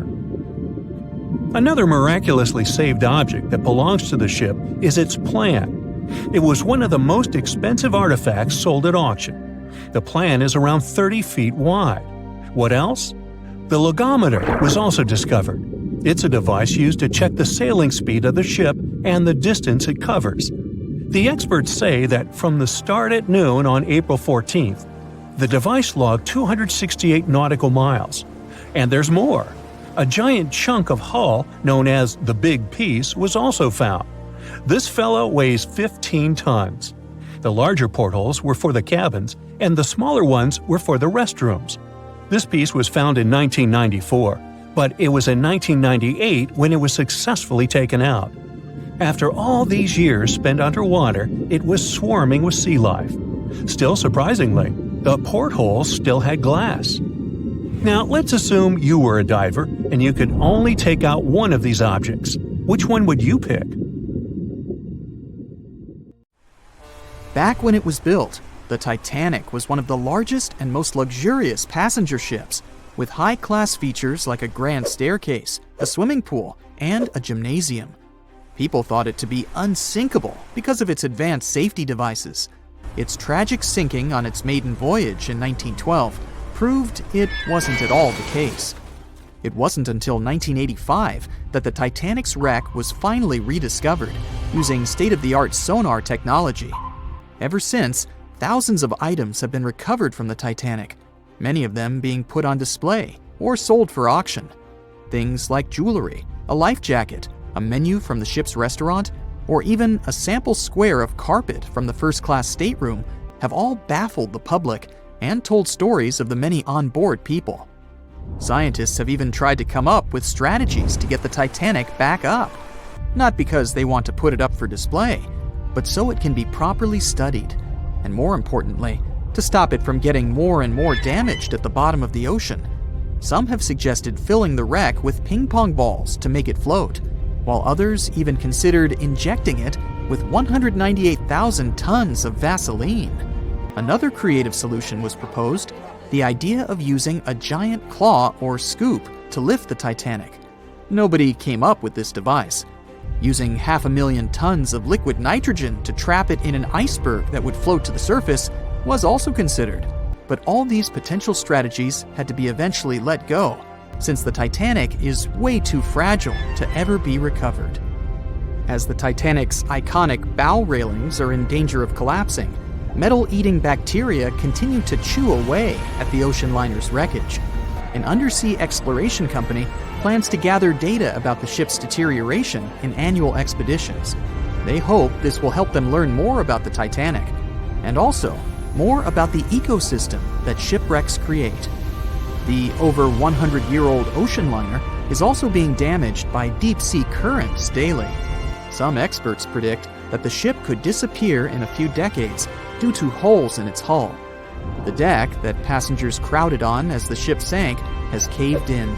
Another miraculously saved object that belongs to the ship is its plan. It was one of the most expensive artifacts sold at auction. The plan is around 30 feet wide. What else? The logometer was also discovered. It's a device used to check the sailing speed of the ship and the distance it covers. The experts say that from the start at noon on April 14th, the device logged 268 nautical miles. And there's more. A giant chunk of hull, known as the Big Piece, was also found. This fellow weighs 15 tons. The larger portholes were for the cabins, and the smaller ones were for the restrooms. This piece was found in 1994, but it was in 1998 when it was successfully taken out. After all these years spent underwater, it was swarming with sea life. Still surprisingly, the portholes still had glass. Now, let's assume you were a diver and you could only take out one of these objects. Which one would you pick? Back when it was built, the Titanic was one of the largest and most luxurious passenger ships, with high-class features like a grand staircase, a swimming pool, and a gymnasium. People thought it to be unsinkable because of its advanced safety devices. Its tragic sinking on its maiden voyage in 1912 proved it wasn't at all the case. It wasn't until 1985 that the Titanic's wreck was finally rediscovered using state-of-the-art sonar technology. Ever since, thousands of items have been recovered from the Titanic, many of them being put on display or sold for auction. Things like jewelry, a life jacket, a menu from the ship's restaurant, or even a sample square of carpet from the first-class stateroom have all baffled the public and told stories of the many on-board people. Scientists have even tried to come up with strategies to get the Titanic back up. Not because they want to put it up for display, but so it can be properly studied, and more importantly, to stop it from getting more and more damaged at the bottom of the ocean. Some have suggested filling the wreck with ping pong balls to make it float, while others even considered injecting it with 198,000 tons of Vaseline. Another creative solution was proposed, the idea of using a giant claw or scoop to lift the Titanic. Nobody came up with this device. Using 500,000 tons of liquid nitrogen to trap it in an iceberg that would float to the surface was also considered, but all these potential strategies had to be eventually let go, since the Titanic is way too fragile to ever be recovered. As the Titanic's iconic bow railings are in danger of collapsing, metal-eating bacteria continue to chew away at the ocean liner's wreckage. An undersea exploration company plans to gather data about the ship's deterioration in annual expeditions. They hope this will help them learn more about the Titanic, and also more about the ecosystem that shipwrecks create. The over 100-year-old ocean liner is also being damaged by deep-sea currents daily. Some experts predict that the ship could disappear in a few decades due to holes in its hull. The deck that passengers crowded on as the ship sank has caved in.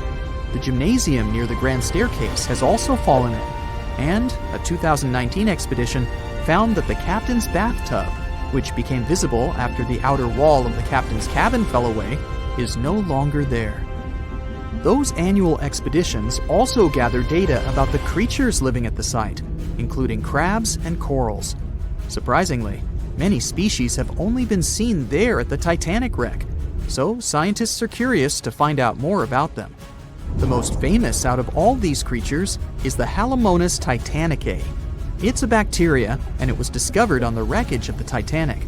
The gymnasium near the grand staircase has also fallen in, and a 2019 expedition found that the captain's bathtub, which became visible after the outer wall of the captain's cabin fell away, is no longer there. Those annual expeditions also gather data about the creatures living at the site, including crabs and corals. Surprisingly, many species have only been seen there at the Titanic wreck, so scientists are curious to find out more about them. The most famous out of all these creatures is the Halomonas titanicae. It's a bacteria, and it was discovered on the wreckage of the Titanic.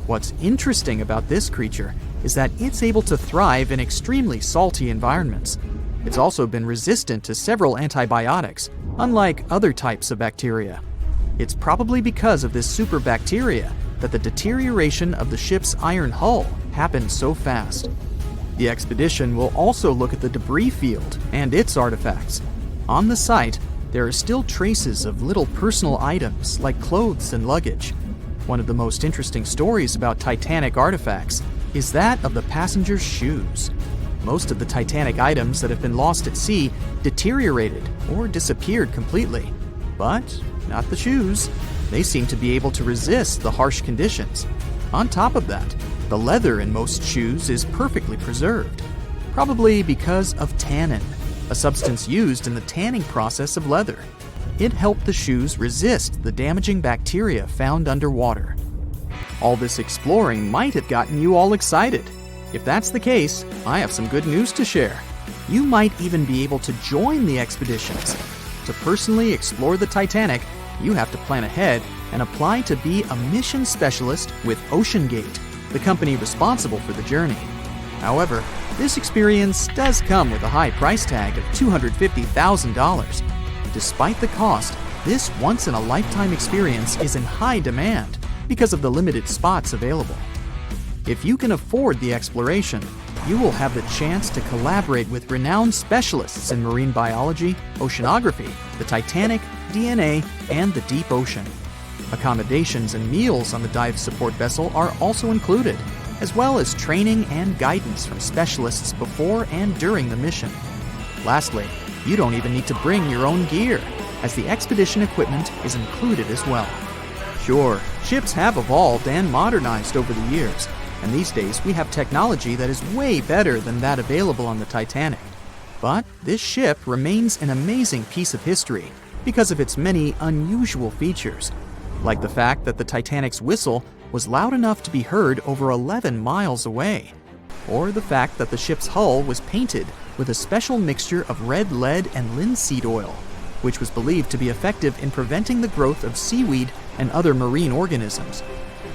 What's interesting about this creature is that it's able to thrive in extremely salty environments. It's also been resistant to several antibiotics, unlike other types of bacteria. It's probably because of this super bacteria that the deterioration of the ship's iron hull happened so fast. The expedition will also look at the debris field and its artifacts. On the site, there are still traces of little personal items like clothes and luggage. One of the most interesting stories about Titanic artifacts is that of the passengers' shoes. Most of the Titanic items that have been lost at sea deteriorated or disappeared completely. But not the shoes. They seem to be able to resist the harsh conditions. On top of that, the leather in most shoes is perfectly preserved, probably because of tannin, a substance used in the tanning process of leather. It helped the shoes resist the damaging bacteria found underwater. All this exploring might have gotten you all excited. If that's the case, I have some good news to share. You might even be able to join the expeditions. To personally explore the Titanic, you have to plan ahead and apply to be a mission specialist with OceanGate, the company responsible for the journey. However, this experience does come with a high price tag of $250,000. Despite the cost, this once-in-a-lifetime experience is in high demand because of the limited spots available. If you can afford the exploration, you will have the chance to collaborate with renowned specialists in marine biology, oceanography, the Titanic, DNA, and the deep ocean. Accommodations and meals on the dive support vessel are also included, as well as training and guidance from specialists before and during the mission. Lastly, you don't even need to bring your own gear, as the expedition equipment is included as well. Sure, ships have evolved and modernized over the years, and these days we have technology that is way better than that available on the Titanic. But this ship remains an amazing piece of history because of its many unusual features, like the fact that the Titanic's whistle was loud enough to be heard over 11 miles away, or the fact that the ship's hull was painted with a special mixture of red lead and linseed oil, which was believed to be effective in preventing the growth of seaweed and other marine organisms.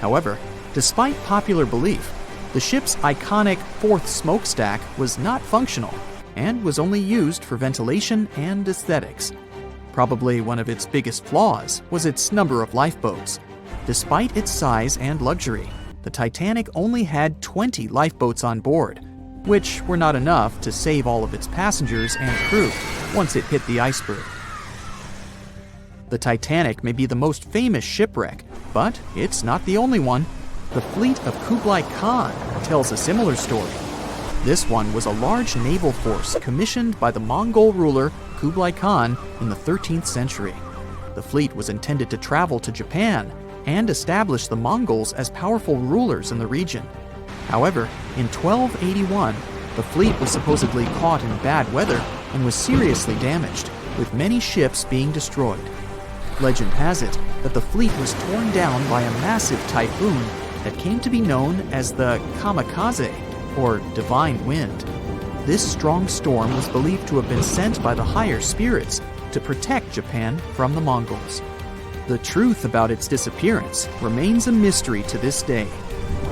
However, despite popular belief, the ship's iconic fourth smokestack was not functional and was only used for ventilation and aesthetics. Probably one of its biggest flaws was its number of lifeboats. Despite its size and luxury, the Titanic only had 20 lifeboats on board. which were not enough to save all of its passengers and crew once it hit the iceberg. The Titanic may be the most famous shipwreck, but it's not the only one. The fleet of Kublai Khan tells a similar story. This one was a large naval force commissioned by the Mongol ruler Kublai Khan in the 13th century. The fleet was intended to travel to Japan and establish the Mongols as powerful rulers in the region. However, in 1281, the fleet was supposedly caught in bad weather and was seriously damaged, with many ships being destroyed. Legend has it that the fleet was torn down by a massive typhoon that came to be known as the kamikaze, or divine wind. This strong storm was believed to have been sent by the higher spirits to protect Japan from the Mongols. The truth about its disappearance remains a mystery to this day.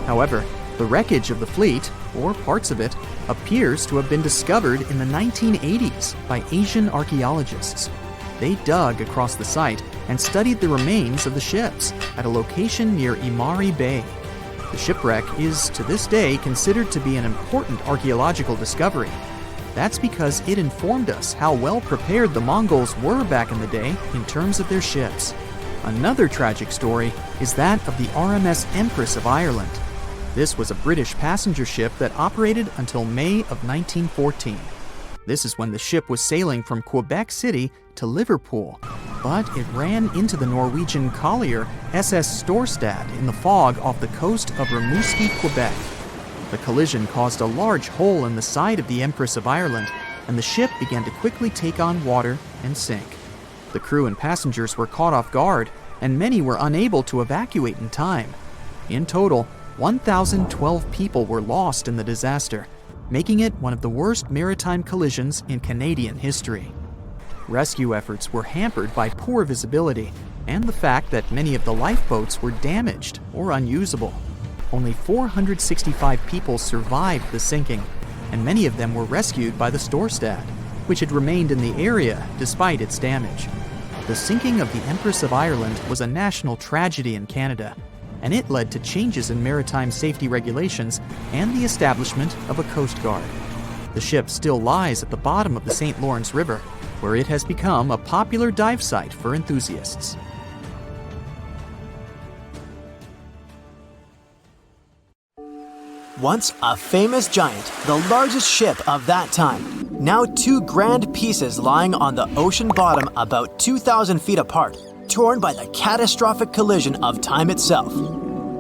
However, the wreckage of the fleet, or parts of it, appears to have been discovered in the 1980s by Asian archaeologists. They dug across the site and studied the remains of the ships at a location near Imari Bay. The shipwreck is, to this day, considered to be an important archaeological discovery. That's because it informed us how well prepared the Mongols were back in the day in terms of their ships. Another tragic story is that of the RMS Empress of Ireland. This was a British passenger ship that operated until May of 1914. This is when the ship was sailing from Quebec City to Liverpool, but it ran into the Norwegian collier SS Storstad in the fog off the coast of Rimouski, Quebec. The collision caused a large hole in the side of the Empress of Ireland, and the ship began to quickly take on water and sink. The crew and passengers were caught off guard, and many were unable to evacuate in time. In total, 1,012 people were lost in the disaster, making it one of the worst maritime collisions in Canadian history. Rescue efforts were hampered by poor visibility and the fact that many of the lifeboats were damaged or unusable. Only 465 people survived the sinking, and many of them were rescued by the Storstad, which had remained in the area despite its damage. The sinking of the Empress of Ireland was a national tragedy in Canada, and it led to changes in maritime safety regulations and the establishment of a Coast Guard. The ship still lies at the bottom of the St. Lawrence River, where it has become a popular dive site for enthusiasts. Once a famous giant, the largest ship of that time, now two grand pieces lying on the ocean bottom about 2,000 feet apart, torn by the catastrophic collision of time itself.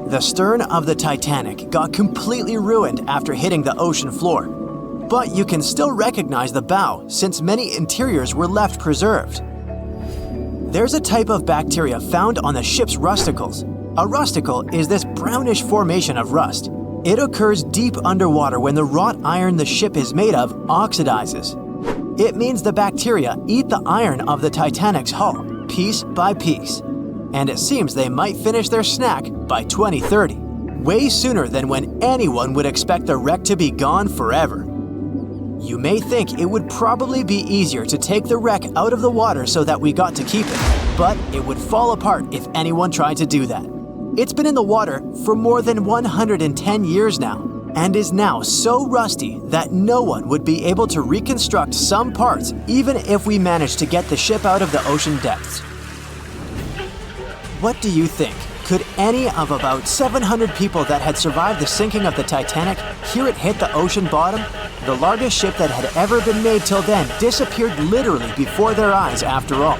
The stern of the Titanic got completely ruined after hitting the ocean floor, but you can still recognize the bow since many interiors were left preserved. There's a type of bacteria found on the ship's rusticles. A rusticle is this brownish formation of rust. It occurs deep underwater when the wrought iron the ship is made of oxidizes. It means the bacteria eat the iron of the Titanic's hull, piece by piece. And it seems they might finish their snack by 2030, way sooner than when anyone would expect the wreck to be gone forever. You may think it would probably be easier to take the wreck out of the water so that we got to keep it, but it would fall apart if anyone tried to do that. It's been in the water for more than 110 years now, and is now so rusty that no one would be able to reconstruct some parts even if we managed to get the ship out of the ocean depths. What do you think? Could any of about 700 people that had survived the sinking of the Titanic hear it hit the ocean bottom? The largest ship that had ever been made till then disappeared literally before their eyes after all.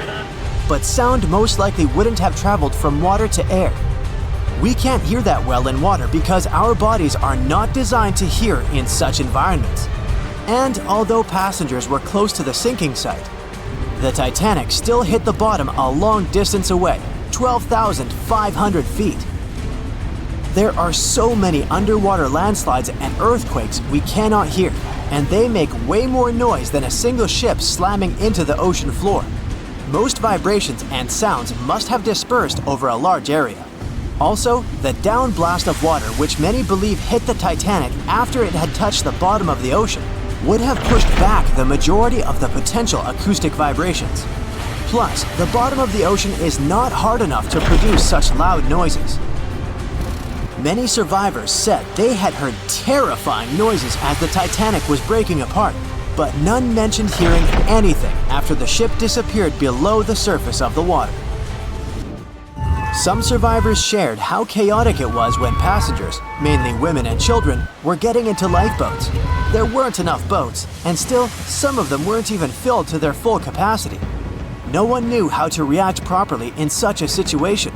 But sound most likely wouldn't have traveled from water to air. We can't hear that well in water because our bodies are not designed to hear in such environments. And although passengers were close to the sinking site, the Titanic still hit the bottom a long distance away, 12,500 feet. There are so many underwater landslides and earthquakes we cannot hear, and they make way more noise than a single ship slamming into the ocean floor. Most vibrations and sounds must have dispersed over a large area. Also, the downblast of water, which many believe hit the Titanic after it had touched the bottom of the ocean, would have pushed back the majority of the potential acoustic vibrations. Plus, the bottom of the ocean is not hard enough to produce such loud noises. Many survivors said they had heard terrifying noises as the Titanic was breaking apart, but none mentioned hearing anything after the ship disappeared below the surface of the water. Some survivors shared how chaotic it was when passengers, mainly women and children, were getting into lifeboats. There weren't enough boats, and still, some of them weren't even filled to their full capacity. No one knew how to react properly in such a situation.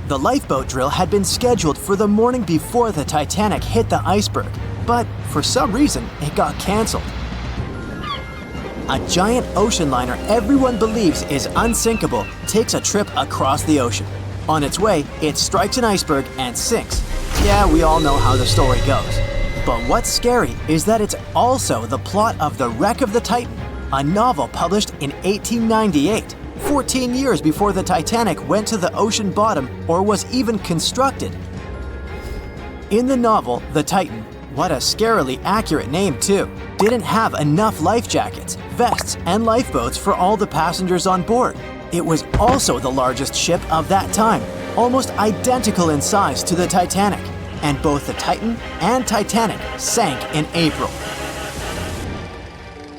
The lifeboat drill had been scheduled for the morning before the Titanic hit the iceberg, but for some reason, it got canceled. A giant ocean liner everyone believes is unsinkable takes a trip across the ocean. On its way, it strikes an iceberg and sinks. Yeah, we all know how the story goes. But what's scary is that it's also the plot of The Wreck of the Titan, a novel published in 1898, 14 years before the Titanic went to the ocean bottom or was even constructed. In the novel, the Titan, what a scarily accurate name too, didn't have enough life jackets, vests, and lifeboats for all the passengers on board. It was also the largest ship of that time, almost identical in size to the Titanic, and both the Titan and Titanic sank in April.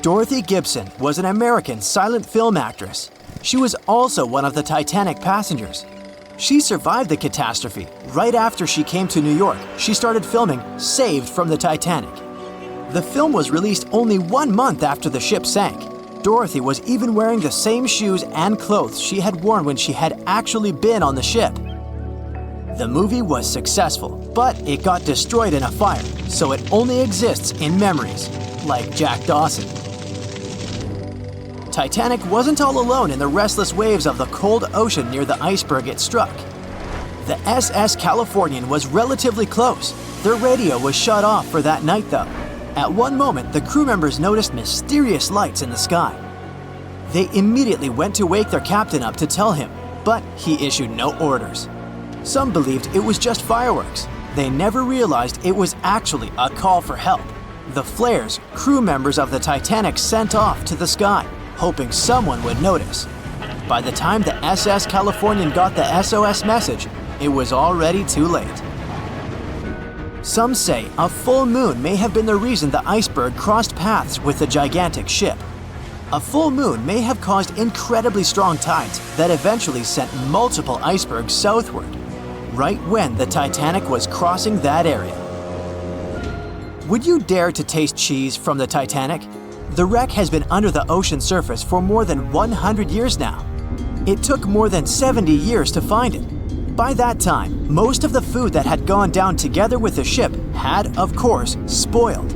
Dorothy Gibson was an American silent film actress. She was also one of the Titanic passengers. She survived the catastrophe. Right after she came to New York, she started filming Saved from the Titanic. The film was released only 1 month after the ship sank. Dorothy was even wearing the same shoes and clothes she had worn when she had actually been on the ship. The movie was successful, but it got destroyed in a fire, so it only exists in memories, like Jack Dawson. Titanic wasn't all alone in the restless waves of the cold ocean near the iceberg it struck. The SS Californian was relatively close. Their radio was shut off for that night though. At one moment, the crew members noticed mysterious lights in the sky. They immediately went to wake their captain up to tell him, but he issued no orders. Some believed it was just fireworks. They never realized it was actually a call for help. The flares crew members of the Titanic sent off to the sky, hoping someone would notice. By the time the SS Californian got the SOS message, it was already too late. Some say a full moon may have been the reason the iceberg crossed paths with the gigantic ship. A full moon may have caused incredibly strong tides that eventually sent multiple icebergs southward, right when the Titanic was crossing that area. Would you dare to taste cheese from the Titanic? The wreck has been under the ocean surface for more than 100 years now. It took more than 70 years to find it. By that time, most of the food that had gone down together with the ship had, of course, spoiled.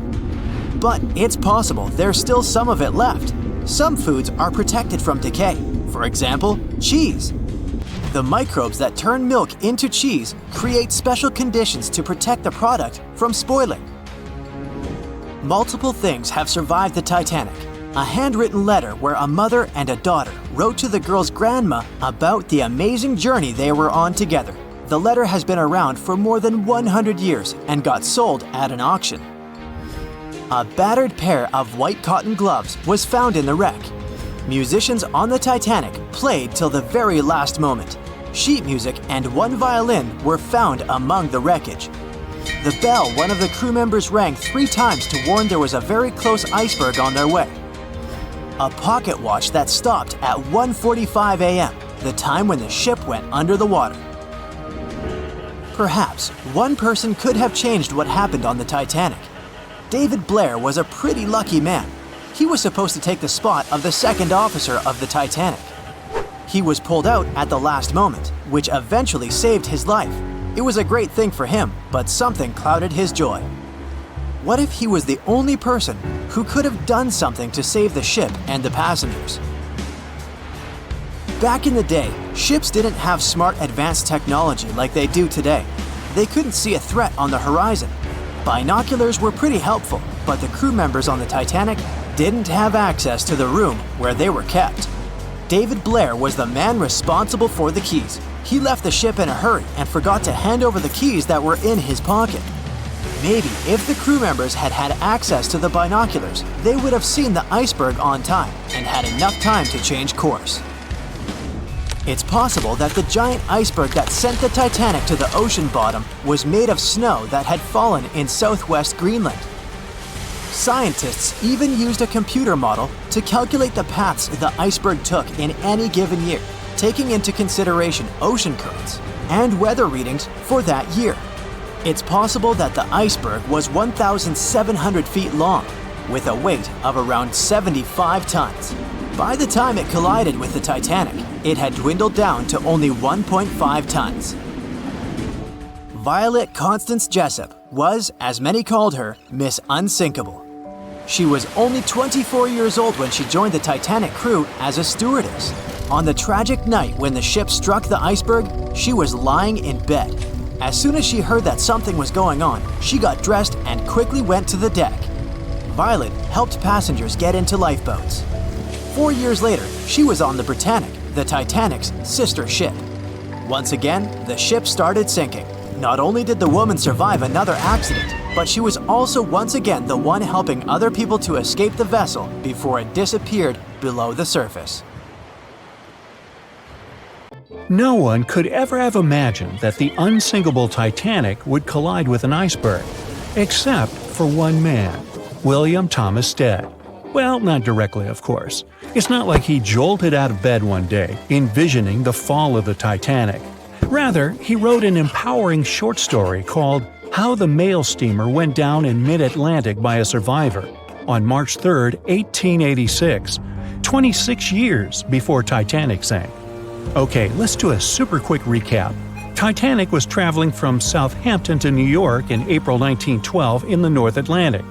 But it's possible there's still some of it left. Some foods are protected from decay. For example, cheese. The microbes that turn milk into cheese create special conditions to protect the product from spoiling. Multiple things have survived the Titanic. A handwritten letter where a mother and a daughter wrote to the girl's grandma about the amazing journey they were on together. The letter has been around for more than 100 years and got sold at an auction. A battered pair of white cotton gloves was found in the wreck. Musicians on the Titanic played till the very last moment. Sheet music and one violin were found among the wreckage. The bell one of the crew members rang 3 times to warn there was a very close iceberg on their way. A pocket watch that stopped at 1:45 a.m., the time when the ship went under the water. Perhaps one person could have changed what happened on the Titanic. David Blair was a pretty lucky man. He was supposed to take the spot of the second officer of the Titanic. He was pulled out at the last moment, which eventually saved his life. It was a great thing for him, but something clouded his joy. What if he was the only person who could have done something to save the ship and the passengers? Back in the day, ships didn't have smart advanced technology like they do today. They couldn't see a threat on the horizon. Binoculars were pretty helpful, but the crew members on the Titanic didn't have access to the room where they were kept. David Blair was the man responsible for the keys. He left the ship in a hurry and forgot to hand over the keys that were in his pocket. Maybe if the crew members had had access to the binoculars, they would have seen the iceberg on time and had enough time to change course. It's possible that the giant iceberg that sent the Titanic to the ocean bottom was made of snow that had fallen in southwest Greenland. Scientists even used a computer model to calculate the paths the iceberg took in any given year, taking into consideration ocean currents and weather readings for that year. It's possible that the iceberg was 1,700 feet long, with a weight of around 75 tons. By the time it collided with the Titanic, it had dwindled down to only 1.5 tons. Violet Constance Jessup was, as many called her, Miss Unsinkable. She was only 24 years old when she joined the Titanic crew as a stewardess. On the tragic night when the ship struck the iceberg, she was lying in bed. As soon as she heard that something was going on, she got dressed and quickly went to the deck. Violet helped passengers get into lifeboats. 4 years later, she was on the Britannic, the Titanic's sister ship. Once again, the ship started sinking. Not only did the woman survive another accident, but she was also once again the one helping other people to escape the vessel before it disappeared below the surface. No one could ever have imagined that the unsinkable Titanic would collide with an iceberg, except for one man, William Thomas Stead. Well, not directly, of course. It's not like he jolted out of bed one day, envisioning the fall of the Titanic. Rather, he wrote an empowering short story called How the Mail Steamer Went Down in Mid-Atlantic by a Survivor on March 3, 1886, 26 years before Titanic sank. Okay, let's do a super quick recap. Titanic was traveling from Southampton to New York in April 1912 in the North Atlantic.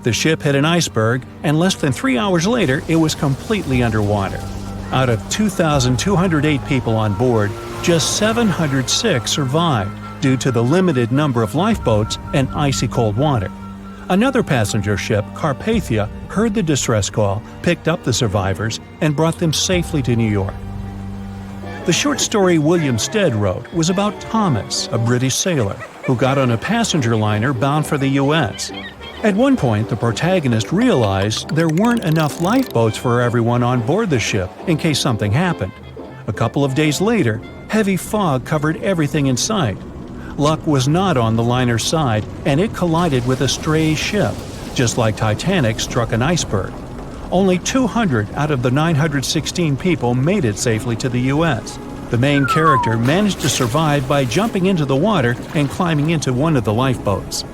The ship hit an iceberg, and less than 3 hours later, it was completely underwater. Out of 2,208 people on board, just 706 survived due to the limited number of lifeboats and icy cold water. Another passenger ship, Carpathia, heard the distress call, picked up the survivors, and brought them safely to New York. The short story William Stead wrote was about Thomas, a British sailor, who got on a passenger liner bound for the U.S. At one point, the protagonist realized there weren't enough lifeboats for everyone on board the ship in case something happened. A couple of days later, heavy fog covered everything in sight. Luck was not on the liner's side, and it collided with a stray ship, just like Titanic struck an iceberg. Only 200 out of the 916 people made it safely to the U.S. The main character managed to survive by jumping into the water and climbing into one of the lifeboats.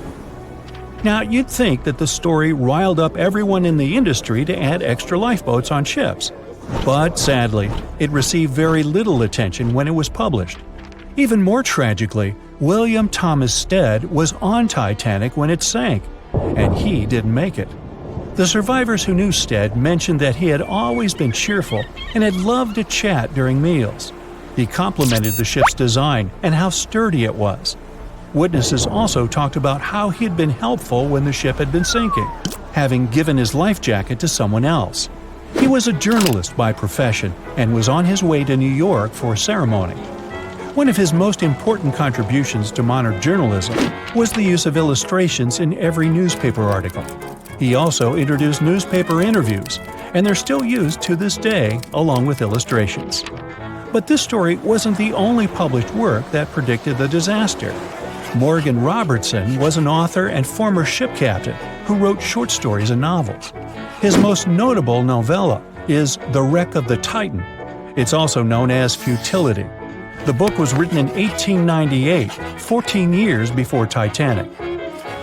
Now, you'd think that the story riled up everyone in the industry to add extra lifeboats on ships. But sadly, it received very little attention when it was published. Even more tragically, William Thomas Stead was on Titanic when it sank, and he didn't make it. The survivors who knew Stead mentioned that he had always been cheerful and had loved to chat during meals. He complimented the ship's design and how sturdy it was. Witnesses also talked about how he had been helpful when the ship had been sinking, having given his life jacket to someone else. He was a journalist by profession and was on his way to New York for a ceremony. One of his most important contributions to modern journalism was the use of illustrations in every newspaper article. He also introduced newspaper interviews, and they're still used to this day along with illustrations. But this story wasn't the only published work that predicted the disaster. Morgan Robertson was an author and former ship captain who wrote short stories and novels. His most notable novella is The Wreck of the Titan. It's also known as Futility. The book was written in 1898, 14 years before Titanic.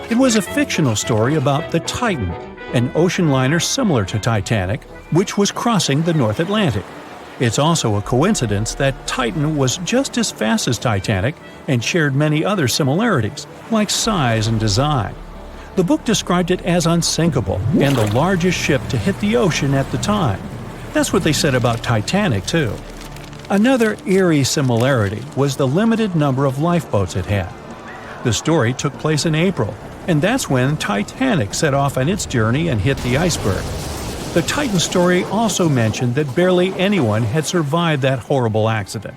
It was a fictional story about the Titan, an ocean liner similar to Titanic, which was crossing the North Atlantic. It's also a coincidence that Titan was just as fast as Titanic and shared many other similarities, like size and design. The book described it as unsinkable and the largest ship to hit the ocean at the time. That's what they said about Titanic, too. Another eerie similarity was the limited number of lifeboats it had. The story took place in April, and that's when Titanic set off on its journey and hit the iceberg. The Titan story also mentioned that barely anyone had survived that horrible accident.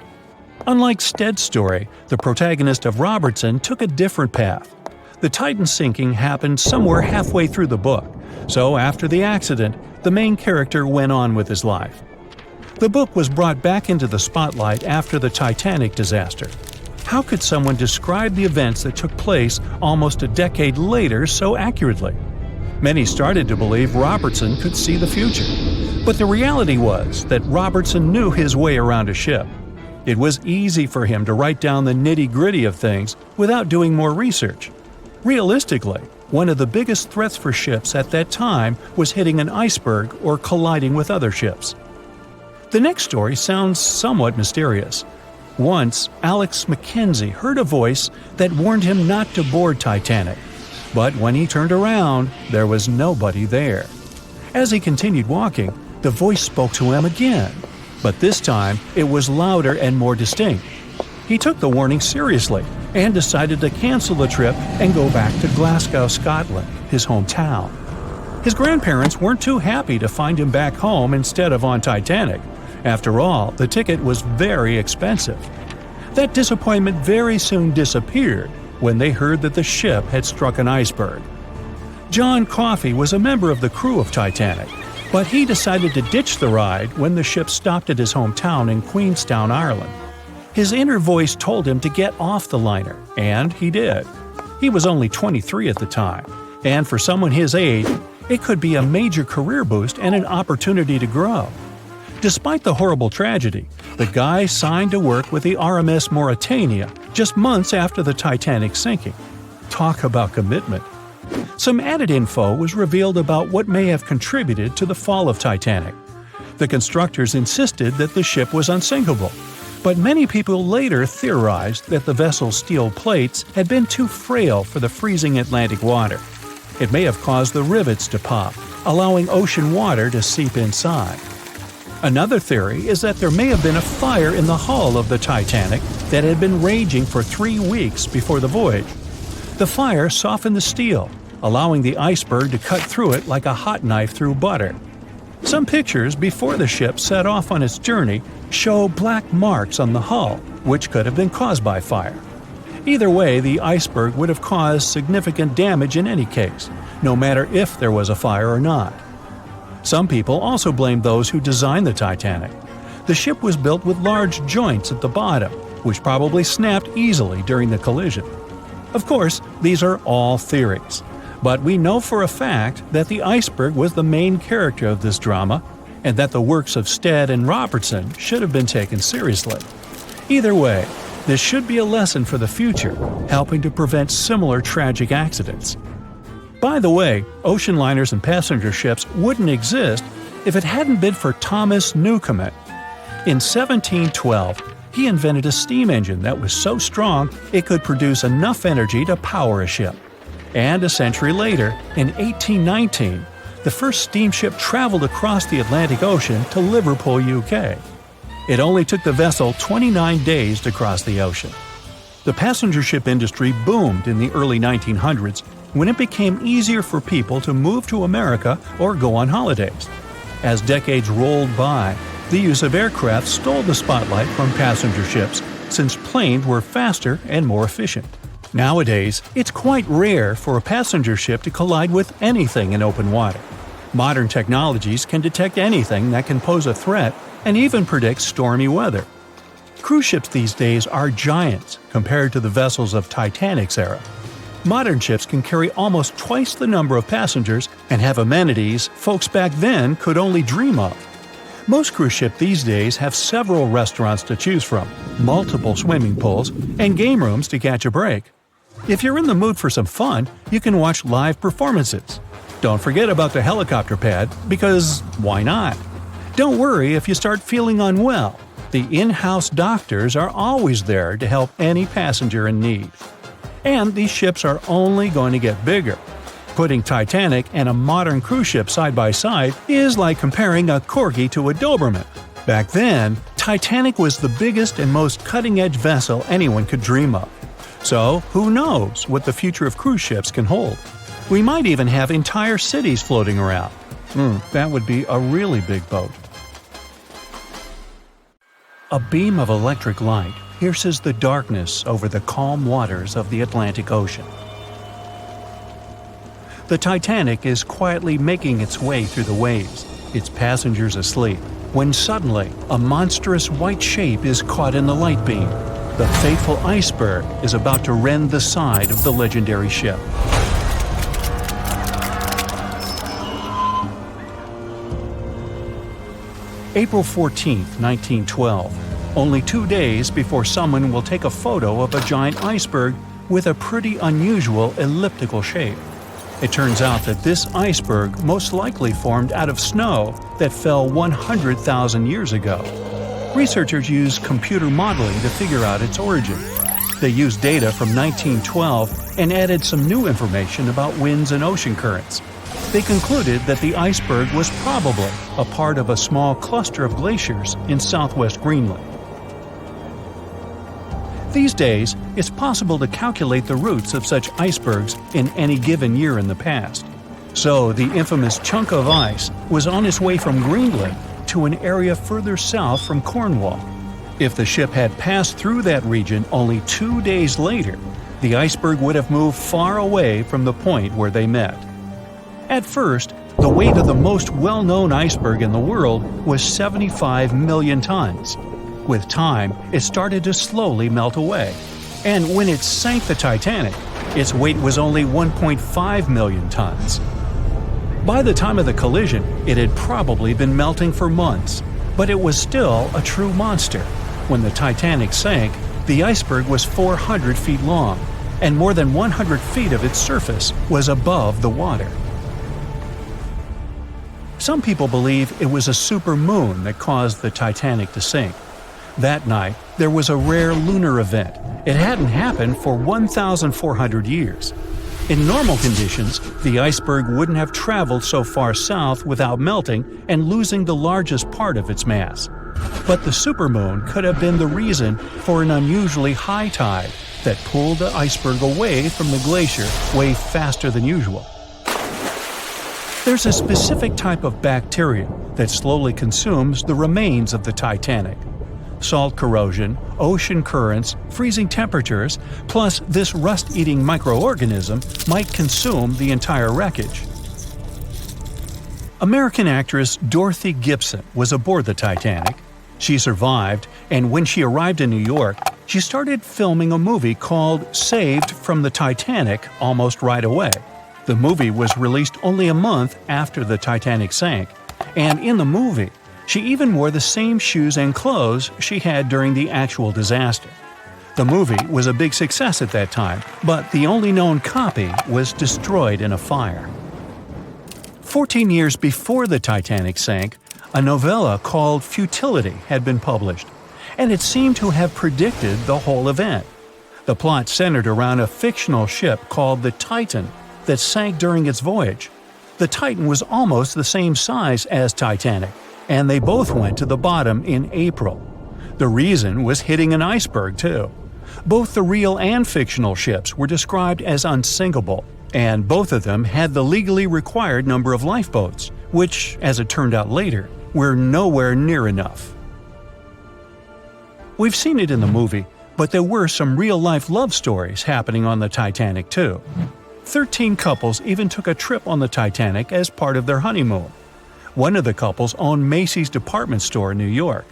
Unlike Stead's story, the protagonist of Robertson took a different path. The Titan sinking happened somewhere halfway through the book, so after the accident, the main character went on with his life. The book was brought back into the spotlight after the Titanic disaster. How could someone describe the events that took place almost a decade later so accurately? Many started to believe Robertson could see the future. But the reality was that Robertson knew his way around a ship. It was easy for him to write down the nitty-gritty of things without doing more research. Realistically, one of the biggest threats for ships at that time was hitting an iceberg or colliding with other ships. The next story sounds somewhat mysterious. Once, Alex Mackenzie heard a voice that warned him not to board Titanic. But when he turned around, there was nobody there. As he continued walking, the voice spoke to him again. But this time, it was louder and more distinct. He took the warning seriously and decided to cancel the trip and go back to Glasgow, Scotland, his hometown. His grandparents weren't too happy to find him back home instead of on Titanic. After all, the ticket was very expensive. That disappointment very soon disappeared when they heard that the ship had struck an iceberg. John Coffey was a member of the crew of Titanic, but he decided to ditch the ride when the ship stopped at his hometown in Queenstown, Ireland. His inner voice told him to get off the liner, and he did. He was only 23 at the time, and for someone his age, it could be a major career boost and an opportunity to grow. Despite the horrible tragedy, the guy signed to work with the RMS Mauritania just months after the Titanic sinking. Talk about commitment. Some added info was revealed about what may have contributed to the fall of Titanic. The constructors insisted that the ship was unsinkable, but many people later theorized that the vessel's steel plates had been too frail for the freezing Atlantic water. It may have caused the rivets to pop, allowing ocean water to seep inside. Another theory is that there may have been a fire in the hull of the Titanic that had been raging for 3 weeks before the voyage. The fire softened the steel, allowing the iceberg to cut through it like a hot knife through butter. Some pictures before the ship set off on its journey show black marks on the hull, which could have been caused by fire. Either way, the iceberg would have caused significant damage in any case, no matter if there was a fire or not. Some people also blame those who designed the Titanic. The ship was built with large joints at the bottom, which probably snapped easily during the collision. Of course, these are all theories, but we know for a fact that the iceberg was the main character of this drama, and that the works of Stead and Robertson should have been taken seriously. Either way, this should be a lesson for the future, helping to prevent similar tragic accidents. By the way, ocean liners and passenger ships wouldn't exist if it hadn't been for Thomas Newcomen. In 1712, he invented a steam engine that was so strong it could produce enough energy to power a ship. And a century later, in 1819, the first steamship traveled across the Atlantic Ocean to Liverpool, UK. It only took the vessel 29 days to cross the ocean. The passenger ship industry boomed in the early 1900s when it became easier for people to move to America or go on holidays. As decades rolled by, the use of aircraft stole the spotlight from passenger ships since planes were faster and more efficient. Nowadays, it's quite rare for a passenger ship to collide with anything in open water. Modern technologies can detect anything that can pose a threat and even predict stormy weather. Cruise ships these days are giants compared to the vessels of Titanic's era. Modern ships can carry almost twice the number of passengers and have amenities folks back then could only dream of. Most cruise ships these days have several restaurants to choose from, multiple swimming pools, and game rooms to catch a break. If you're in the mood for some fun, you can watch live performances. Don't forget about the helicopter pad, because why not? Don't worry if you start feeling unwell. The in-house doctors are always there to help any passenger in need. And these ships are only going to get bigger. Putting Titanic and a modern cruise ship side by side is like comparing a Corgi to a Doberman. Back then, Titanic was the biggest and most cutting-edge vessel anyone could dream of. So, who knows what the future of cruise ships can hold? We might even have entire cities floating around. That would be a really big boat. A beam of electric light pierces the darkness over the calm waters of the Atlantic Ocean. The Titanic is quietly making its way through the waves, its passengers asleep, when suddenly a monstrous white shape is caught in the light beam. The fateful iceberg is about to rend the side of the legendary ship. April 14, 1912, only 2 days before someone will take a photo of a giant iceberg with a pretty unusual elliptical shape. It turns out that this iceberg most likely formed out of snow that fell 100,000 years ago. Researchers used computer modeling to figure out its origin. They used data from 1912 and added some new information about winds and ocean currents. They concluded that the iceberg was probably a part of a small cluster of glaciers in southwest Greenland. These days, it's possible to calculate the routes of such icebergs in any given year in the past. So the infamous chunk of ice was on its way from Greenland to an area further south from Cornwall. If the ship had passed through that region only 2 days later, the iceberg would have moved far away from the point where they met. At first, the weight of the most well-known iceberg in the world was 75 million tons. With time, it started to slowly melt away. And when it sank the Titanic, its weight was only 1.5 million tons. By the time of the collision, it had probably been melting for months, but it was still a true monster. When the Titanic sank, the iceberg was 400 feet long, and more than 100 feet of its surface was above the water. Some people believe it was a supermoon that caused the Titanic to sink. That night, there was a rare lunar event. It hadn't happened for 1,400 years. In normal conditions, the iceberg wouldn't have traveled so far south without melting and losing the largest part of its mass. But the supermoon could have been the reason for an unusually high tide that pulled the iceberg away from the glacier way faster than usual. There's a specific type of bacteria that slowly consumes the remains of the Titanic. Salt corrosion, ocean currents, freezing temperatures, plus this rust-eating microorganism might consume the entire wreckage. American actress Dorothy Gibson was aboard the Titanic. She survived, and when she arrived in New York, she started filming a movie called Saved from the Titanic almost right away. The movie was released only a month after the Titanic sank, and in the movie, she even wore the same shoes and clothes she had during the actual disaster. The movie was a big success at that time, but the only known copy was destroyed in a fire. 14 years before the Titanic sank, a novella called Futility had been published, and it seemed to have predicted the whole event. The plot centered around a fictional ship called the Titan that sank during its voyage. The Titan was almost the same size as Titanic, and they both went to the bottom in April. The reason was hitting an iceberg, too. Both the real and fictional ships were described as unsinkable, and both of them had the legally required number of lifeboats, which, as it turned out later, were nowhere near enough. We've seen it in the movie, but there were some real-life love stories happening on the Titanic, too. 13 couples even took a trip on the Titanic as part of their honeymoon. One of the couples owned Macy's department store in New York.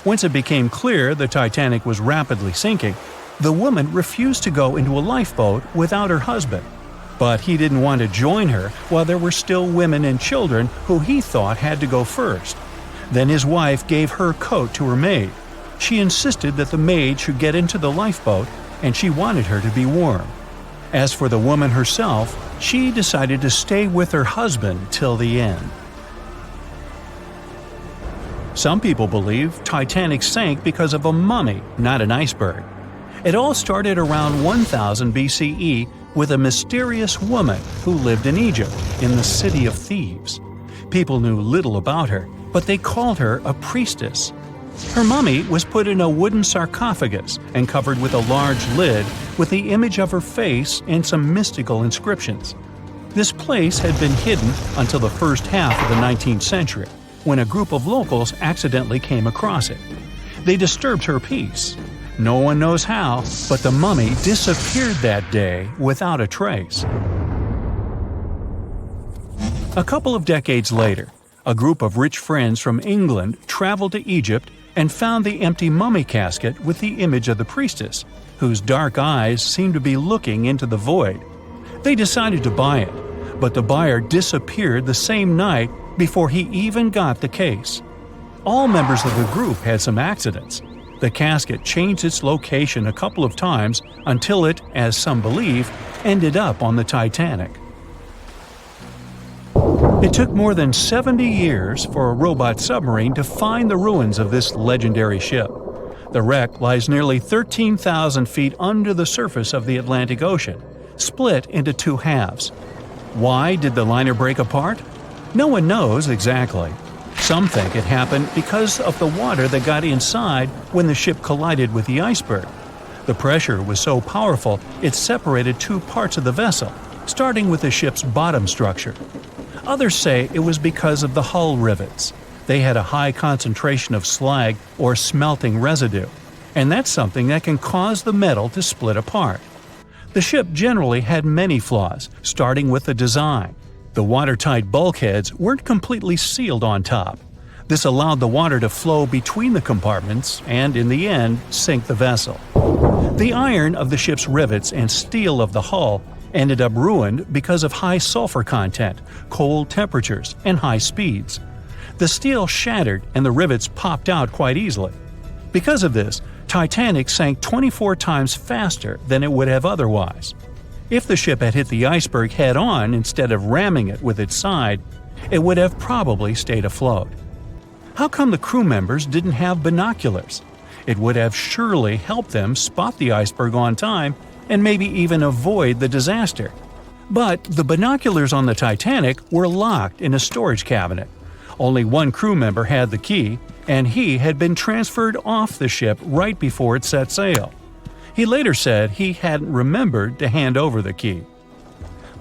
Once it became clear the Titanic was rapidly sinking, the woman refused to go into a lifeboat without her husband. But he didn't want to join her while there were still women and children who he thought had to go first. Then his wife gave her coat to her maid. She insisted that the maid should get into the lifeboat, and she wanted her to be warm. As for the woman herself, she decided to stay with her husband till the end. Some people believe Titanic sank because of a mummy, not an iceberg. It all started around 1000 BCE with a mysterious woman who lived in Egypt, in the City of Thieves. People knew little about her, but they called her a priestess. Her mummy was put in a wooden sarcophagus and covered with a large lid with the image of her face and some mystical inscriptions. This place had been hidden until the first half of the 19th century, when a group of locals accidentally came across it. They disturbed her peace. No one knows how, but the mummy disappeared that day without a trace. A couple of decades later, A group of rich friends from England traveled to Egypt and found the empty mummy casket with the image of the priestess, whose dark eyes seemed to be looking into the void. They decided to buy it, but the buyer disappeared the same night before he even got the case. All members of the group had some accidents. The casket changed its location a couple of times until it, as some believe, ended up on the Titanic. It took more than 70 years for a robot submarine to find the ruins of this legendary ship. The wreck lies nearly 13,000 feet under the surface of the Atlantic Ocean, split into two halves. Why did the liner break apart? No one knows exactly. Some think it happened because of the water that got inside when the ship collided with the iceberg. The pressure was so powerful it separated two parts of the vessel, starting with the ship's bottom structure. Others say it was because of the hull rivets. They had a high concentration of slag or smelting residue, and that's something that can cause the metal to split apart. The ship generally had many flaws, starting with the design. The watertight bulkheads weren't completely sealed on top. This allowed the water to flow between the compartments and, in the end, sink the vessel. The iron of the ship's rivets and steel of the hull ended up ruined because of high sulfur content, cold temperatures, and high speeds. The steel shattered and the rivets popped out quite easily. Because of this, Titanic sank 24 times faster than it would have otherwise. If the ship had hit the iceberg head-on instead of ramming it with its side, it would have probably stayed afloat. How come the crew members didn't have binoculars? It would have surely helped them spot the iceberg on time and maybe even avoid the disaster. But the binoculars on the Titanic were locked in a storage cabinet. Only one crew member had the key, and he had been transferred off the ship right before it set sail. He later said he hadn't remembered to hand over the key.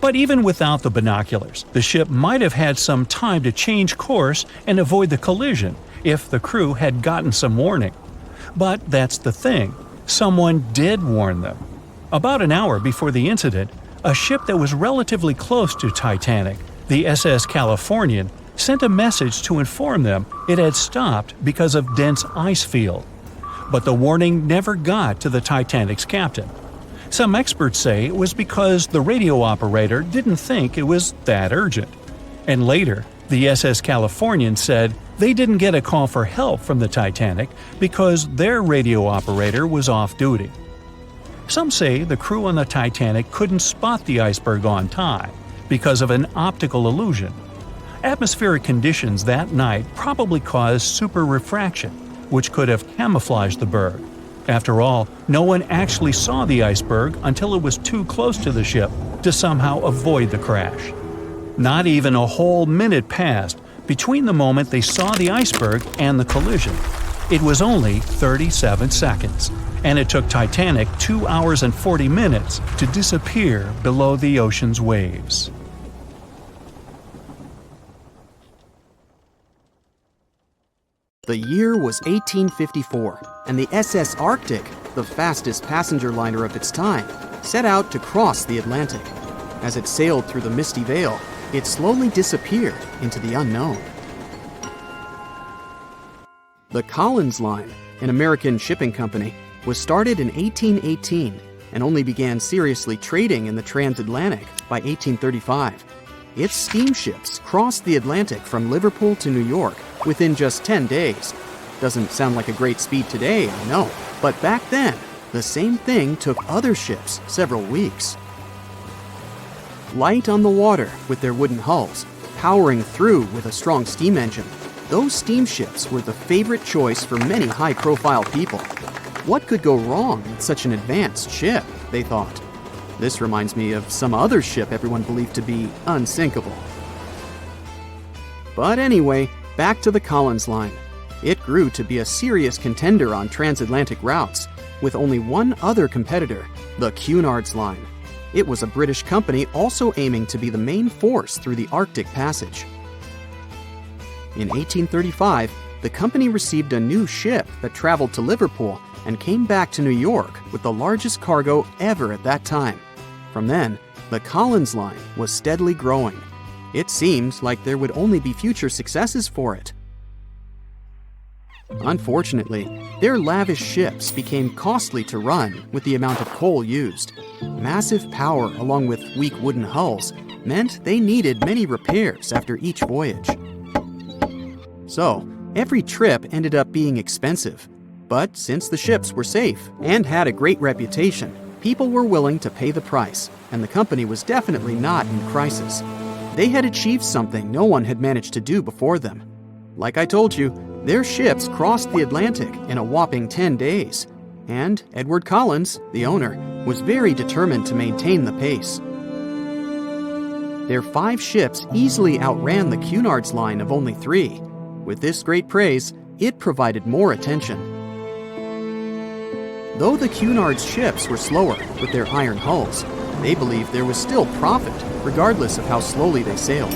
But even without the binoculars, the ship might have had some time to change course and avoid the collision if the crew had gotten some warning. But that's the thing, someone did warn them. About an hour before the incident, a ship that was relatively close to Titanic, the SS Californian, sent a message to inform them it had stopped because of dense ice field. But the warning never got to the Titanic's captain. Some experts say it was because the radio operator didn't think it was that urgent. And later, the SS Californian said they didn't get a call for help from the Titanic because their radio operator was off duty. Some say the crew on the Titanic couldn't spot the iceberg on time because of an optical illusion. Atmospheric conditions that night probably caused super refraction, which could have camouflaged the berg. After all, no one actually saw the iceberg until it was too close to the ship to somehow avoid the crash. Not even a whole minute passed between the moment they saw the iceberg and the collision. It was only 37 seconds, and it took Titanic 2 hours and 40 minutes to disappear below the ocean's waves. The year was 1854, and the SS Arctic, the fastest passenger liner of its time, set out to cross the Atlantic. As it sailed through the misty veil, it slowly disappeared into the unknown. The Collins Line, an American shipping company, was started in 1818 and only began seriously trading in the transatlantic by 1835. Its steamships crossed the Atlantic from Liverpool to New York within just 10 days. Doesn't sound like a great speed today, I know, but back then, the same thing took other ships several weeks. Light on the water with their wooden hulls, powering through with a strong steam engine, those steamships were the favorite choice for many high-profile people. What could go wrong with such an advanced ship, they thought. This reminds me of some other ship everyone believed to be unsinkable. But anyway, back to the Collins Line. It grew to be a serious contender on transatlantic routes, with only one other competitor, the Cunard's Line. It was a British company also aiming to be the main force through the Arctic Passage. In 1835, the company received a new ship that traveled to Liverpool and came back to New York with the largest cargo ever at that time. From then, the Collins Line was steadily growing. It seemed like there would only be future successes for it. Unfortunately, their lavish ships became costly to run with the amount of coal used. Massive power, along with weak wooden hulls, meant they needed many repairs after each voyage. So, every trip ended up being expensive. But since the ships were safe and had a great reputation, people were willing to pay the price, and the company was definitely not in crisis. They had achieved something no one had managed to do before them. Like I told you, their ships crossed the Atlantic in a whopping 10 days, and Edward Collins, the owner, was very determined to maintain the pace. Their 5 ships easily outran the Cunard's line of only 3. With this great praise, it provided more attention. Though the Cunard's ships were slower with their iron hulls, they believed there was still profit, regardless of how slowly they sailed.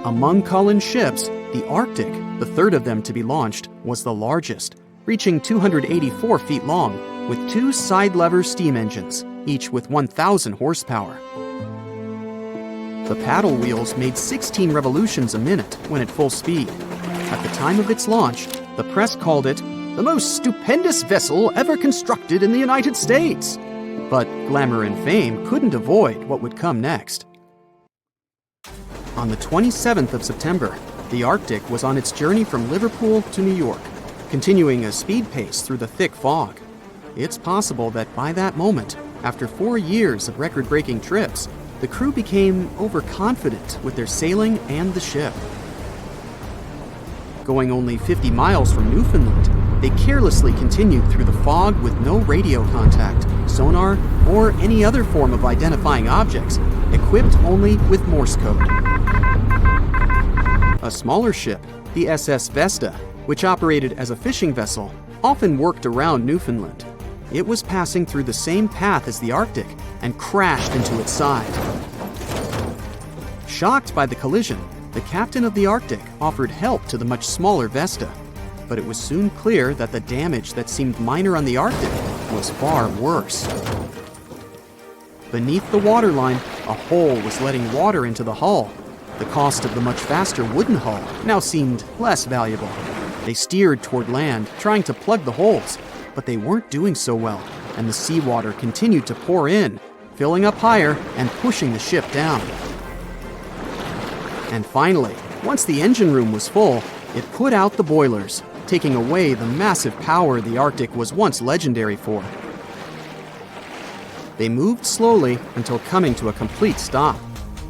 Among Collins' ships, the Arctic, the third of them to be launched, was the largest, reaching 284 feet long, with 2 side-lever steam engines, each with 1,000 horsepower. The paddle wheels made 16 revolutions a minute when at full speed. At the time of its launch, the press called it the most stupendous vessel ever constructed in the United States. But glamour and fame couldn't avoid what would come next. On the 27th of September, the Arctic was on its journey from Liverpool to New York, continuing a speed pace through the thick fog. It's possible that by that moment, after 4 years of record-breaking trips, the crew became overconfident with their sailing and the ship. Going only 50 miles from Newfoundland, they carelessly continued through the fog with no radio contact, sonar, or any other form of identifying objects, equipped only with Morse code. A smaller ship, the SS Vesta, which operated as a fishing vessel, often worked around Newfoundland. It was passing through the same path as the Arctic and crashed into its side. Shocked by the collision, the captain of the Arctic offered help to the much smaller Vesta, but it was soon clear that the damage that seemed minor on the Arctic was far worse. Beneath the waterline, a hole was letting water into the hull. The cost of the much faster wooden hull now seemed less valuable. They steered toward land, trying to plug the holes, but they weren't doing so well, and the seawater continued to pour in, filling up higher and pushing the ship down. And finally, once the engine room was full, it put out the boilers, taking away the massive power the Arctic was once legendary for. They moved slowly until coming to a complete stop.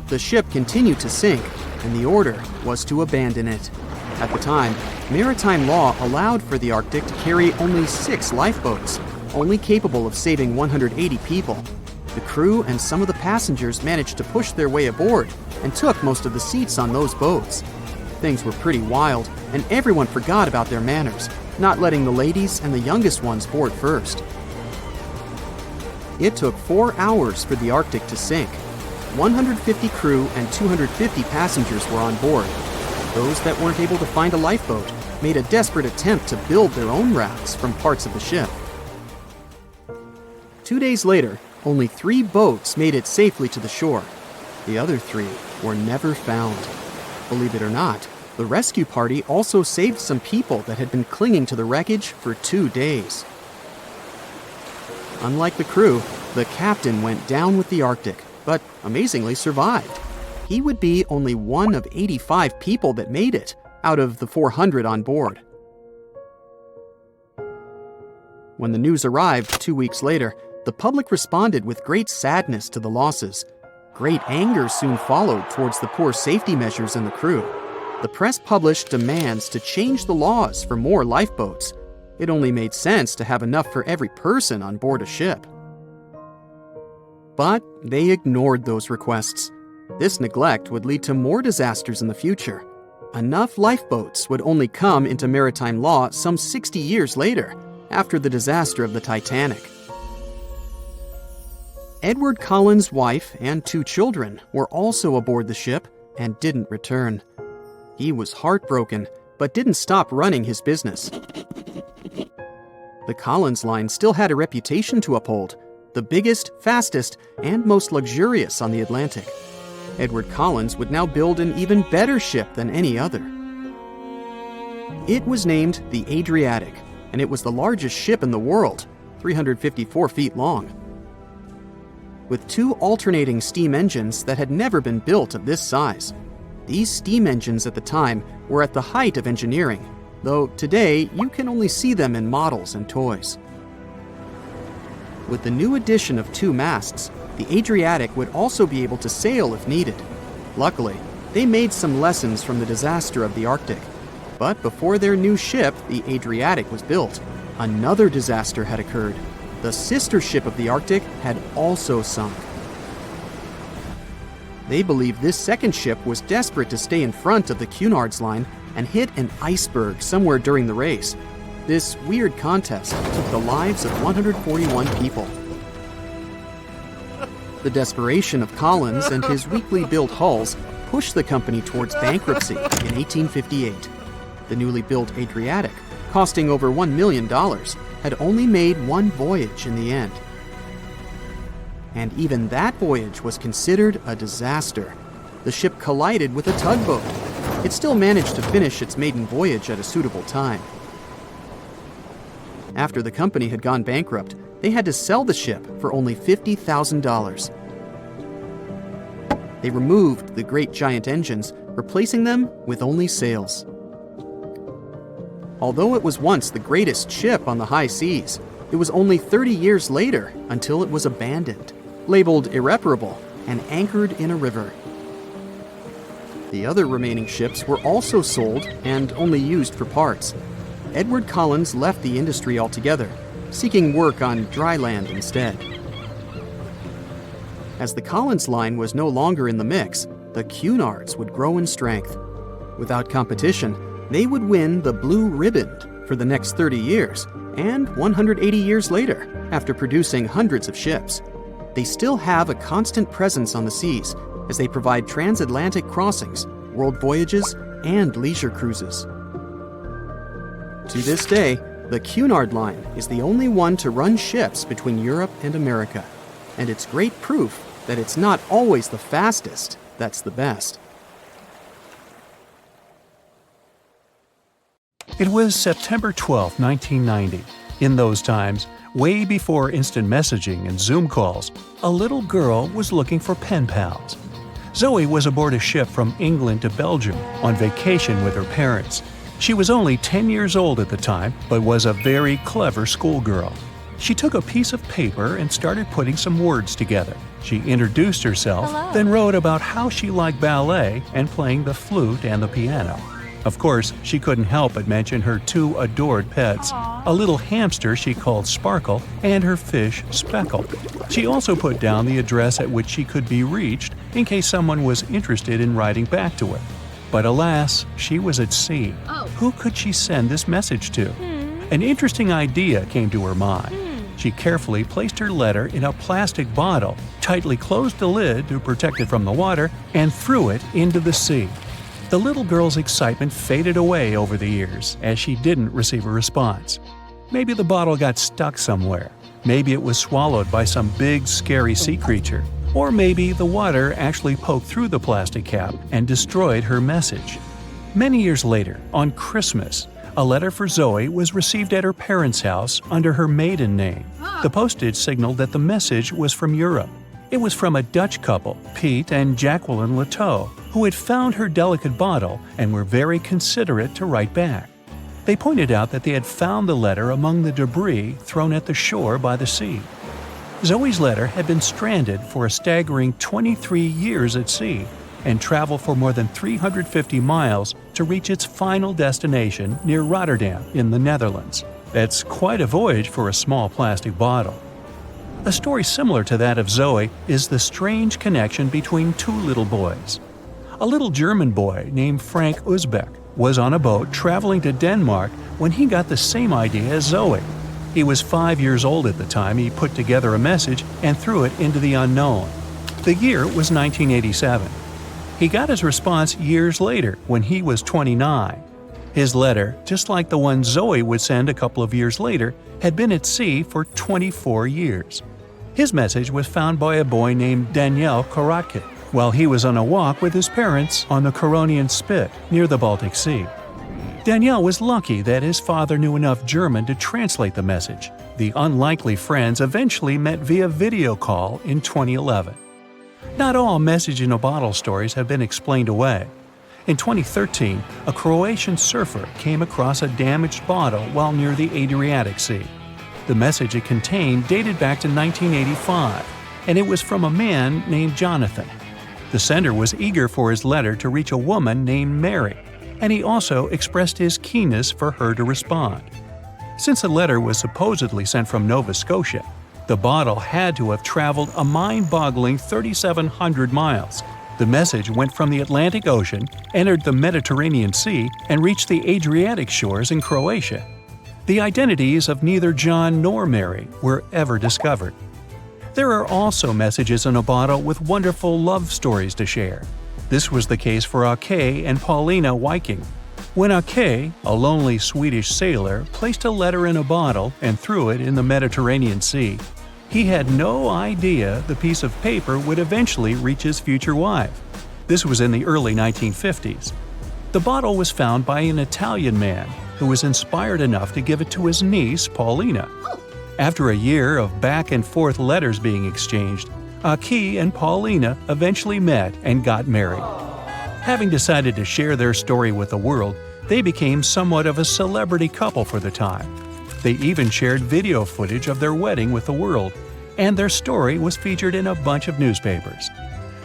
The ship continued to sink, and the order was to abandon it. At the time, maritime law allowed for the Arctic to carry only 6 lifeboats, only capable of saving 180 people. The crew and some of the passengers managed to push their way aboard and took most of the seats on those boats. Things were pretty wild, and everyone forgot about their manners, not letting the ladies and the youngest ones board first. It took 4 hours for the Arctic to sink. 150 crew and 250 passengers were on board. Those that weren't able to find a lifeboat made a desperate attempt to build their own rafts from parts of the ship. 2 days later, only 3 boats made it safely to the shore. The other 3 were never found. Believe it or not, the rescue party also saved some people that had been clinging to the wreckage for 2 days. Unlike the crew, the captain went down with the Arctic, but amazingly survived. He would be only one of 85 people that made it, out of the 400 on board. When the news arrived 2 weeks later, the public responded with great sadness to the losses. Great anger soon followed towards the poor safety measures in the crew. The press published demands to change the laws for more lifeboats. It only made sense to have enough for every person on board a ship. But they ignored those requests. This neglect would lead to more disasters in the future. Enough lifeboats would only come into maritime law some 60 years later, after the disaster of the Titanic. Edward Collins' wife and 2 children were also aboard the ship and didn't return. He was heartbroken, but didn't stop running his business. The Collins line still had a reputation to uphold, the biggest, fastest, and most luxurious on the Atlantic. Edward Collins would now build an even better ship than any other. It was named the Adriatic, and it was the largest ship in the world, 354 feet long. With 2 alternating steam engines that had never been built of this size. These steam engines at the time were at the height of engineering, though today you can only see them in models and toys. With the new addition of 2 masts, the Adriatic would also be able to sail if needed. Luckily, they made some lessons from the disaster of the Arctic. But before their new ship, the Adriatic, was built, another disaster had occurred. The sister ship of the Arctic had also sunk. They believed this second ship was desperate to stay in front of the Cunard's line and hit an iceberg somewhere during the race. This weird contest took the lives of 141 people. The desperation of Collins and his weakly built hulls pushed the company towards bankruptcy in 1858. The newly built Adriatic, costing over $1 million, had only made one voyage in the end. And even that voyage was considered a disaster. The ship collided with a tugboat. It still managed to finish its maiden voyage at a suitable time. After the company had gone bankrupt, they had to sell the ship for only $50,000. They removed the great giant engines, replacing them with only sails. Although it was once the greatest ship on the high seas, it was only 30 years later until it was abandoned, labeled irreparable, and anchored in a river. The other remaining ships were also sold and only used for parts. Edward Collins left the industry altogether, seeking work on dry land instead. As the Collins line was no longer in the mix, the Cunards would grow in strength. Without competition, they would win the Blue Riband for the next 30 years, and 180 years later, after producing hundreds of ships. They still have a constant presence on the seas as they provide transatlantic crossings, world voyages, and leisure cruises. To this day, the Cunard line is the only one to run ships between Europe and America, and it's great proof that it's not always the fastest that's the best. It was September 12, 1990. In those times, way before instant messaging and Zoom calls, a little girl was looking for pen pals. Zoe was aboard a ship from England to Belgium on vacation with her parents. She was only 10 years old at the time, but was a very clever schoolgirl. She took a piece of paper and started putting some words together. She introduced herself, then wrote about how she liked ballet and playing the flute and the piano. Of course, she couldn't help but mention her 2 adored pets, a little hamster she called Sparkle and her fish Speckle. She also put down the address at which she could be reached in case someone was interested in writing back to her. But alas, she was at sea. Who could she send this message to? An interesting idea came to her mind. She carefully placed her letter in a plastic bottle, tightly closed the lid to protect it from the water, and threw it into the sea. The little girl's excitement faded away over the years as she didn't receive a response. Maybe the bottle got stuck somewhere. Maybe it was swallowed by some big, scary sea creature. Or maybe the water actually poked through the plastic cap and destroyed her message. Many years later, on Christmas, a letter for Zoe was received at her parents' house under her maiden name. The postage signaled that the message was from Europe. It was from a Dutch couple, Piet and Jacqueline Lateau, who had found her delicate bottle and were very considerate to write back. They pointed out that they had found the letter among the debris thrown at the shore by the sea. Zoe's letter had been stranded for a staggering 23 years at sea and traveled for more than 350 miles to reach its final destination near Rotterdam in the Netherlands. That's quite a voyage for a small plastic bottle. A story similar to that of Zoe is the strange connection between 2 little boys. A little German boy named Frank Uzbek was on a boat traveling to Denmark when he got the same idea as Zoe. He was 5 years old at the time he put together a message and threw it into the unknown. The year was 1987. He got his response years later when he was 29. His letter, just like the one Zoe would send a couple of years later, had been at sea for 24 years. His message was found by a boy named Daniel Karatkin, while he was on a walk with his parents on the Curonian Spit near the Baltic Sea. Daniel was lucky that his father knew enough German to translate the message. The unlikely friends eventually met via video call in 2011. Not all message-in-a-bottle stories have been explained away. In 2013, a Croatian surfer came across a damaged bottle while near the Adriatic Sea. The message it contained dated back to 1985, and it was from a man named Jonathan. The sender was eager for his letter to reach a woman named Mary, and he also expressed his keenness for her to respond. Since the letter was supposedly sent from Nova Scotia, the bottle had to have traveled a mind-boggling 3,700 miles. The message went from the Atlantic Ocean, entered the Mediterranean Sea, and reached the Adriatic shores in Croatia. The identities of neither John nor Mary were ever discovered. There are also messages in a bottle with wonderful love stories to share. This was the case for Ake and Paulina Viking. When Ake, a lonely Swedish sailor, placed a letter in a bottle and threw it in the Mediterranean Sea, he had no idea the piece of paper would eventually reach his future wife. This was in the early 1950s. The bottle was found by an Italian man who was inspired enough to give it to his niece, Paulina. After a year of back-and-forth letters being exchanged, Ake and Paulina eventually met and got married. Having decided to share their story with the world, they became somewhat of a celebrity couple for the time. They even shared video footage of their wedding with the world, and their story was featured in a bunch of newspapers.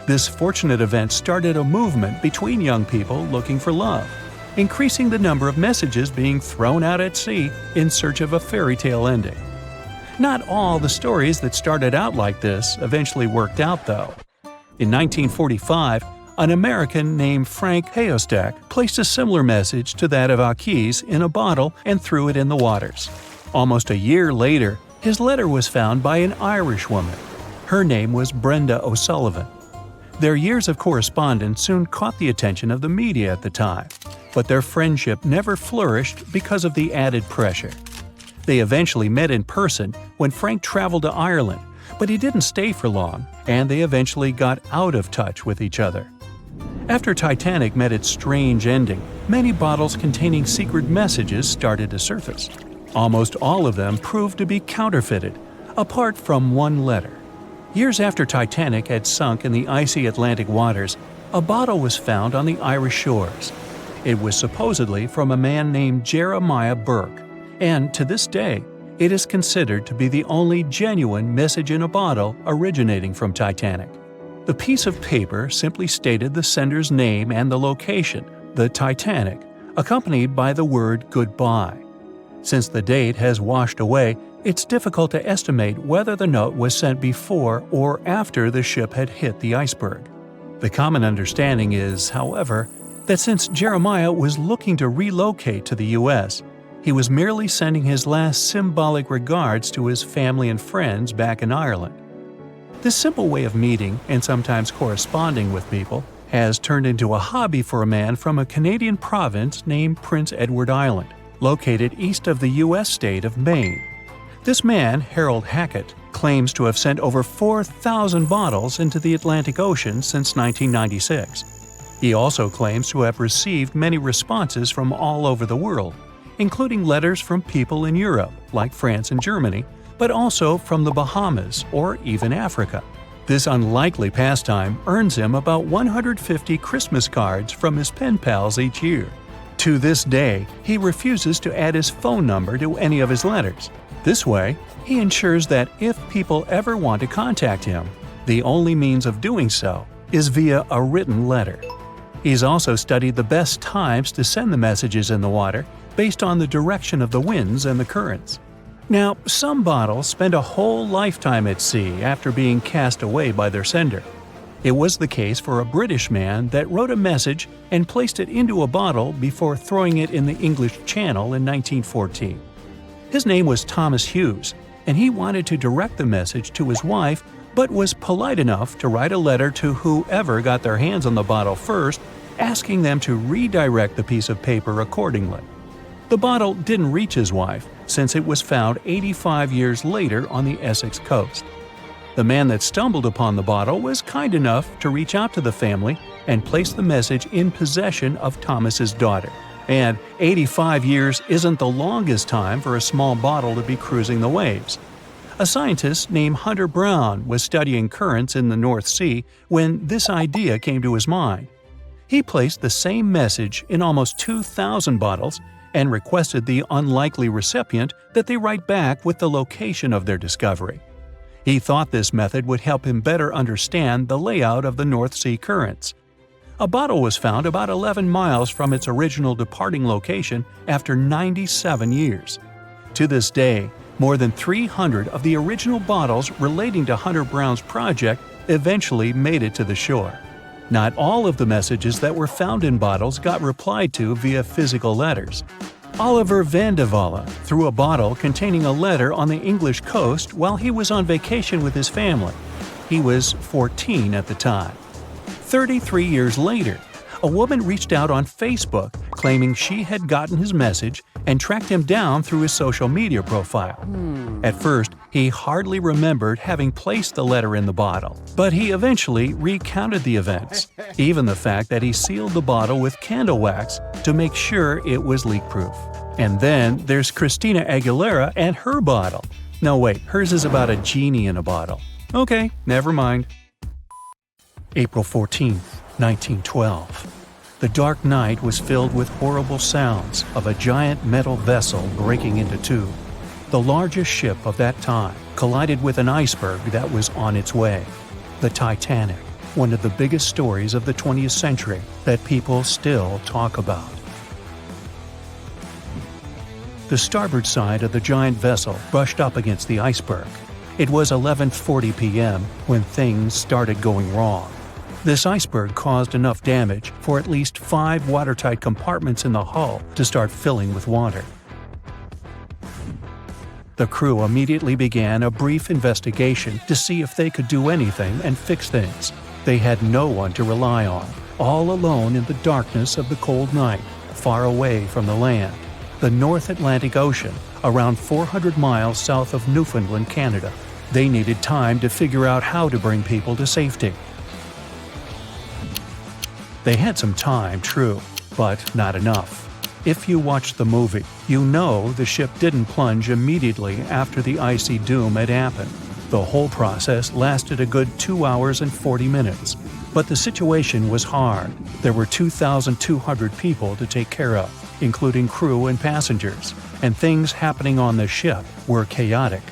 This fortunate event started a movement between young people looking for love, increasing the number of messages being thrown out at sea in search of a fairy tale ending. Not all the stories that started out like this eventually worked out, though. In 1945, an American named Frank Hayostak placed a similar message to that of Ake's in a bottle and threw it in the waters. Almost a year later, his letter was found by an Irish woman. Her name was Brenda O'Sullivan. Their years of correspondence soon caught the attention of the media at the time, but their friendship never flourished because of the added pressure. They eventually met in person when Frank traveled to Ireland, but he didn't stay for long, and they eventually got out of touch with each other. After Titanic met its strange ending, many bottles containing secret messages started to surface. Almost all of them proved to be counterfeited, apart from one letter. Years after Titanic had sunk in the icy Atlantic waters, a bottle was found on the Irish shores. It was supposedly from a man named Jeremiah Burke, and to this day, it is considered to be the only genuine message in a bottle originating from Titanic. The piece of paper simply stated the sender's name and the location, the Titanic, accompanied by the word goodbye. Since the date has washed away, it's difficult to estimate whether the note was sent before or after the ship had hit the iceberg. The common understanding is, however, that since Jeremiah was looking to relocate to the U.S., he was merely sending his last symbolic regards to his family and friends back in Ireland. This simple way of meeting and sometimes corresponding with people has turned into a hobby for a man from a Canadian province named Prince Edward Island, located east of the U.S. state of Maine. This man, Harold Hackett, claims to have sent over 4,000 bottles into the Atlantic Ocean since 1996. He also claims to have received many responses from all over the world, including letters from people in Europe, like France and Germany, but also from the Bahamas or even Africa. This unlikely pastime earns him about 150 Christmas cards from his pen pals each year. To this day, he refuses to add his phone number to any of his letters. This way, he ensures that if people ever want to contact him, the only means of doing so is via a written letter. He's also studied the best times to send the messages in the water based on the direction of the winds and the currents. Now, some bottles spend a whole lifetime at sea after being cast away by their sender. It was the case for a British man that wrote a message and placed it into a bottle before throwing it in the English Channel in 1914. His name was Thomas Hughes, and he wanted to direct the message to his wife, but was polite enough to write a letter to whoever got their hands on the bottle first, asking them to redirect the piece of paper accordingly. The bottle didn't reach his wife, since it was found 85 years later on the Essex coast. The man that stumbled upon the bottle was kind enough to reach out to the family and place the message in possession of Thomas's daughter. And 85 years isn't the longest time for a small bottle to be cruising the waves. A scientist named Hunter Brown was studying currents in the North Sea when this idea came to his mind. He placed the same message in almost 2,000 bottles and requested the unlikely recipient that they write back with the location of their discovery. He thought this method would help him better understand the layout of the North Sea currents. A bottle was found about 11 miles from its original departing location after 97 years. To this day, more than 300 of the original bottles relating to Hunter Brown's project eventually made it to the shore. Not all of the messages that were found in bottles got replied to via physical letters. Oliver Vandewalle threw a bottle containing a letter on the English coast while he was on vacation with his family. He was 14 at the time. 33 years later, a woman reached out on Facebook claiming she had gotten his message and tracked him down through his social media profile. At first, he hardly remembered having placed the letter in the bottle, but he eventually recounted the events, even the fact that he sealed the bottle with candle wax to make sure it was leak-proof. And then there's Christina Aguilera and her bottle. No wait, hers is about a genie in a bottle. Okay, never mind. April 14, 1912. The dark night was filled with horrible sounds of a giant metal vessel breaking into two. The largest ship of that time collided with an iceberg that was on its way. The Titanic, one of the biggest stories of the 20th century that people still talk about. The starboard side of the giant vessel brushed up against the iceberg. It was 11:40 p.m. when things started going wrong. This iceberg caused enough damage for at least 5 watertight compartments in the hull to start filling with water. The crew immediately began a brief investigation to see if they could do anything and fix things. They had no one to rely on, all alone in the darkness of the cold night, far away from the land. The North Atlantic Ocean, around 400 miles south of Newfoundland, Canada. They needed time to figure out how to bring people to safety. They had some time, true, but not enough. If you watched the movie, you know the ship didn't plunge immediately after the icy doom had happened. The whole process lasted a good 2 hours and 40 minutes. But the situation was hard. There were 2,200 people to take care of, including crew and passengers, and things happening on the ship were chaotic.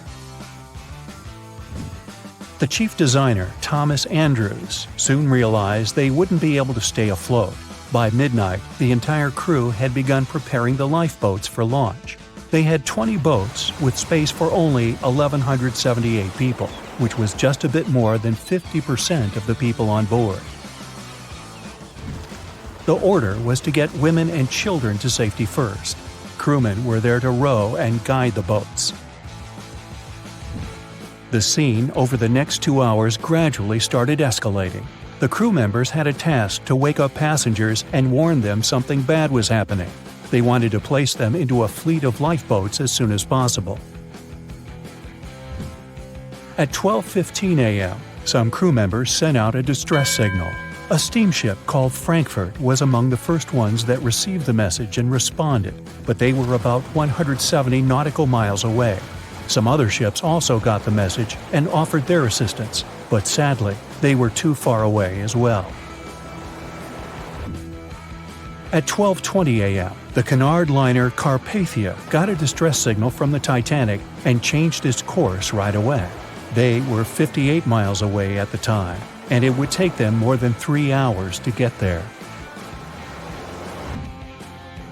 The chief designer, Thomas Andrews, soon realized they wouldn't be able to stay afloat. By midnight, the entire crew had begun preparing the lifeboats for launch. They had 20 boats with space for only 1,178 people, which was just a bit more than 50% of the people on board. The order was to get women and children to safety first. Crewmen were there to row and guide the boats. The scene over the next 2 hours gradually started escalating. The crew members had a task to wake up passengers and warn them something bad was happening. They wanted to place them into a fleet of lifeboats as soon as possible. At 12:15 a.m., some crew members sent out a distress signal. A steamship called Frankfurt was among the first ones that received the message and responded, but they were about 170 nautical miles away. Some other ships also got the message and offered their assistance, but sadly, they were too far away as well. At 12:20 a.m., the Cunard liner Carpathia got a distress signal from the Titanic and changed its course right away. They were 58 miles away at the time, and it would take them more than 3 hours to get there.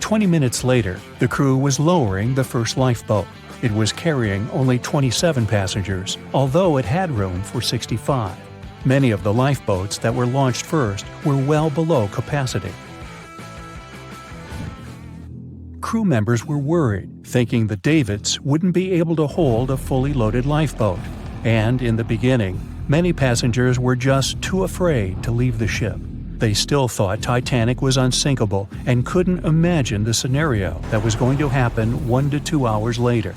20 minutes later, the crew was lowering the first lifeboat. It was carrying only 27 passengers, although it had room for 65. Many of the lifeboats that were launched first were well below capacity. Crew members were worried, thinking the Davids wouldn't be able to hold a fully loaded lifeboat. And in the beginning, many passengers were just too afraid to leave the ship. They still thought Titanic was unsinkable and couldn't imagine the scenario that was going to happen 1 to 2 hours later.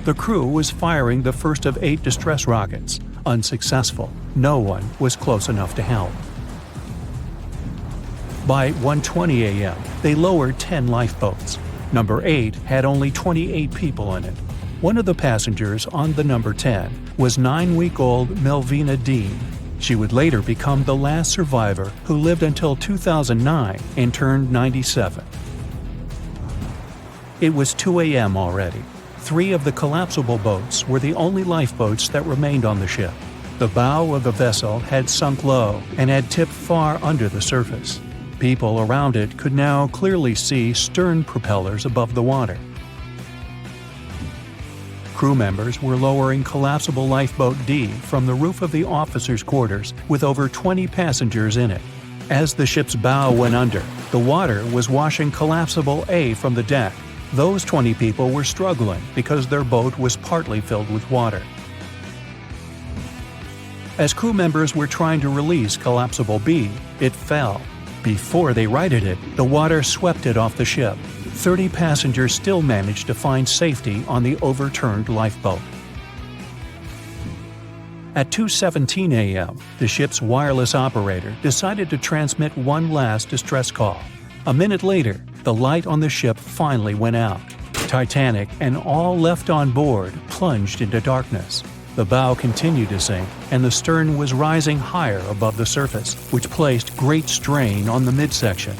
The crew was firing the first of 8 distress rockets. Unsuccessful. No one was close enough to help. By 1:20 a.m., they lowered 10 lifeboats. Number 8 had only 28 people in it. One of the passengers on the number 10 was 9-week-old Melvina Dean. She would later become the last survivor who lived until 2009 and turned 97. It was 2 a.m. already. 3 of the collapsible boats were the only lifeboats that remained on the ship. The bow of the vessel had sunk low and had tipped far under the surface. People around it could now clearly see stern propellers above the water. Crew members were lowering collapsible lifeboat D from the roof of the officers' quarters with over 20 passengers in it. As the ship's bow went under, the water was washing collapsible A from the deck. Those 20 people were struggling because their boat was partly filled with water. As crew members were trying to release collapsible B, it fell. Before they righted it, the water swept it off the ship. 30 passengers still managed to find safety on the overturned lifeboat. At 2:17 a.m., the ship's wireless operator decided to transmit one last distress call. A minute later, the light on the ship finally went out. Titanic and all left on board plunged into darkness. The bow continued to sink, and the stern was rising higher above the surface, which placed great strain on the midsection.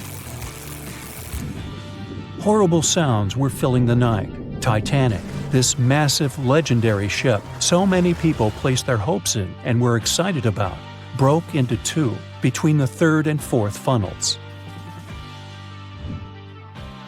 Horrible sounds were filling the night. Titanic, this massive, legendary ship so many people placed their hopes in and were excited about, broke into 2 between the 3rd and 4th funnels.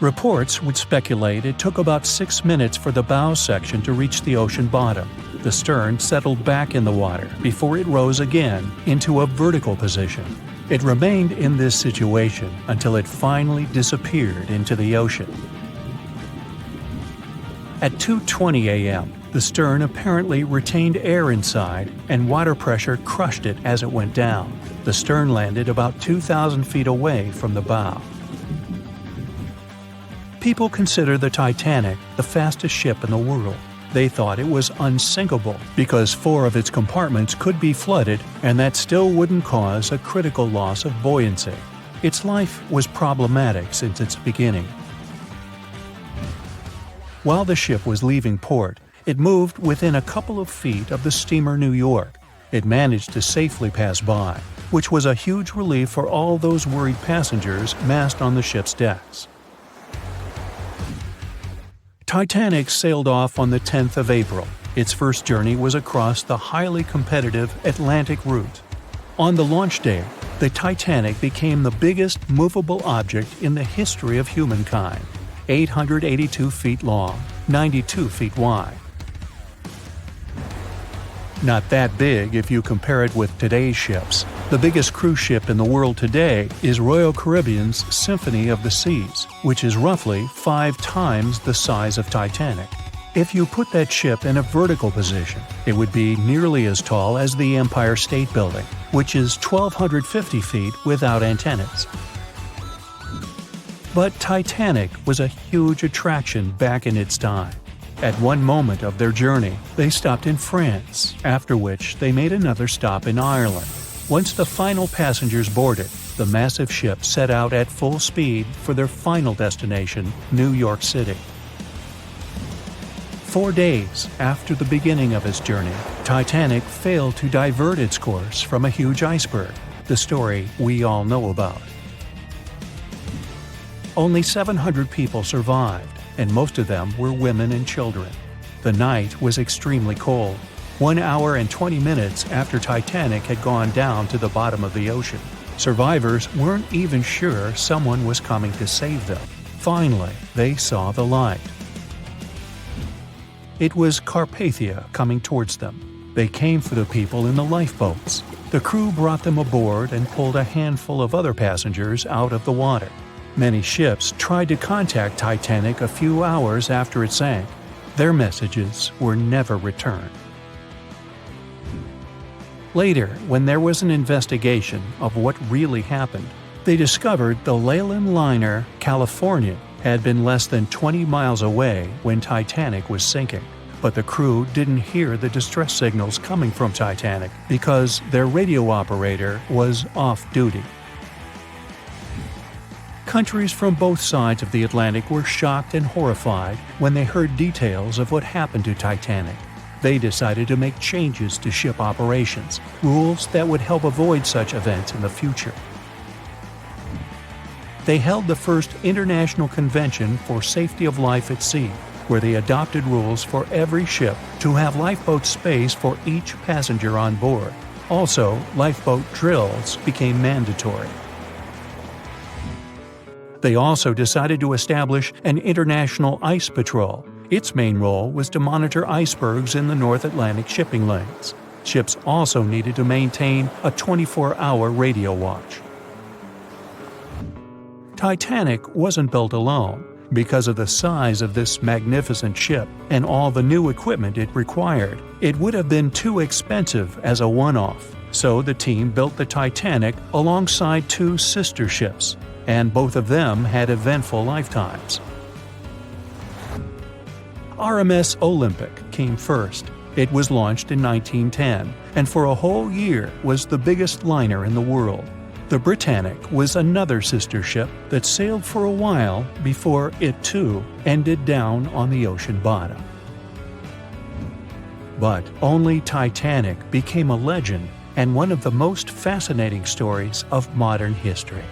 Reports would speculate it took about 6 minutes for the bow section to reach the ocean bottom. The stern settled back in the water before it rose again into a vertical position. It remained in this situation until it finally disappeared into the ocean. At 2:20 a.m., the stern apparently retained air inside, and water pressure crushed it as it went down. The stern landed about 2,000 feet away from the bow. People consider the Titanic the fastest ship in the world. They thought it was unsinkable because 4 of its compartments could be flooded, and that still wouldn't cause a critical loss of buoyancy. Its life was problematic since its beginning. While the ship was leaving port, it moved within a couple of feet of the steamer New York. It managed to safely pass by, which was a huge relief for all those worried passengers massed on the ship's decks. Titanic sailed off on the 10th of April. Its first journey was across the highly competitive Atlantic route. On the launch day, the Titanic became the biggest movable object in the history of humankind, 882 feet long, 92 feet wide. Not that big if you compare it with today's ships. The biggest cruise ship in the world today is Royal Caribbean's Symphony of the Seas, which is roughly 5 times the size of Titanic. If you put that ship in a vertical position, it would be nearly as tall as the Empire State Building, which is 1,250 feet without antennas. But Titanic was a huge attraction back in its time. At one moment of their journey, they stopped in France, after which they made another stop in Ireland. Once the final passengers boarded, the massive ship set out at full speed for their final destination, New York City. 4 days after the beginning of its journey, Titanic failed to divert its course from a huge iceberg, the story we all know about. Only 700 people survived, and most of them were women and children. The night was extremely cold, 1 hour and 20 minutes after Titanic had gone down to the bottom of the ocean. Survivors weren't even sure someone was coming to save them. Finally, they saw the light. It was Carpathia coming towards them. They came for the people in the lifeboats. The crew brought them aboard and pulled a handful of other passengers out of the water. Many ships tried to contact Titanic a few hours after it sank. Their messages were never returned. Later, when there was an investigation of what really happened, they discovered the Leyland liner California had been less than 20 miles away when Titanic was sinking. But the crew didn't hear the distress signals coming from Titanic because their radio operator was off duty. Countries from both sides of the Atlantic were shocked and horrified when they heard details of what happened to Titanic. They decided to make changes to ship operations, rules that would help avoid such events in the future. They held the first International Convention for Safety of Life at Sea, where they adopted rules for every ship to have lifeboat space for each passenger on board. Also, lifeboat drills became mandatory. They also decided to establish an international ice patrol. Its main role was to monitor icebergs in the North Atlantic shipping lanes. Ships also needed to maintain a 24-hour radio watch. Titanic wasn't built alone. Because of the size of this magnificent ship and all the new equipment it required, it would have been too expensive as a one-off. So the team built the Titanic alongside two sister ships, and both of them had eventful lifetimes. RMS Olympic came first. It was launched in 1910, and for a whole year was the biggest liner in the world. The Britannic was another sister ship that sailed for a while before it too ended down on the ocean bottom. But only Titanic became a legend and one of the most fascinating stories of modern history.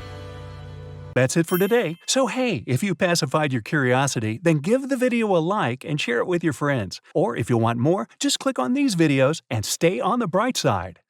That's it for today. So hey, if you pacified your curiosity, then give the video a like and share it with your friends. Or if you want more, just click on these videos and stay on the bright side.